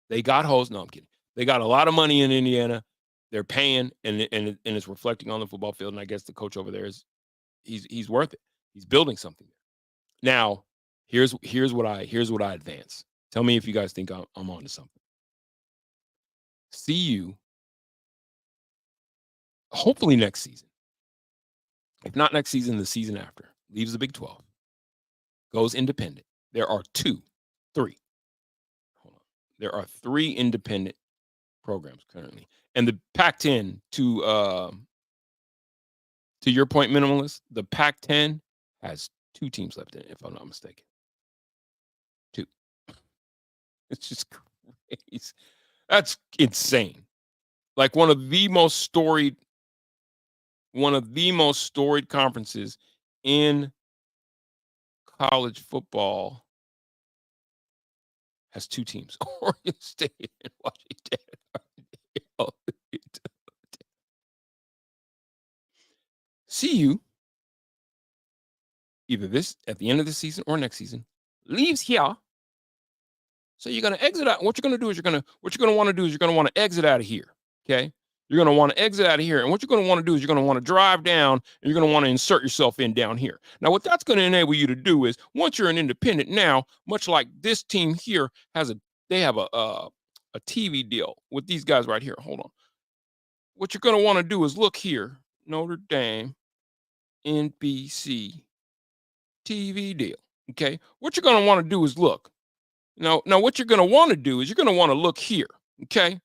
They got hosts. No, I'm kidding. They got a lot of money in Indiana. They're paying, and it's reflecting on the football field. And I guess the coach over there he's worth it. He's building something. Now, here's what I advance. Tell me if you guys think I'm onto something. CU, hopefully next season. If not next season, the season after, leaves the Big 12, goes independent. There are three independent programs currently. And the Pac-10, to your point, minimalist, the Pac-10 has 2 teams left in it, if I'm not mistaken. 2. It's just crazy. That's insane. Like one of the most storied conferences in college football has 2 teams: Oregon State and Washington. CU, either this at the end of the season or next season, leaves here. So you're going to exit out. What you're going to do is you're going to want to exit out of here. Okay. You're going to want to exit out of here. And what you're going to want to do is you're going to want to drive down and you're going to want to insert yourself in down here. Now, what that's going to enable you to do is once you're an independent now, much like this team here they have a TV deal with these guys right here. Hold on. What you're going to want to do is look here, Notre Dame, NBC TV deal. Okay. What you're going to want to do is look. Now, what you're going to want to do is you're going to want to look here, okay?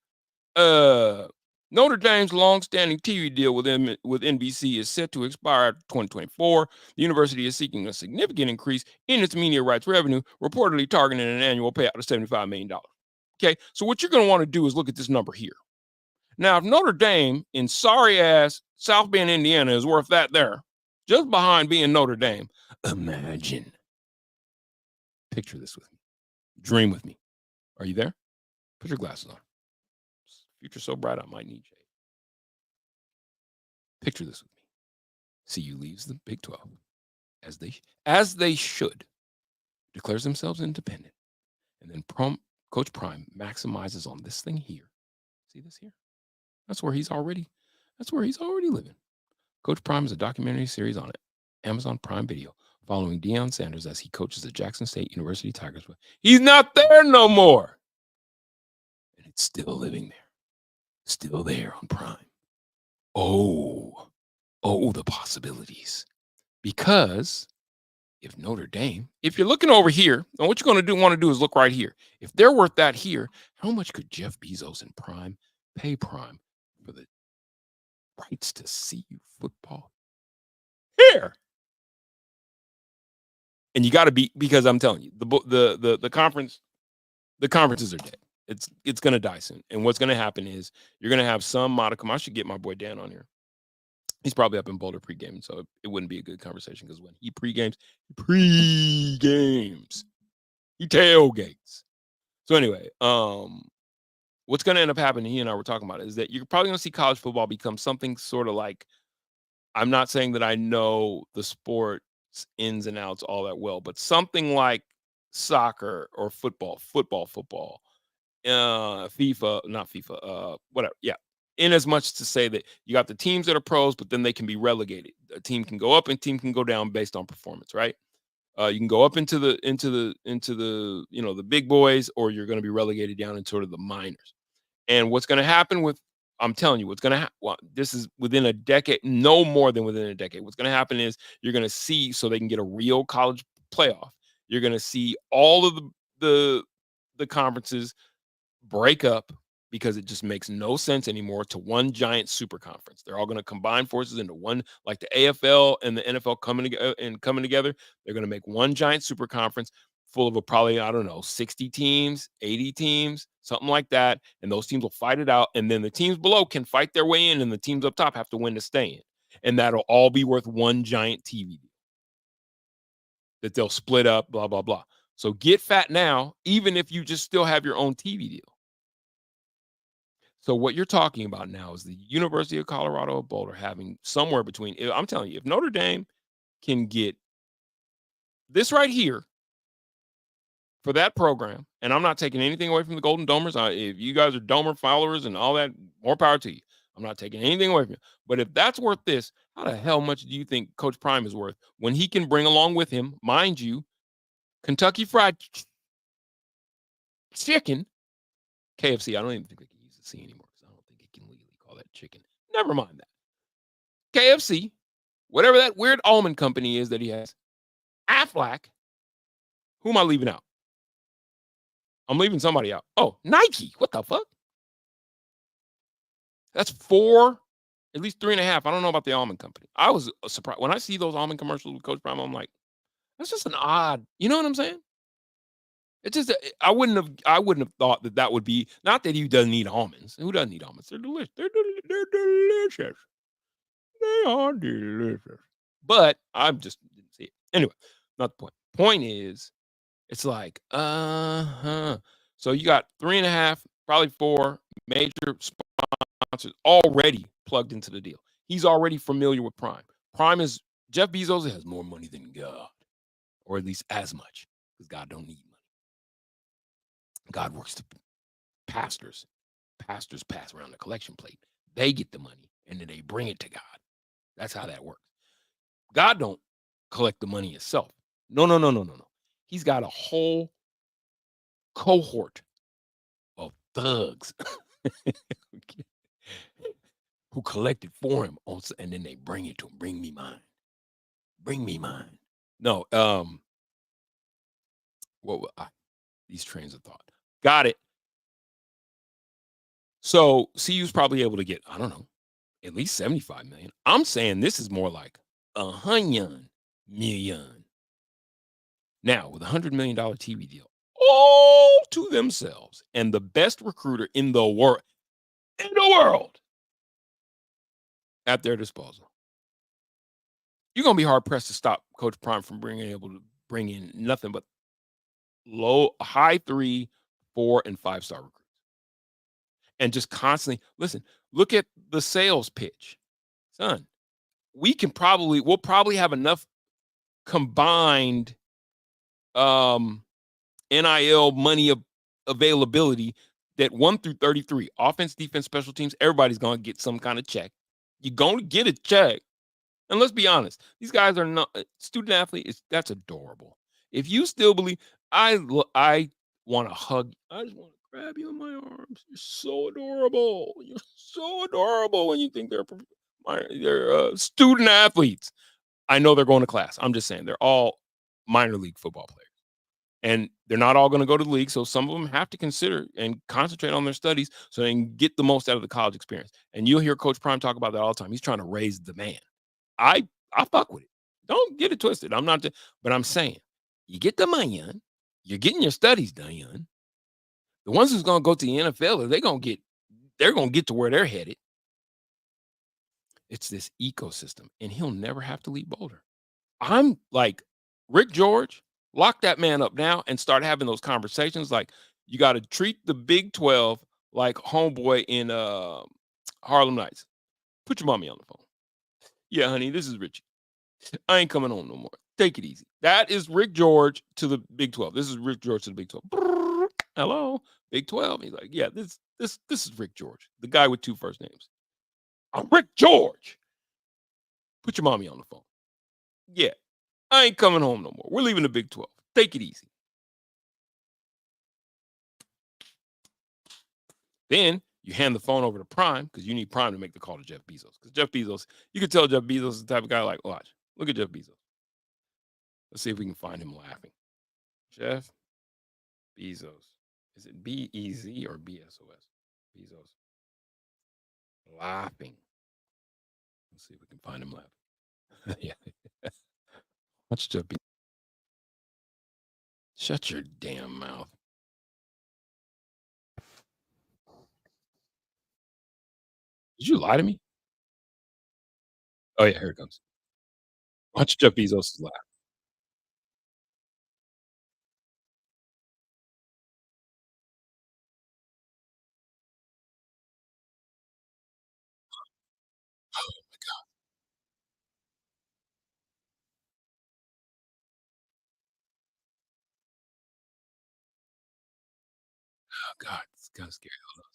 Notre Dame's long-standing TV deal with NBC is set to expire 2024. The university is seeking a significant increase in its media rights revenue, reportedly targeting an annual payout of $75 million. Okay, so what you're going to want to do is look at this number here. Now, if Notre Dame in sorry-ass South Bend, Indiana is worth that there, just behind being Notre Dame, imagine. Picture this with me. Dream with me. Are you there? Put your glasses on. Future so bright, I might need shade. Picture this with me. CU leaves the Big 12 as they should, declares themselves independent, and then Coach Prime maximizes on this thing here. See this here? That's where he's already living. Coach Prime is a documentary series on Amazon Prime Video following Deion Sanders as he coaches the Jackson State University Tigers. But he's not there no more. And it's still living there. Still there on Prime. Oh, the possibilities. Because if Notre Dame, if you're looking over here, and what you're going to want to do is look right here. If they're worth that here, how much could Jeff Bezos and Prime pay Prime for the rights to CU football here? And you got to be, because I'm telling you, the conferences are dead. It's going to die soon. And what's going to happen is you're going to have some modicum. I should get my boy Dan on here. He's probably up in Boulder pregame, so it wouldn't be a good conversation because when he pregames, he tailgates. So anyway, what's going to end up happening, he and I were talking about it, is that you're probably going to see college football become something sort of like, I'm not saying that I know the sport's ins and outs all that well, but something like soccer or football, whatever. Yeah. In as much to say that you got the teams that are pros, but then they can be relegated. A team can go up and team can go down based on performance, right? You can go up into the the big boys, or you're going to be relegated down into sort of the minors. And what's going to happen with, I'm telling you, what's going to happen. Well, this is within a decade, no more than within a decade. What's going to happen is you're going to see, so they can get a real college playoff, you're going to see all of the conferences break up, because it just makes no sense anymore, to one giant super conference. They're all going to combine forces into one, like the AFL and the NFL coming together. They're going to make one giant super conference full of probably, 60 teams, 80 teams, something like that. And those teams will fight it out. And then the teams below can fight their way in, and the teams up top have to win to stay in. And that'll all be worth one giant TV deal that they'll split up, blah, blah, blah. So get fat now, even if you just still have your own TV deal. So what you're talking about now is the University of Colorado at Boulder having somewhere between, I'm telling you, if Notre Dame can get this right here for that program, and I'm not taking anything away from the Golden Domers. If you guys are Domer followers and all that, more power to you. I'm not taking anything away from you. But if that's worth this, how the hell much do you think Coach Prime is worth when he can bring along with him, mind you, Kentucky Fried Chicken, KFC? I don't even think they can use the C anymore, because I don't think it can legally call that chicken. Never mind that. KFC, whatever that weird almond company is that he has, Aflac. Who am I leaving out? I'm leaving somebody out. Oh, Nike. What the fuck? That's 4, at least 3.5. I don't know about the almond company. I was surprised when I see those almond commercials with Coach Prime. I'm like, that's just an odd. You know what I'm saying? It's just I wouldn't have thought that would be, not that he doesn't eat almonds. Who doesn't eat almonds? They're delicious. They're delicious. They are delicious. But I just didn't see it. Anyway, not the point. Point is, it's like, So you got 3.5, probably 4 major sponsors already plugged into the deal. He's already familiar with Prime. Prime is, Jeff Bezos has more money than God, or at least as much, because God don't need money. God works to pastors. Pastors pass around the collection plate. They get the money, and then they bring it to God. That's how that works. God don't collect the money itself. No. He's got a whole cohort of thugs who collected for him, and then they bring it to him. Bring me mine. Bring me mine. No, these trains of thought. Got it. So CU's probably able to get, I don't know, at least 75 million. I'm saying this is more like 100 million. Now, with $100 million TV deal, all to themselves, and the best recruiter in the world, at their disposal, you're going to be hard pressed to stop Coach Prime from being able to bring in nothing but high 3, 4, and 5-star recruits. and just constantly listen. Look at the sales pitch, son. We'll probably have enough combined NIL money availability that 1 through 33, offense, defense, special teams, everybody's going to get some kind of check. You're going to get a check. And let's be honest, these guys are not student athletes. That's adorable. If you still believe, I want to hug. I just want to grab you in my arms. You're so adorable. You're so adorable when you think they're student athletes. I know they're going to class. I'm just saying they're all minor league football players. And they're not all going to go to the league. So some of them have to consider and concentrate on their studies so they can get the most out of the college experience. And you'll hear Coach Prime talk about that all the time. He's trying to raise the man. I fuck with it. Don't get it twisted. I'm not, but I'm saying you get the money on, you're getting your studies done. The ones who's going to go to the NFL, they're going to get to where they're headed. It's this ecosystem, and he'll never have to leave Boulder. I'm like Rick George. Lock that man up now and start having those conversations. Like, you got to treat the Big 12 like homeboy in Harlem Nights. Put your mommy on the phone. Yeah, honey, this is Richie. I ain't coming home no more. Take it easy. That is Rick George to the Big 12. This is Rick George to the Big 12. Hello, Big 12. He's like, yeah, this is Rick George, the guy with 2 first names. I'm Rick George. Put your mommy on the phone. Yeah. I ain't coming home no more. We're leaving the Big 12. Take it easy. Then you hand the phone over to Prime because you need Prime to make the call to Jeff Bezos. Because Jeff Bezos, you can tell Jeff Bezos is the type of guy like, watch, look at Jeff Bezos. Let's see if we can find him laughing. Jeff Bezos. Is it B-E-Z or B-S-O-S? Bezos. Laughing. Let's see if we can find him laughing. Yeah. Watch Jeff Bezos. Shut your damn mouth. Did you lie to me? Oh, yeah, here it comes. Watch Jeff Bezos' laugh. Oh, my God. Oh, God. It's kind of scary. Hold on.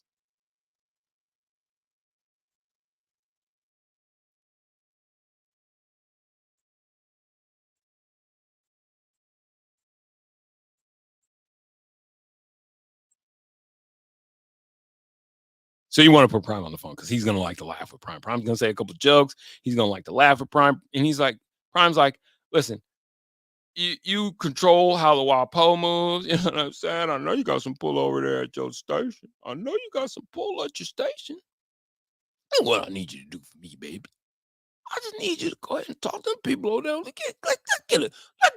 So you want to put Prime on the phone because he's going to like to laugh with Prime. Prime's going to say a couple of jokes. He's going to like to laugh with Prime. And he's like, Prime's like, listen, you control how the WAPO moves. You know what I'm saying? I know you got some pull over there at your station. I know you got some pull at your station. And what I need you to do for me, baby, I just need you to go ahead and talk to them people over there. Let's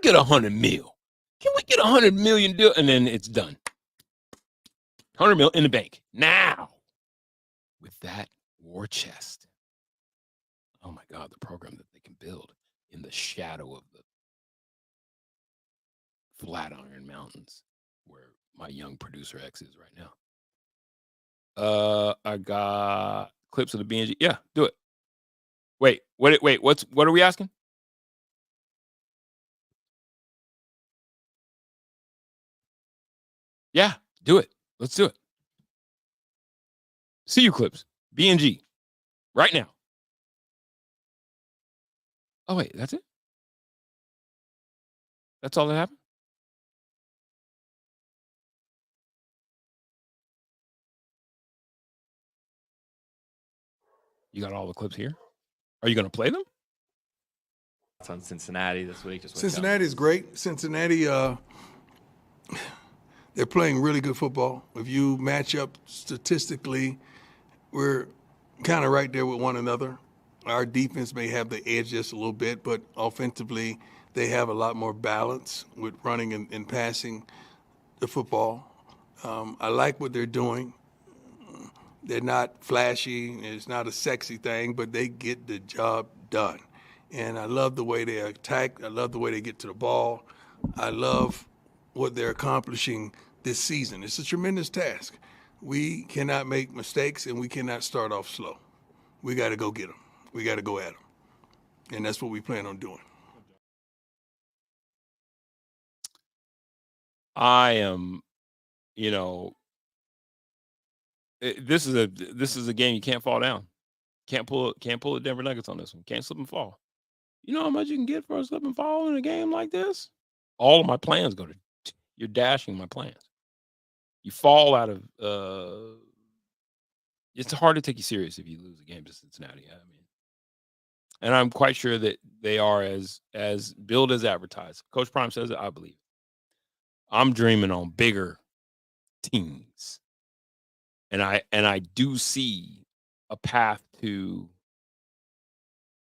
get 100 mil. Can we get 100 million deal? And then it's done. 100 mil in the bank. Now, with that war chest. Oh my God, the program that they can build in the shadow of the Flatiron Mountains, where my young producer X is right now. I got clips of the BNG. Yeah, do it. Wait, what are we asking? Yeah, do it. Let's do it. See you clips. BNG. Right now. Oh, wait, that's it? That's all that happened? You got all the clips here? Are you going to play them? It's on Cincinnati this week. Cincinnati is great. Cincinnati, they're playing really good football. If you match up statistically, we're kind of right there with one another. Our defense may have the edge just a little bit, but offensively, they have a lot more balance with running and passing the football. I like what they're doing. They're not flashy. It's not a sexy thing, but they get the job done. And I love the way they attack. I love the way they get to the ball. I love what they're accomplishing this season. It's a tremendous task. We cannot make mistakes, and we cannot start off slow. We got to go get them. We got to go at them. And that's what we plan on doing. I am, you know, this is a game you can't fall down. Can't pull the Denver Nuggets on this one. Can't slip and fall. You know how much you can get for a slip and fall in a game like this? All of my plans go to you're dashing my plans. You fall out of it's hard to take you serious if you lose a game to Cincinnati. I mean, and I'm quite sure that they are as billed as advertised. Coach Prime says it, I believe. I'm dreaming on bigger teams. And I do see a path to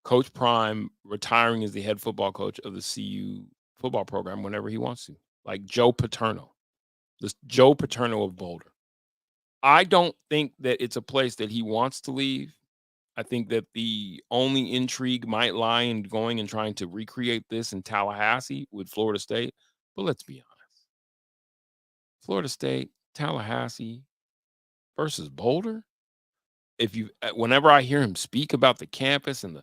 Coach Prime retiring as the head football coach of the CU football program whenever he wants to, like Joe Paterno, this Joe Paterno of Boulder. I don't think that it's a place that he wants to leave. I think that the only intrigue might lie in going and trying to recreate this in Tallahassee with Florida State. But let's be honest. Florida State, Tallahassee versus Boulder. Whenever I hear him speak about the campus and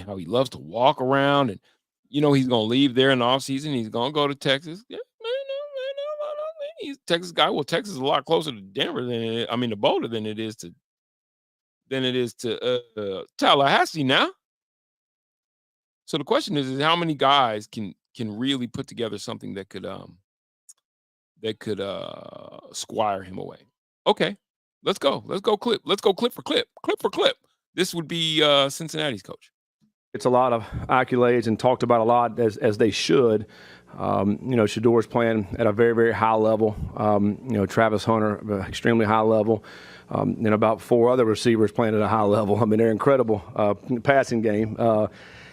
how he loves to walk around, and you know he's gonna leave there in the offseason, he's gonna go to Texas. Yeah, he's a Texas guy. Well, Texas is a lot closer to Denver to Boulder than it is to Tallahassee now. So the question is how many guys can really put together something that could squire him away. Okay, let's go clip. Let's go clip for clip. This would be Cincinnati's coach. It's a lot of accolades and talked about a lot as they should. Shador's playing at a very, very high level. Travis Hunter, extremely high level. And about 4 other receivers playing at a high level. I mean, they're incredible passing game. And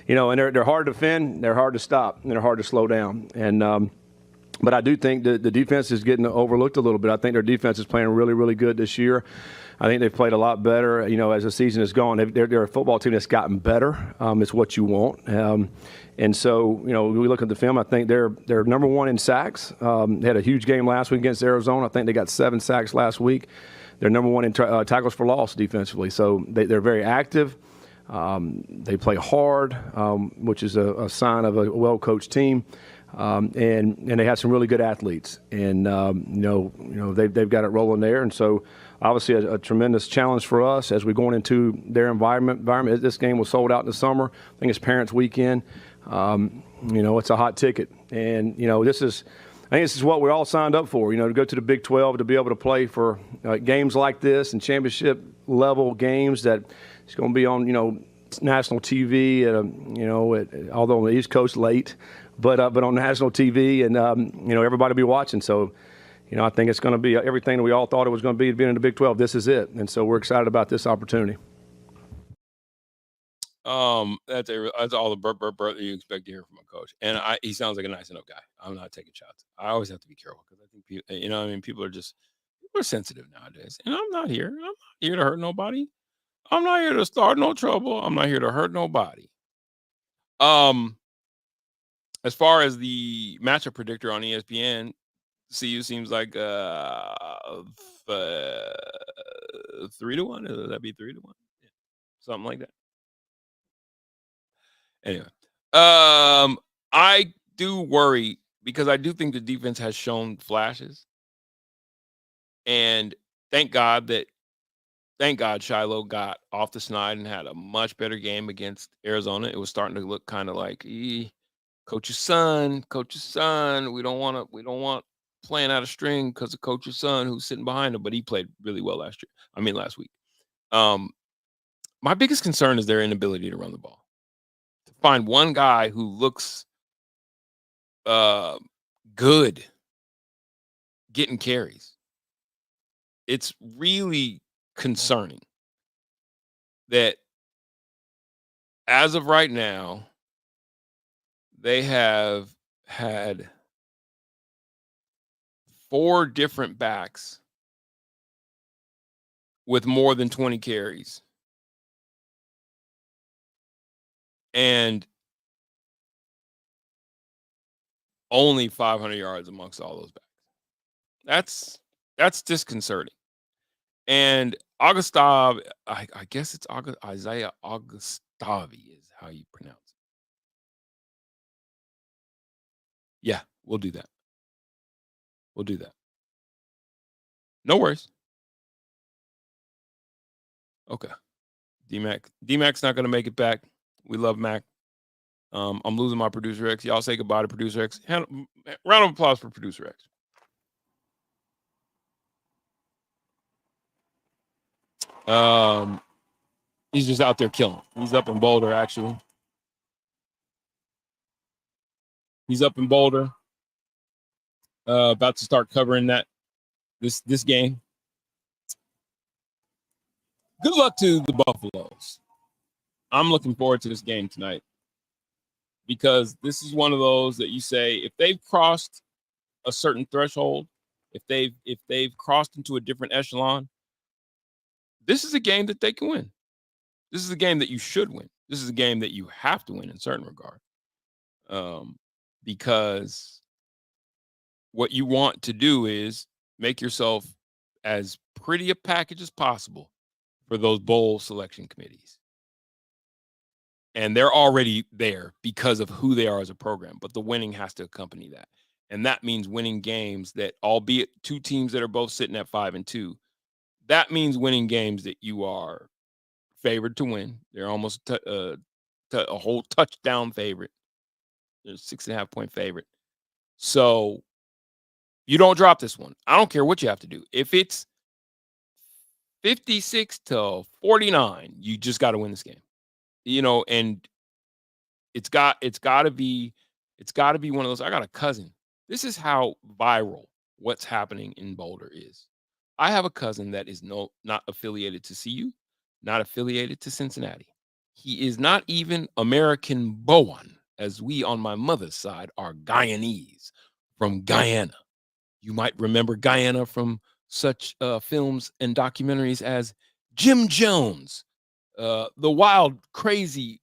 they're hard to defend, they're hard to stop, and they're hard to slow down. And but I do think the defense is getting overlooked a little bit. I think their defense is playing really, really good this year. I think they've played a lot better, as the season has gone. They're a football team that's gotten better. It's what you want. And so, when we look at the film, I think they're number 1 in sacks. They had a huge game last week against Arizona. I think they got 7 sacks last week. They're number 1 in tackles for loss defensively. So they're very active. They play hard, which is a sign of a well-coached team. And they have some really good athletes, and they've got it rolling there. And so, obviously, a tremendous challenge for us as we're going into their environment. This game was sold out in the summer. I think it's Parents' Weekend. It's a hot ticket, and this is what we're all signed up for. To go to the Big 12, to be able to play for games like this and championship level games that it's going to be on national TV. Although on the East Coast late. But on national TV, and everybody will be watching. So, I think it's going to be everything that we all thought it was going to be being in the Big 12. This is it, and so we're excited about this opportunity. That's all the burp that you expect to hear from a coach, and he sounds like a nice enough guy. I'm not taking shots. I always have to be careful because I think people are sensitive nowadays, and I'm not here to hurt nobody. I'm not here to start no trouble. I'm not here to hurt nobody. As far as the matchup predictor on ESPN, CU seems like 3-1. Would that be 3-1? Yeah. Something like that. Anyway, I do worry because I do think the defense has shown flashes, and thank God Shiloh got off the snide and had a much better game against Arizona. It was starting to look kind of like, coach's son. We don't want playing out of string because of coach's son who's sitting behind him, but he played really well last week. My biggest concern is their inability to run the ball. To find one guy who looks good getting carries. It's really concerning that as of right now, they have had 4 different backs with more than 20 carries. And only 500 yards amongst all those backs. That's disconcerting. And Augustav, I guess it's Isaiah Augustavi is how you pronounce it. Yeah, we'll do that. We'll do that. No worries. Okay. D-Mac's not going to make it back. We love Mac. I'm losing my producer X. Y'all say goodbye to producer X. Round of applause for producer X. He's just out there killing. He's up in Boulder, actually. He's up in Boulder. About to start covering this game. Good luck to the Buffaloes. I'm looking forward to this game tonight because this is one of those that you say if they've crossed a certain threshold, if they've crossed into a different echelon, this is a game that they can win. This is a game that you should win. This is a game that you have to win in certain regard. Because what you want to do is make yourself as pretty a package as possible for those bowl selection committees. And they're already there because of who they are as a program, but the winning has to accompany that. And that means winning games that, albeit two teams that are both sitting at 5-2, that means winning games that you are favored to win. They're almost a whole touchdown favorite. They're 6.5 point favorite. So you don't drop this one. I don't care what you have to do. If it's 56-49, you just got to win this game. And it's got to be one of those. I got a cousin. This is how viral what's happening in Boulder is. I have a cousin that is not affiliated to CU, not affiliated to Cincinnati. He is not even American Boan, as we on my mother's side are Guyanese from Guyana. You might remember Guyana from such films and documentaries as Jim Jones, the wild, crazy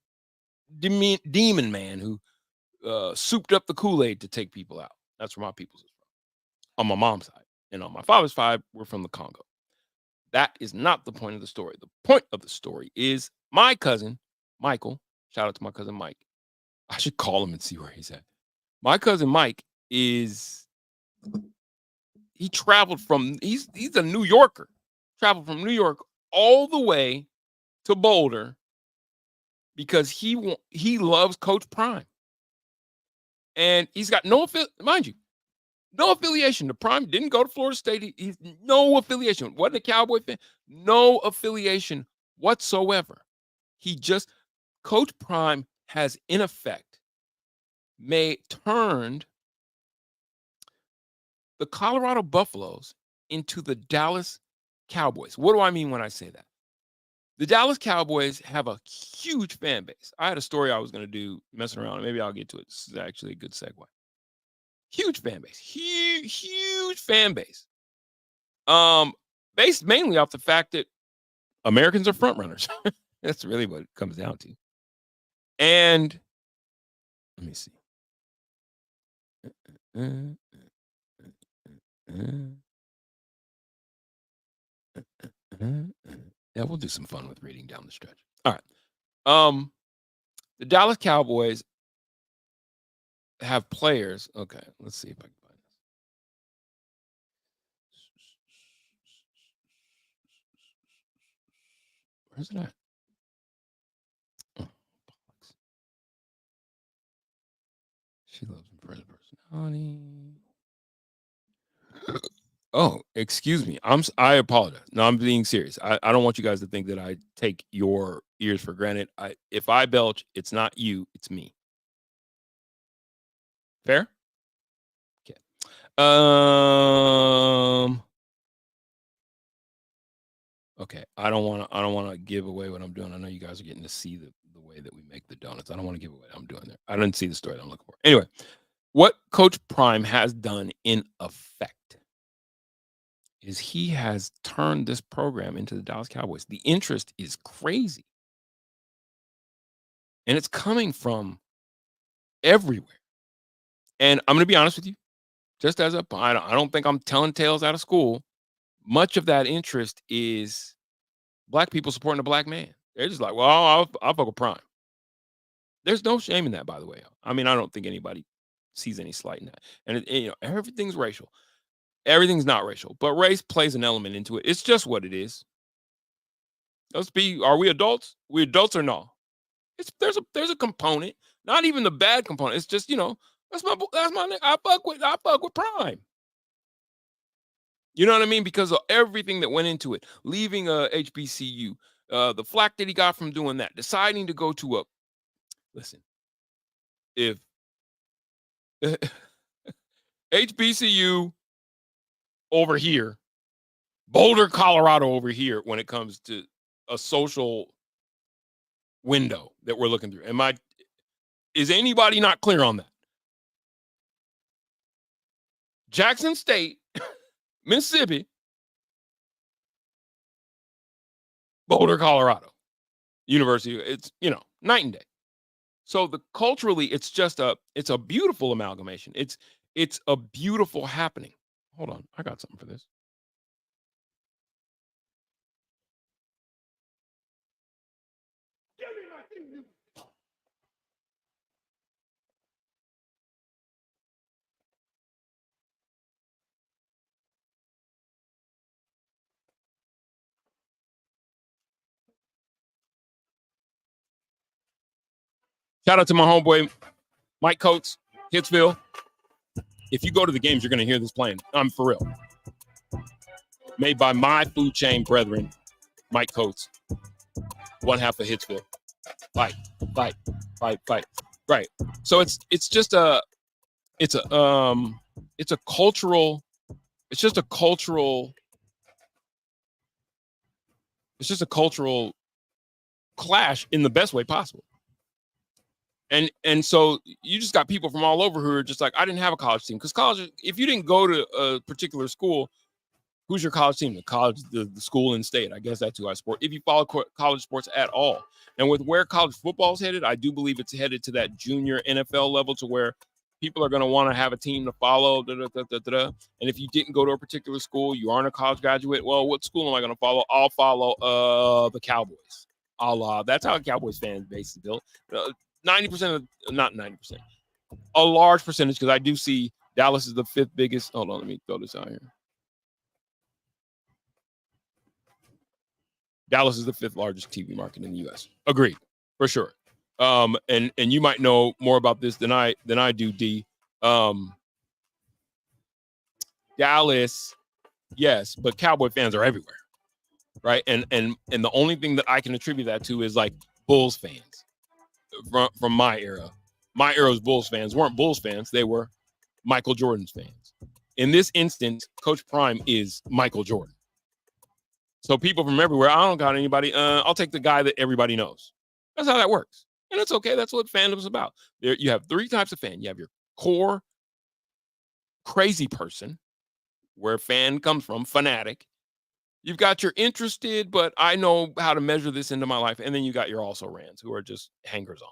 demon man who souped up the Kool-Aid to take people out. That's where my people's is from. On my mom's side. And on my father's side, we're from the Congo. That is not the point of the story. The point of the story is my cousin, Michael. Shout out to my cousin Mike. I should call him and see where he's at. My cousin Mike he's a New Yorker. Traveled from New York all the way to Boulder because he loves Coach Prime. And he's got no affiliation. The Prime didn't go to Florida State. He's no affiliation. Wasn't a Cowboy fan. No affiliation whatsoever. Coach Prime has, in effect, turned the Colorado Buffaloes into the Dallas Cowboys. What do I mean when I say that? The Dallas Cowboys have a huge fan base. I had a story I was going to do messing around. Maybe I'll get to it. This is actually a good segue. Huge fan base. Huge fan base. Based mainly off the fact that Americans are front runners. That's really what it comes down to. And let me see. Yeah, we'll do some fun with reading down the stretch. All right. The Dallas Cowboys have players. Okay, let's see if I can find this. Where's it at? Oh, she loves him for his personality. Oh, excuse me. I apologize. No, I'm being serious. I don't want you guys to think that I take your ears for granted. If I belch, it's not you, it's me. Fair? Okay. Okay. I don't want to give away what I'm doing. I know you guys are getting to see the way that we make the donuts. I don't want to give away what I'm doing there. I didn't see the story that I'm looking for. Anyway, what Coach Prime has done in effect is he has turned this program into the Dallas Cowboys. The interest is crazy. And it's coming from everywhere. And I'm going to be honest with you. Just as I don't think I'm telling tales out of school, much of that interest is black people supporting a black man. They're just like, well, I'll fuck with Prime. There's no shame in that, by the way. I mean, I don't think anybody sees any slight in that. And everything's racial. Everything's not racial, but race plays an element into it. It's just what it is. Are we adults? We adults or no? There's a component, not even the bad component. It's just, that's my I fuck with Prime. You know what I mean? Because of everything that went into it, leaving HBCU, the flack that he got from doing that, deciding to go to listen, if HBCU over here, Boulder, Colorado over here, when it comes to a social window that we're looking through. Is anybody not clear on that? Jackson State, Mississippi, Boulder, Colorado University. It's, night and day. So culturally, it's a beautiful amalgamation. It's a beautiful happening. Hold on. I got something for this. Shout out to my homeboy, Mike Coates, Hitsville. If you go to the games, you're going to hear this playing. I'm for real. Made by my food chain brethren, Mike Coates, one half of Hitsville. Fight. Right. So it's just a cultural clash in the best way possible. And so you just got people from all over who are just like, I didn't have a college team. Because college, if you didn't go to a particular school, who's your college team? The school and state. I guess that's who I support. If you follow college sports at all. And with where college football is headed, I do believe it's headed to that junior NFL level to where people are going to want to have a team to follow. And if you didn't go to a particular school, you aren't a college graduate. Well, what school am I going to follow? I'll follow the Cowboys. That's how a Cowboys fan base is built. 90% not 90%, a large percentage, because I do see Dallas is the fifth biggest. Hold on, let me throw this out here. Dallas is the fifth largest TV market in the U.S. Agreed, for sure. And you might know more about this than I do, D. Dallas, yes, but Cowboy fans are everywhere, right? And the only thing that I can attribute that to is like Bulls fans. From my era. My era's Bulls fans weren't Bulls fans. They were Michael Jordan's fans. In this instance, Coach Prime is Michael Jordan. So people from everywhere, I don't got anybody. I'll take the guy that everybody knows. That's how that works. And it's okay. That's what fandom's about. You have three types of fan. You have your core crazy person, where fan comes from, fanatic. You've got your interested, but I know how to measure this into my life. And then you got your also rans, who are just hangers-on.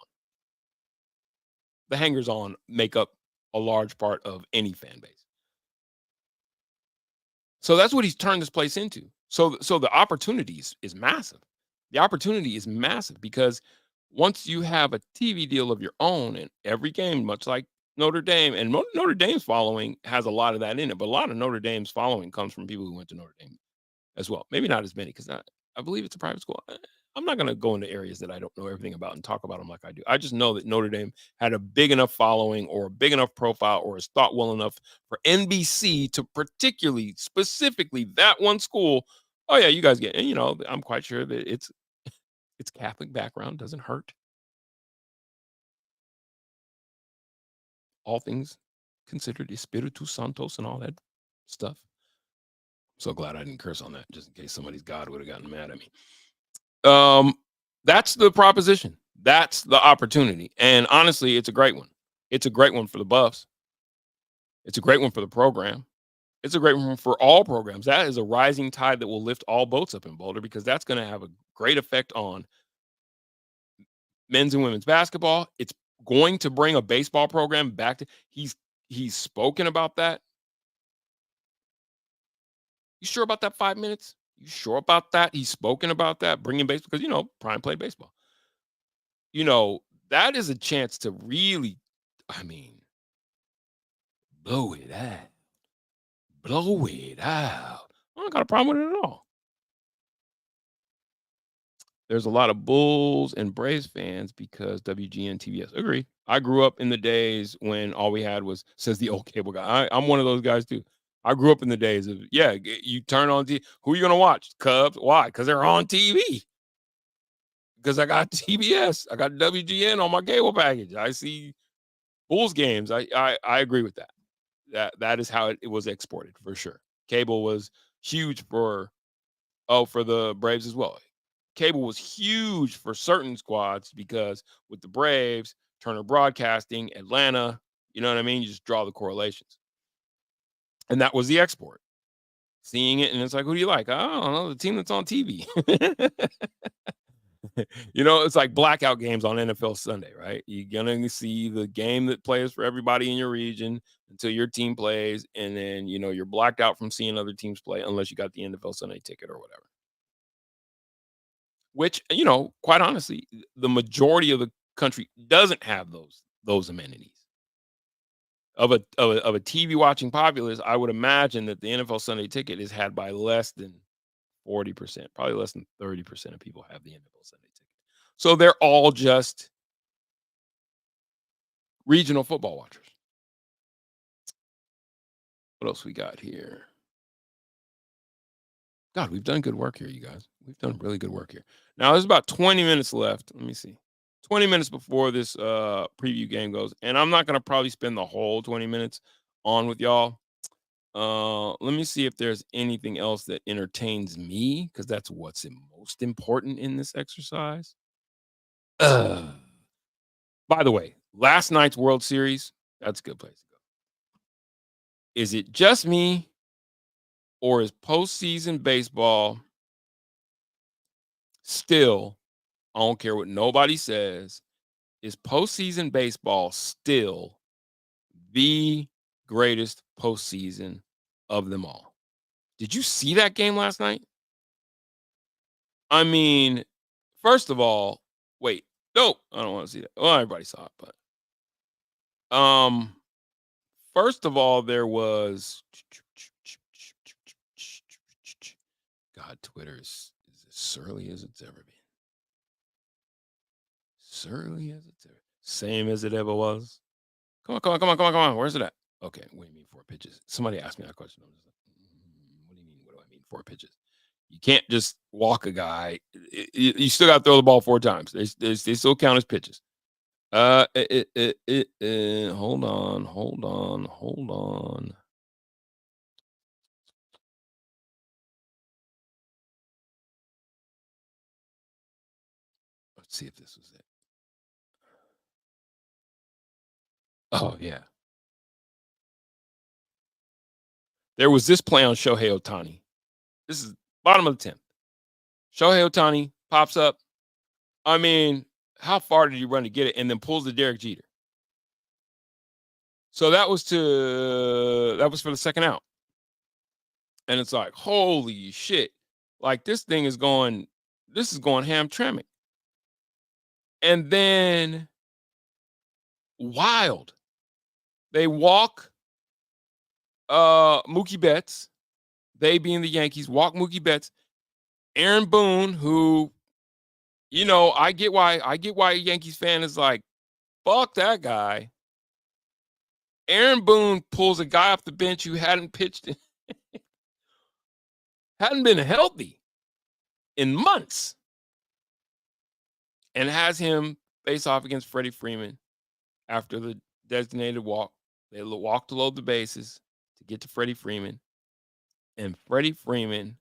The hangers-on make up a large part of any fan base. So that's what he's turned this place into. So the opportunity is massive. The opportunity is massive because once you have a TV deal of your own in every game, much like Notre Dame, and Notre Dame's following has a lot of that in it, but a lot of Notre Dame's following comes from people who went to Notre Dame as well. Maybe not as many, because I believe it's a private school. I'm not going to go into areas that I don't know everything about and talk about them like I do. I just know that Notre Dame had a big enough following or a big enough profile or is thought well enough for NBC to specifically that one school. Oh yeah, you guys get, and I'm quite sure that it's Catholic background doesn't hurt. All things considered, Espiritu Santos and all that stuff. So glad I didn't curse on that, just in case somebody's God would have gotten mad at me. That's the proposition. That's the opportunity. And honestly, it's a great one. It's a great one for the Buffs. It's a great one for the program. It's a great one for all programs. That is a rising tide that will lift all boats up in Boulder, because that's going to have a great effect on men's and women's basketball. It's going to bring a baseball program back to, he's spoken about that. You sure about that 5 minutes? You sure about that? He's spoken about that, bringing baseball, because, you know, Prime played baseball. You know, that is a chance to really, I mean, blow it out. Blow it out. I don't got a problem with it at all. There's a lot of Bulls and Braves fans because WGN TBS. Agreed. I grew up in the days when all we had was, says the old cable guy. I'm one of those guys too. I grew up in the days of, yeah, you turn on TV. Who are you going to watch? Cubs. Why? Because they're on TV. Because I got TBS. I got WGN on my cable package. I see Bulls games. I agree with that. That is how it was exported for sure. Cable was huge for the Braves as well. Cable was huge for certain squads because with the Braves, Turner Broadcasting, Atlanta, you know what I mean? You just draw the correlations. And that was the export. Seeing it, and it's like, who do you like? I don't know, the team that's on TV. You know, it's like blackout games on NFL Sunday, right? You're going to see the game that plays for everybody in your region until your team plays, and then, you know, you're blacked out from seeing other teams play unless you got the NFL Sunday ticket or whatever. Which, you know, quite honestly, the majority of the country doesn't have those amenities. Of a TV watching populace, I would imagine that the NFL Sunday ticket is had by less than 40%, probably less than 30% of people have the NFL Sunday ticket. So they're all just regional football watchers. What else we got here? God, we've done good work here, you guys. We've done really good work here. Now, there's about 20 minutes left. Let me see. 20 minutes before this preview game goes. And I'm not going to probably spend the whole 20 minutes on with y'all. Let me see if there's anything else that entertains me, because that's what's most important in this exercise. By the way, last night's World Series, that's a good place to go. Is it just me, or is postseason baseball still, I don't care what nobody says, is postseason baseball still the greatest postseason of them all? Did you see that game last night? I mean, first of all, wait, no, I don't want to see that. Well, everybody saw it, but first of all, there was, God, Twitter is as surly as it's ever been. Surly as it's ever. Same as it ever was. Come on. Where's it at? Okay, what do you mean 4 pitches? Somebody asked me that question. I'm just like, what do you mean? What do I mean 4 pitches? You can't just walk a guy. You still got to throw the ball 4 times. They still count as pitches. Hold on. Let's see if this was it. Oh, yeah. There was this play on Shohei Ohtani. This is bottom of the 10th. Shohei Ohtani pops up. I mean, how far did he run to get it, and then pulls the Derek Jeter? So that was for the second out. And it's like, holy shit. Like, this is going hamtramic. And then wild. They walk Mookie Betts. They being the Yankees, walk Mookie Betts. Aaron Boone, who, you know, I get why a Yankees fan is like, fuck that guy. Aaron Boone pulls a guy off the bench who hadn't pitched, hadn't been healthy in months, and has him face off against Freddie Freeman after the designated walk. They walk to load the bases to get to Freddie Freeman, and Freddie Freeman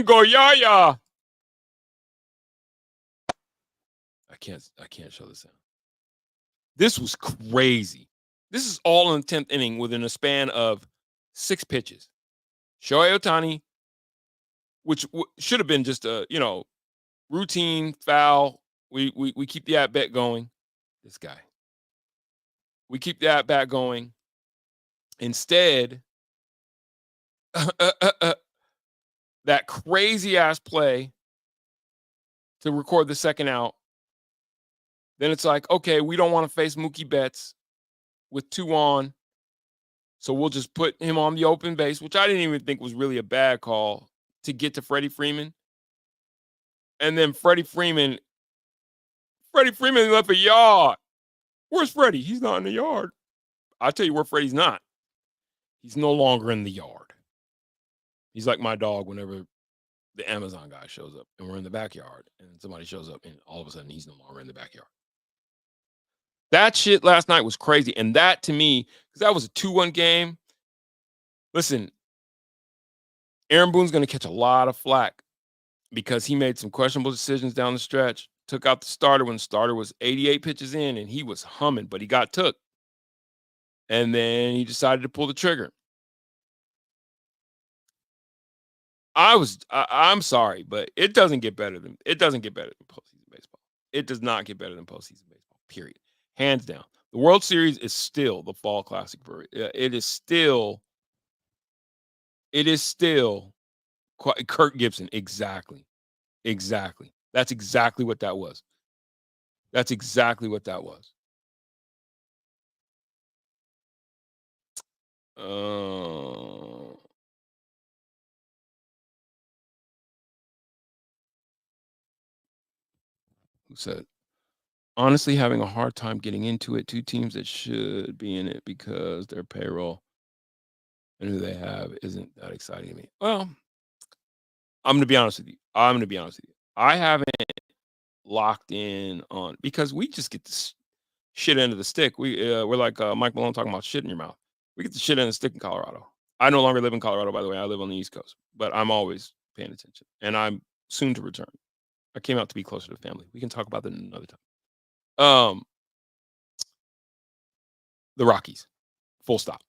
go yeah. I can't show this out. This was crazy. This is all in the 10th inning within a span of 6 pitches. Shohei Ohtani, which should have been just a, you know, routine foul. We keep the at-bat going. This guy. We keep the at-bat going. Instead, that crazy ass play to record the second out. Then it's like, okay, we don't want to face Mookie Betts with 2 on. So we'll just put him on the open base, which I didn't even think was really a bad call to get to Freddie Freeman. And then Freddie Freeman left a yard. Where's Freddie? He's not in the yard. I'll tell you where Freddie's not. He's no longer in the yard. He's like my dog whenever the Amazon guy shows up and we're in the backyard and somebody shows up and all of a sudden he's no longer in the backyard. That shit last night was crazy. And that to me, because that was a 2-1 game. Listen, Aaron Boone's going to catch a lot of flack because he made some questionable decisions down the stretch. Took out the starter when the starter was 88 pitches in and he was humming, but he got took. And then he decided to pull the trigger. I'm sorry, but it doesn't get better than postseason baseball. It does not get better than postseason baseball, period. Hands down. The World Series is still the fall classic for it. It is still Kirk Gibson. Exactly. That's exactly what that was. Who said, honestly, having a hard time getting into it. 2 teams that should be in it because their payroll and who they have isn't that exciting to me. Well, I'm going to be honest with you. I haven't locked in on, because we just get this shit end of the stick. We're like Mike Malone talking about shit in your mouth. We get the shit end of the stick in Colorado. I no longer live in Colorado, by the way. I live on the East Coast, but I'm always paying attention, and I'm soon to return. I came out to be closer to family. We can talk about that another time. The Rockies, full stop.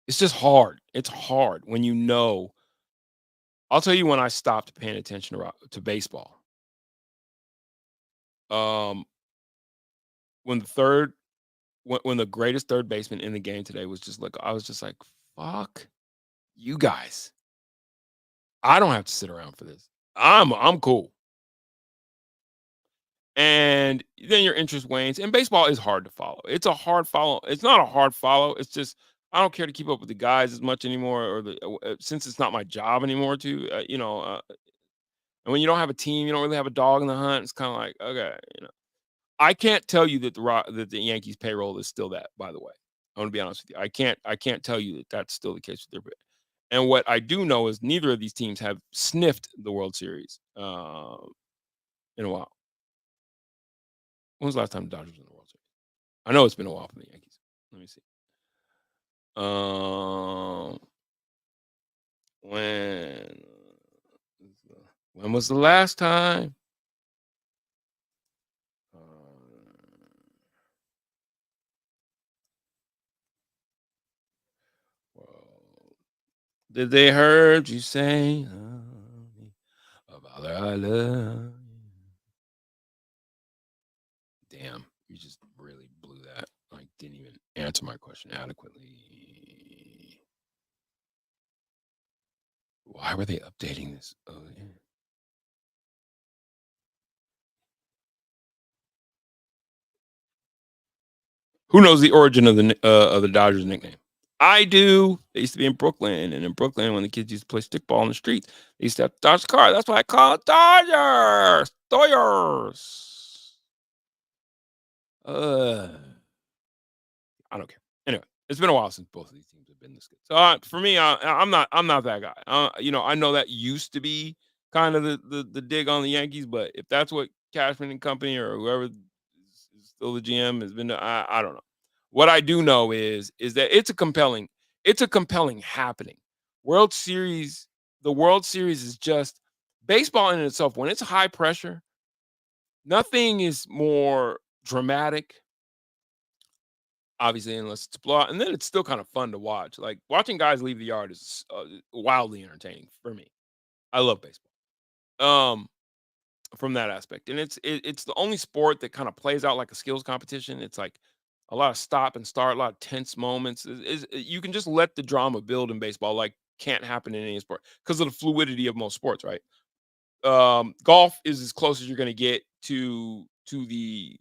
It's just hard. It's hard when you know. I'll tell you when I stopped paying attention to baseball. When the greatest third baseman in the game today was just like, I was just like, fuck you guys. I don't have to sit around for this. I'm cool. And then your interest wanes. And baseball is hard to follow. It's a hard follow. It's not a hard follow. It's just I don't care to keep up with the guys as much anymore, or since it's not my job anymore to, and when you don't have a team, you don't really have a dog in the hunt. It's kind of like, okay, I can't tell you that the Yankees payroll is still that. By the way, I want to be honest with you. I can't tell you that that's still the case with their. And what I do know is neither of these teams have sniffed the World Series in a while. When was the last time the Dodgers were in the World Series? I know it's been a while for the Yankees. Let me see. When was the last time? Did they heard you say about that I love? Damn, you just really blew that. Like, didn't even answer my question adequately. Why were they updating this? Oh, yeah. Who knows the origin of the Dodgers nickname? I do. They used to be in Brooklyn, and in Brooklyn, when the kids used to play stickball in the streets, they used to have to dodge the car. That's why I call it Dodgers. I don't care. Anyway, it's been a while since both of these teams have been this good. So for me, I'm not that guy. I know that used to be kind of the dig on the Yankees, but if that's what Cashman and company or whoever is still the GM has been, I don't know. What I do know is that it's a compelling happening. World Series, the World Series is just baseball in itself. When it's high pressure, nothing is more dramatic, obviously, unless it's a blowout. And then it's still kind of fun to watch. Like watching guys leave the yard is wildly entertaining for me. I love baseball. From that aspect, and it's the only sport that kind of plays out like a skills competition. It's like a lot of stop and start, a lot of tense moments. You can just let the drama build in baseball, like can't happen in any sport because of the fluidity of most sports, right? Golf is as close as you're going to get to the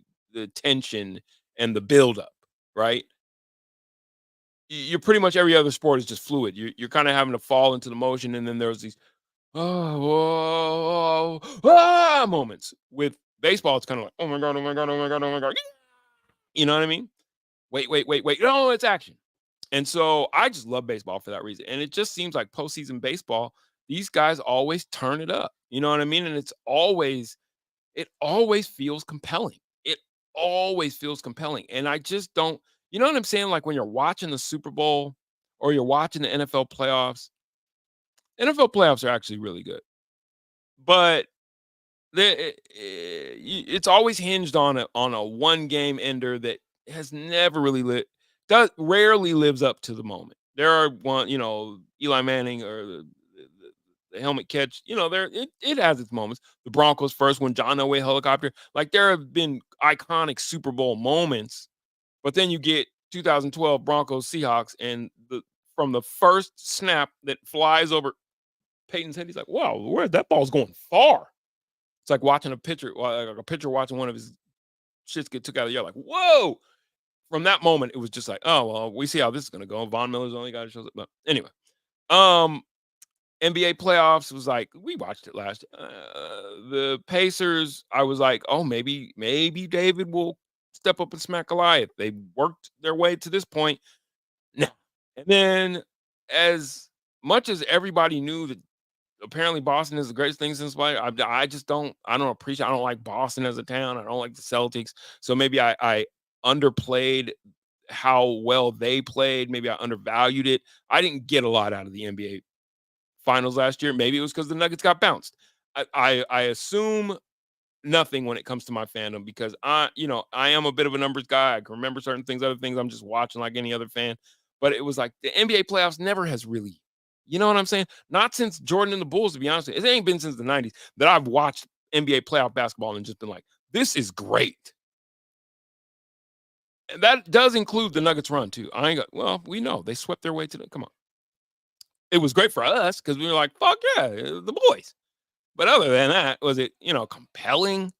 tension and the buildup, right? You're pretty much every other sport is just fluid. You're kind of having to fall into the motion, and then there's these moments. With baseball, it's kind of like, oh my god, oh my god, oh my god, oh my god. You know what I mean? Wait. No, it's action. And so I just love baseball for that reason. And it just seems like postseason baseball, these guys always turn it up. You know what I mean? And it always feels compelling. It always feels compelling. And I just don't, you know what I'm saying? Like when you're watching the Super Bowl or you're watching the NFL playoffs are actually really good. But it's always hinged on a one game ender that has never really rarely lives up to the moment. There are Eli Manning or the helmet catch, it has its moments. The Broncos first when John Elway helicopter, like there have been iconic Super Bowl moments, but then you get 2012 Broncos Seahawks, and from the first snap that flies over Peyton's head, he's like, wow, where that ball's going far. It's like watching a pitcher watching one of his shits get took out of the yard. Like, whoa! From that moment, it was just like, oh well, we see how this is gonna go. Von Miller's the only guy that shows up. But anyway, NBA playoffs was like, we watched it last. The Pacers, I was like, oh maybe David will step up and smack Goliath. They worked their way to this point. No, and then as much as everybody knew that. Apparently Boston is the greatest thing since life. I don't like Boston as a town. I don't like the Celtics. So maybe I underplayed how well they played. Maybe I undervalued it. I didn't get a lot out of the NBA finals last year. Maybe it was because the Nuggets got bounced. I assume nothing when it comes to my fandom because I am a bit of a numbers guy. I can remember certain things, other things I'm just watching like any other fan. But it was like the NBA playoffs never has really. You know what I'm saying? Not since Jordan and the Bulls, to be honest with you. It ain't been since the 90s that I've watched NBA playoff basketball and just been like, this is great. And that does include the Nuggets run, too. We know. They swept their way to come on. It was great for us because we were like, fuck yeah, the boys. But other than that, was it, compelling?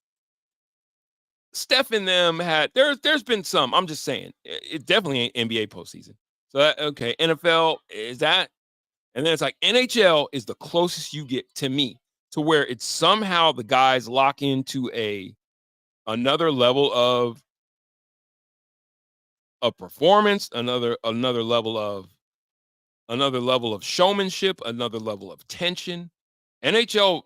Steph and them there's been some, I'm just saying, it definitely ain't NBA postseason. So, okay, NFL, is that? And then it's like NHL is the closest you get to me to where it's somehow the guys lock into another level of performance, another level of showmanship, another level of tension. NHL,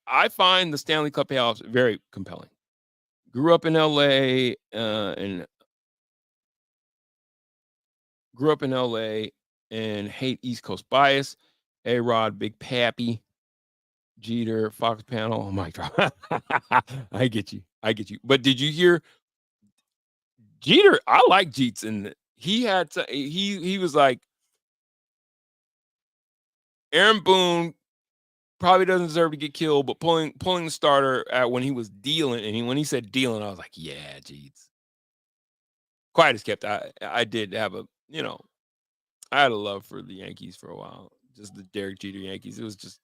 I find the Stanley Cup playoffs very compelling. Grew up in LA and hate East Coast bias. A-Rod, Big Pappy, Jeter, Fox Panel. Oh my God. I get you. But did you hear Jeter? I like Jeets, and he had he was like, Aaron Boone probably doesn't deserve to get killed, but pulling the starter when he was dealing, and when he said dealing, I was like, yeah, Jeets. Quiet as kept. I did have I had a love for the Yankees for a while. Just the Derek Jeter Yankees. It was just,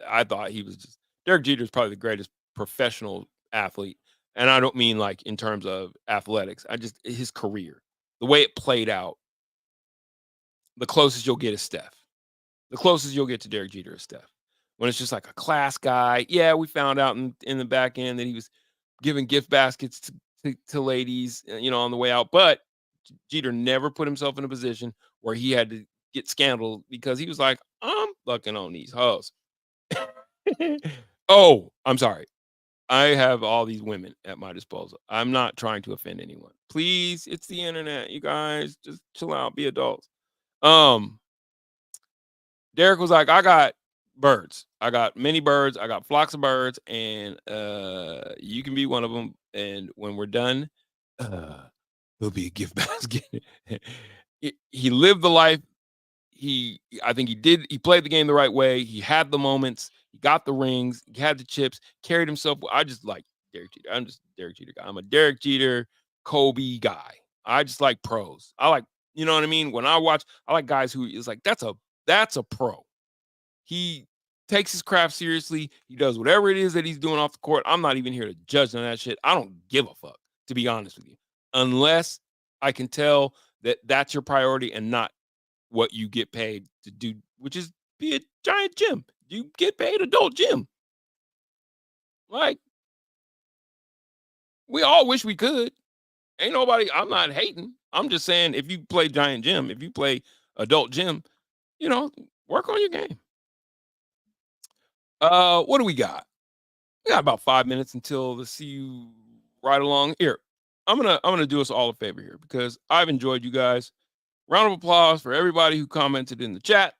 I thought he was just, Derek Jeter is probably the greatest professional athlete. And I don't mean like in terms of athletics. His career, the way it played out, the closest you'll get is Steph. The closest you'll get to Derek Jeter is Steph. When it's just like a class guy. Yeah, we found out in the back end that he was giving gift baskets to ladies, on the way out. But Jeter never put himself in a position where he had to get scandaled because he was like, I'm fucking on these hoes. Oh, I'm sorry. I have all these women at my disposal. I'm not trying to offend anyone. Please, it's the internet. You guys just chill out, be adults. Derek was like, I got birds. I got many birds. I got flocks of birds, and you can be one of them. And when we're done, there'll be a gift basket. He lived the life. I think he played the game the right way. He had the moments. He got the rings. He had the chips. Carried himself. I just like Derek Jeter. I'm just a Derek Jeter guy. I'm a Derek Jeter Kobe guy. I just like pros. I like, you know what I mean? When I watch, I like guys who is like, that's a pro. He takes his craft seriously. He does whatever it is that he's doing off the court. I'm not even here to judge on that shit. I don't give a fuck, to be honest with you, unless I can tell that that's your priority and not what you get paid to do, which is be a giant gym. You get paid adult gym. Like, we all wish we could. Ain't nobody, I'm not hating. I'm just saying, if you play giant gym, if you play adult gym, you know, work on your game. What do we got? We got about 5 minutes until the see you right along here. I'm gonna do us all a favor here because I've enjoyed you guys. Round of applause for everybody who commented in the chat.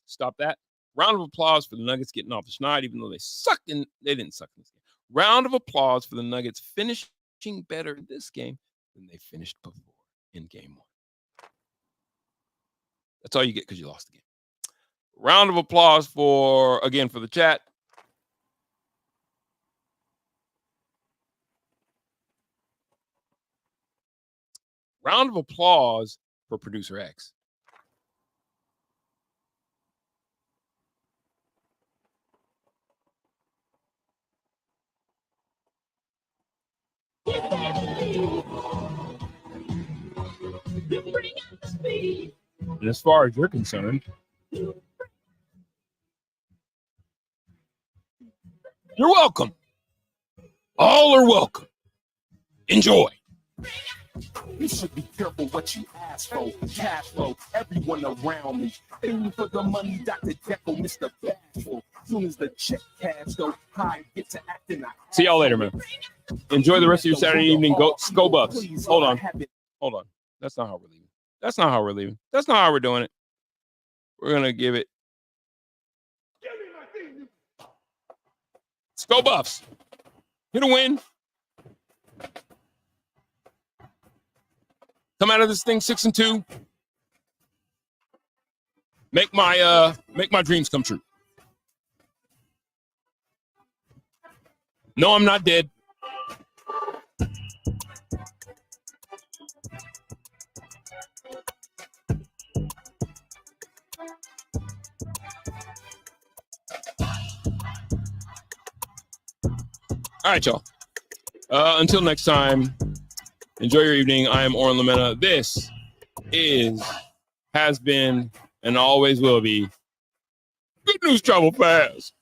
Stop that. Round of applause for the Nuggets getting off the schneid, even though they sucked in. They didn't suck in this game. Round of applause for the Nuggets finishing better in this game than they finished before in game one. That's all you get because you lost the game. Round of applause for the chat. Round of applause for producer X. And as far as you're concerned, you're welcome. All are welcome. Enjoy. You should be careful what you ask for. Cash flow, everyone around me. Aiming for the money, Dr. Jekyll, Mr. Bashful. Soon as the check cash go high, get to acting. See y'all later, man. Enjoy the rest of your Saturday evening. Go Bucks. Hold on. That's not how we're leaving. That's not how we're doing it. We're going to give it. Let's go Buffs. Get a win. Come out of this thing 6-2. Make my dreams come true. No, I'm not dead. All right, y'all. Until next time, enjoy your evening. I am OREN LOMENA. This has been, and always will be, Good News Travel Fast.